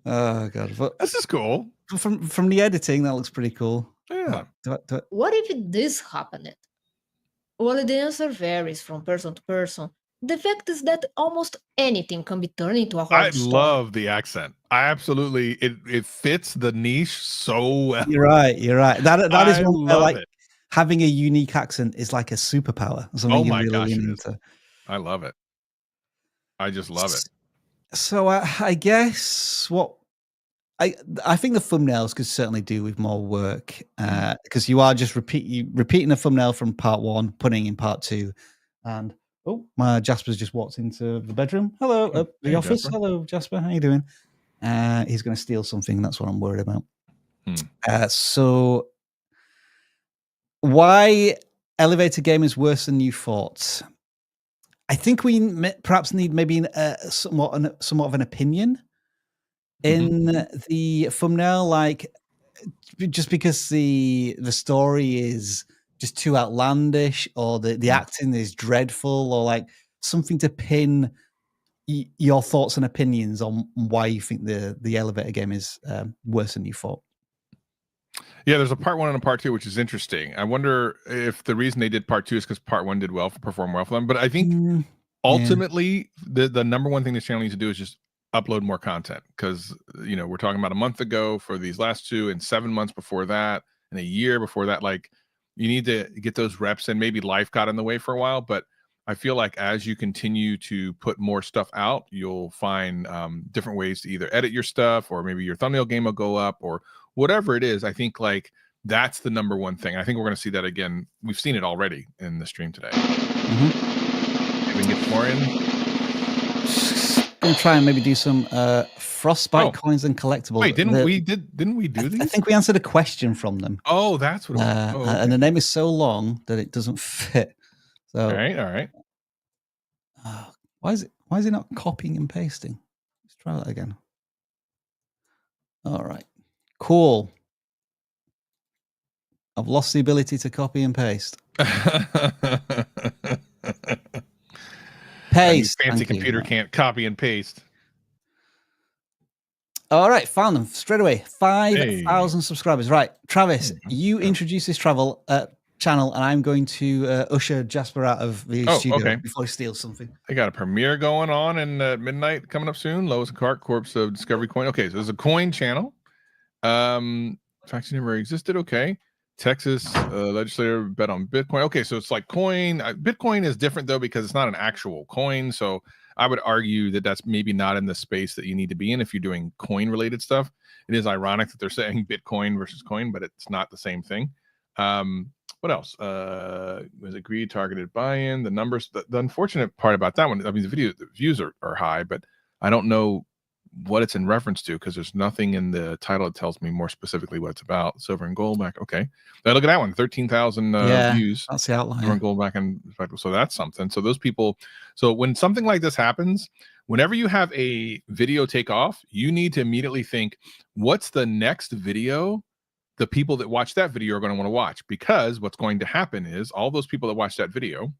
Oh god, but this is cool. From the editing, that looks pretty cool. Yeah. What if this happened? Well, the answer varies from person to person. The fact is that almost anything can be turned into a horror story. I love the accent. I absolutely it fits the niche so well. You're right. That is one where, like, having a unique accent is like a superpower. Oh my gosh, I love it. I just love it. So I guess what I think the thumbnails could certainly do with more work because you are just repeating a thumbnail from part 1, putting in part 2, and my Jasper's just walked into the bedroom. Hello, the office. Jasper. Hello, Jasper. How you doing? He's going to steal something. That's what I'm worried about. So why elevator game is worse than you thought? I think we perhaps need maybe somewhat of an opinion in the thumbnail, like just because the story is just too outlandish, or the acting is dreadful, or like something to pin your thoughts and opinions on why you think the elevator game is worse than you thought. Yeah, there's a part 1 and a part 2, which is interesting. I wonder if the reason they did part 2 is because part 1 did perform well for them. But I think ultimately the number one thing this channel needs to do is just upload more content, because we're talking about a month ago for these last 2, and 7 months before that, and a year before that. Like, you need to get those reps in. Maybe life got in the way for a while, but I feel like as you continue to put more stuff out, you'll find different ways to either edit your stuff, or maybe your thumbnail game will go up, or whatever it is. I think like that's the number one thing. I think we're going to see that again. We've seen it already in the stream today. Maybe we can get more in. I'm going to try and maybe do some frostbite coins and collectibles. Wait, didn't we do these? I think we answered a question from them. Oh, that's what it was. Okay. And the name is so long that it doesn't fit. So all right. Why is it not copying and pasting? Let's try that again. All right. Cool. I've lost the ability to copy and paste. Paste. Fancy computer can't copy and paste. All right, found them straight away. 5,000 subscribers. Right, Travis, you introduce this channel, and I'm going to usher Jasper out of the studio before he steals something. They got a premiere going on in midnight coming up soon. Lois and Clark, Corpse of Discovery Coin. Okay, so there's a coin channel. Fact never existed. Okay. Texas legislator bet on Bitcoin. Okay, so it's like coin. Bitcoin is different though, because it's not an actual coin. So I would argue that that's maybe not in the space that you need to be in if you're doing coin related stuff. It is ironic that they're saying Bitcoin versus coin, but it's not the same thing. What else? Was agreed targeted buy-in. The numbers. The unfortunate part about that one, I mean, the views are high, but I don't know what it's in reference to, because there's nothing in the title that tells me more specifically what it's about. Silver and gold back. Okay, now look at that one. 13,000 views. That's the outline. Silver and gold back in. So that's something. So those people. So when something like this happens, whenever you have a video take off, you need to immediately think, what's the next video the people that watch that video are going to want to watch? Because what's going to happen is all those people that watch that video,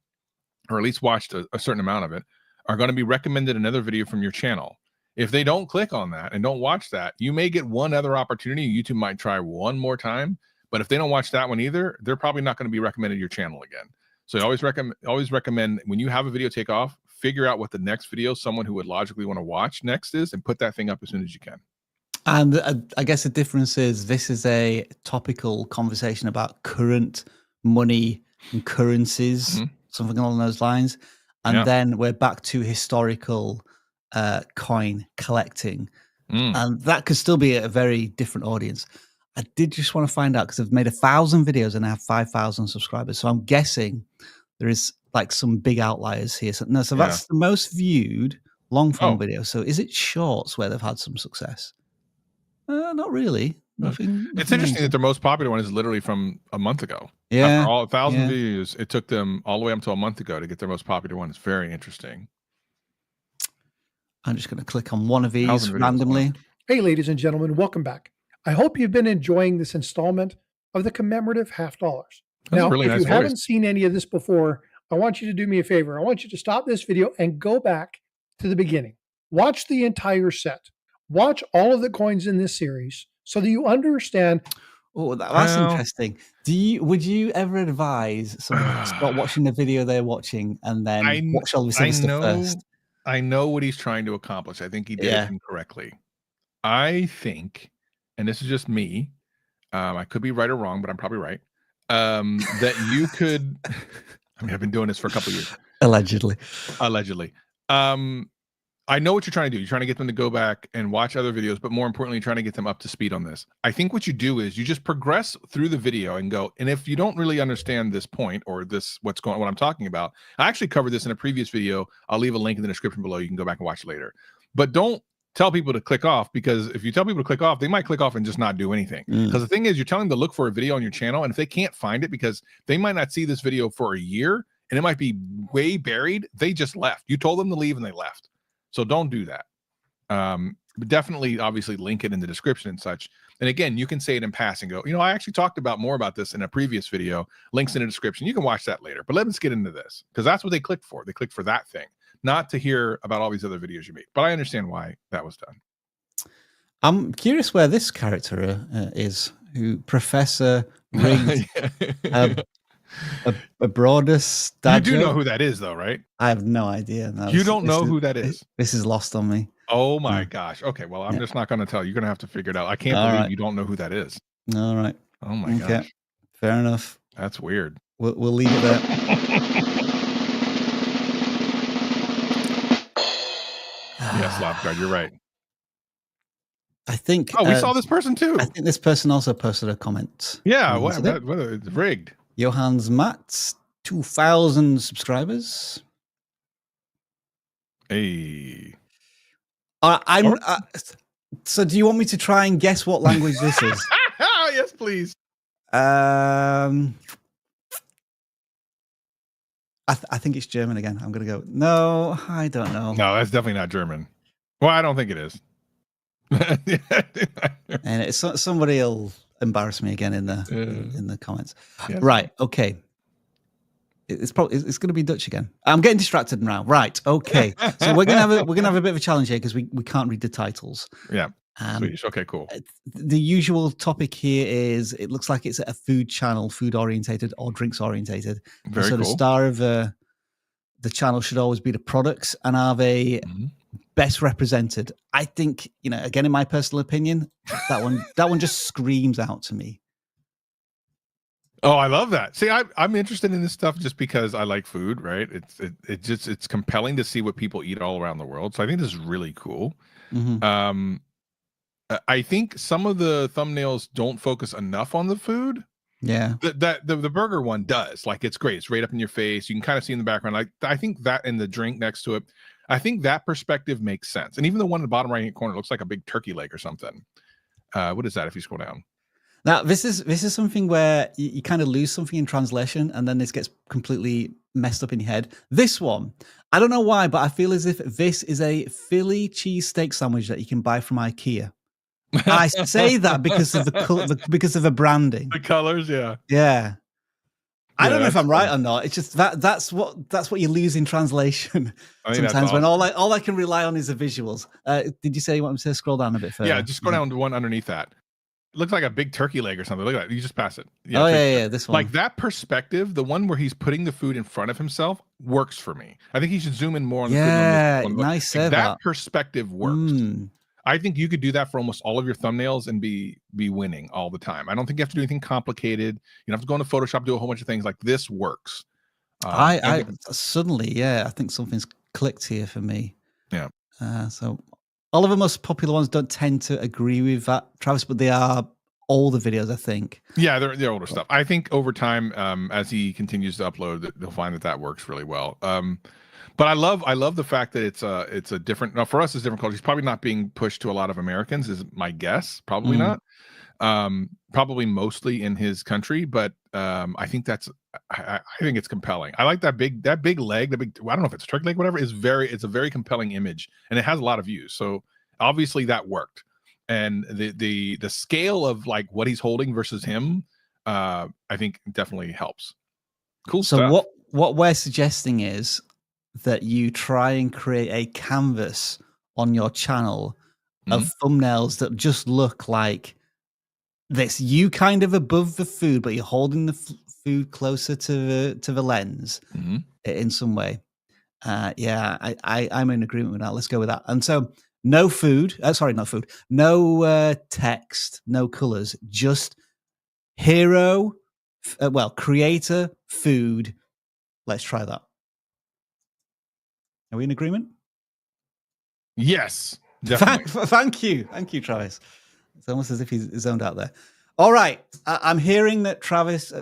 or at least watched a certain amount of it, are going to be recommended another video from your channel. If they don't click on that and don't watch that, you may get one other opportunity. YouTube might try one more time, but if they don't watch that one either, they're probably not going to be recommended your channel again. So I always recommend when you have a video take off, figure out what the next video someone who would logically want to watch next is, and put that thing up as soon as you can. And I guess the difference is this is a topical conversation about current money and currencies, something along those lines. And then we're back to historical coin collecting. And that could still be a very different audience. I did just want to find out because I've made 1,000 videos and I have 5,000 subscribers. So I'm guessing there is like some big outliers here. So Yeah. that's the most viewed long form Oh. video. So is it shorts where they've had some success? Not really. Nothing. It's interesting that their most popular one is literally from a month ago. Yeah. After all 1,000 views, it took them all the way up to a month ago to get their most popular one. It's very interesting. I'm just going to click on one of 1,000 these videos. randomly. Hey, ladies and gentlemen, welcome back. I hope you've been enjoying this installment of the commemorative $50. That's a Now, really if nice you voice. haven't seen any of this before, I want you to do me a favor. I want you to stop this video and go back to the beginning. Watch the entire set. Watch all of the coins in this series so that you understand. Oh, that's interesting. Would you ever advise someone to stop watching the video they're watching and then watch all this other stuff first? I know what he's trying to accomplish. I think he did it incorrectly. I think, and this is just me, I could be right or wrong, but I'm probably right, that you could, I mean, I've been doing this for a couple of years. Allegedly. I know what you're trying to do. You're trying to get them to go back and watch other videos, but more importantly, trying to get them up to speed on this. I think what you do is you just progress through the video and go, and if you don't really understand this point or what I'm talking about, I actually covered this in a previous video. I'll leave a link in the description below. You can go back and watch it later. But don't tell people to click off, because if you tell people to click off, they might click off and just not do anything. Because the thing is, you're telling them to look for a video on your channel, and if they can't find it because they might not see this video for a year and it might be way buried, they just left. You told them to leave and they left. So don't do that. But definitely, obviously, link it in the description and such. And again, you can say it in passing. Go, I actually talked more about this in a previous video. Links in the description. You can watch that later. But let's get into this, because that's what they clicked for. They clicked for that thing, not to hear about all these other videos you made. But I understand why that was done. I'm curious where this character is, who Professor Rigged a broader stat. You do know who that is, though, right? I have no idea. No, you don't know who that is? This is lost on me. Oh my gosh. Okay, well, I'm just not going to tell you. You're going to have to figure it out. I can't believe you don't know who that is. All right. Oh my gosh. Fair enough. That's weird. We'll leave it there. Yes, Lobguard, you're right. I think. Oh, we saw this person too. I think this person also posted a comment. Yeah, it's rigged. Johannes Matz, 2,000 subscribers. Hey. So do you want me to try and guess what language this is? Yes, please. I think it's German again. I'm going to go. No, I don't know. No, that's definitely not German. Well, I don't think it is. And it's somebody will embarrass me again in the comments. Yes. Right. Okay. It's going to be Dutch again. I'm getting distracted now. Right. Okay. So we're gonna have a bit of a challenge here because we can't read the titles. Yeah. Swedish. Okay. Cool. The usual topic here is it looks like it's a food channel, food orientated or drinks orientated. Very so cool. the star of the channel should always be the products, and are they best represented? I think, again, in my personal opinion, that one just screams out to me. Oh, I love that. See, I'm interested in this stuff just because I like food, right? It's compelling to see what people eat all around the world. So I think this is really cool. Mm-hmm. I think some of the thumbnails don't focus enough on the food. Yeah. The burger one does. Like, it's great. It's right up in your face. You can kind of see in the background. I think that, and the drink next to it, I think that perspective makes sense. And even the one in the bottom right hand corner looks like a big turkey leg or something. What is that if you scroll down? Now, this is something where you kind of lose something in translation, and then this gets completely messed up in your head. This one, I don't know why, but I feel as if this is a Philly cheesesteak sandwich that you can buy from IKEA. I say that because of because of the branding, the colors, yeah. I don't know if I'm right or not. It's just that's what you lose in translation sometimes when all I can rely on is the visuals. Did you say you want me to scroll down a bit further? Yeah, just go down to one underneath that. It looks like a big turkey leg or something. Look at that. You just pass it. Yeah, this one. Like that perspective, the one where he's putting the food in front of himself, works for me. I think he should zoom in more on the food. Yeah, nice. Like that perspective works. I think you could do that for almost all of your thumbnails and be winning all the time. I don't think you have to do anything complicated. You don't have to go into Photoshop, do a whole bunch of things. Like, this works. I suddenly, I think something's clicked here for me. Yeah. So all of the most popular ones don't tend to agree with that, Travis, but they are older videos, I think. Yeah, they're older stuff. I think over time, as he continues to upload, they'll find that works really well. But I love the fact that it's a different. Now for us, it's different culture. He's probably not being pushed to a lot of Americans, is my guess. Probably not. Probably mostly in his country, but I think I think it's compelling. I like that big leg, I don't know if it's a turkey leg, whatever. It's a very compelling image, and it has a lot of views. So obviously that worked. And the scale of like what he's holding versus him, I think definitely helps. Cool So stuff. what we're suggesting is that you try and create a canvas on your channel of thumbnails that just look like this. You kind of above the food, but you're holding the food closer to the lens in some way. Yeah, I'm in agreement with that. Let's go with that. And so no food. Sorry, no food. No text. No colors. Just hero. Creator, food. Let's try that. Are we in agreement? Yes, definitely. Thank you, Travis. It's almost as if he's zoned out there. All right, I'm hearing that Travis.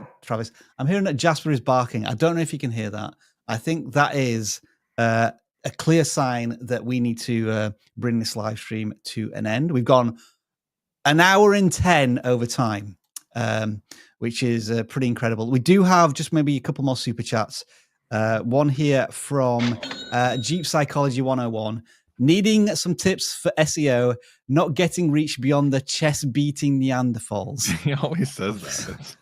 I'm hearing that Jasper is barking. I don't know if you can hear that. I think that is a clear sign that we need to bring this live stream to an end. We've gone an hour and 10 over time, which is pretty incredible. We do have just maybe a couple more super chats. One here from Jeep Psychology 101. Needing some tips for SEO, not getting reach beyond the chest beating Neanderthals. He always says that.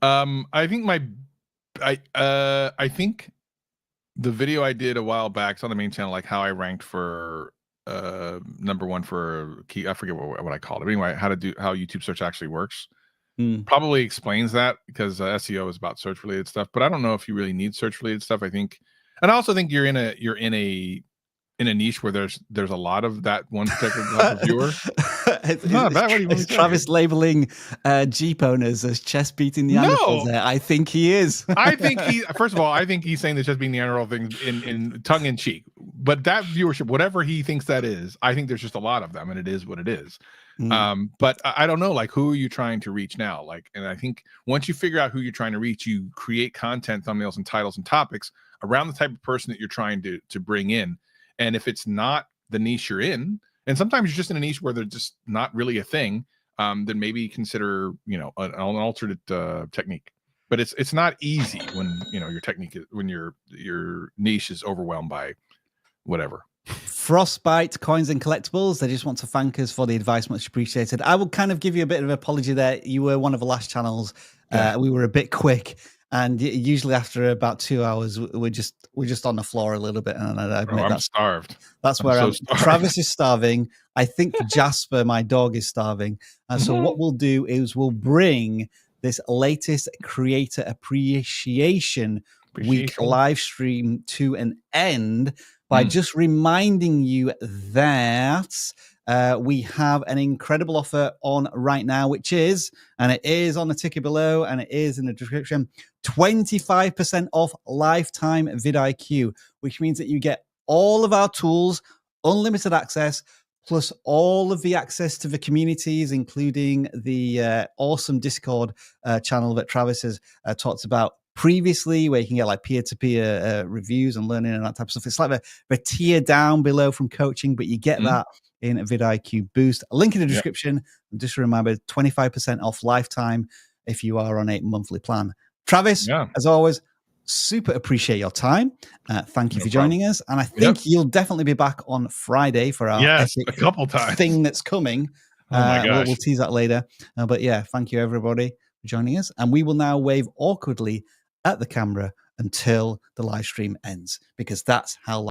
I think the video I did a while back, it's on the main channel, like how I ranked for number one for key. I forget what I called it. But anyway, how YouTube search actually works. Probably explains that, because SEO is about search related stuff. But I don't know if you really need search related stuff. And I also think you're in a niche where there's a lot of that one particular type of viewer. It's not bad. Is Travis labeling Jeep owners as chest beating Neanderthals? No. I think he is. I think first of all, I think he's saying the chest beating Neanderthal thing in tongue in cheek. But that viewership, whatever he thinks that is, I think there's just a lot of them, and it is what it is. But I don't know, like, who are you trying to reach now? Like, and I think once you figure out who you're trying to reach, you create content, thumbnails, and titles and topics around the type of person that you're trying to bring in. And if it's not the niche you're in, and sometimes you're just in a niche where they're just not really a thing, then maybe consider, an alternate technique. But it's not easy when your technique when your niche is overwhelmed by whatever. Frostbite Coins and Collectibles, they just want to thank us for the advice, much appreciated. I will kind of give you a bit of an apology there. You were one of the last channels. We were a bit quick, and usually after about 2 hours we're just on the floor a little bit, and I'm starved. That's where Travis is starving. I think Jasper, my dog, is starving. And so what we'll do is we'll bring this latest creator appreciation week live stream to an end by just reminding you that we have an incredible offer on right now, which is, and it is on the ticker below, and it is in the description, 25% off lifetime vidIQ, which means that you get all of our tools, unlimited access, plus all of the access to the communities, including the awesome Discord channel that Travis has talked about previously, where you can get like peer-to-peer reviews and learning and that type of stuff. It's like the tier down below from coaching, but you get that in a vidIQ Boost. A link in the description. And just remember, 25% off lifetime if you are on a monthly plan. Travis, as always, super appreciate your time. Thank you for joining us. And I think you'll definitely be back on Friday for our a couple times thing that's coming. Oh my gosh. We'll tease that later. But yeah, thank you everybody for joining us. And we will now wave awkwardly at the camera until the live stream ends, because that's how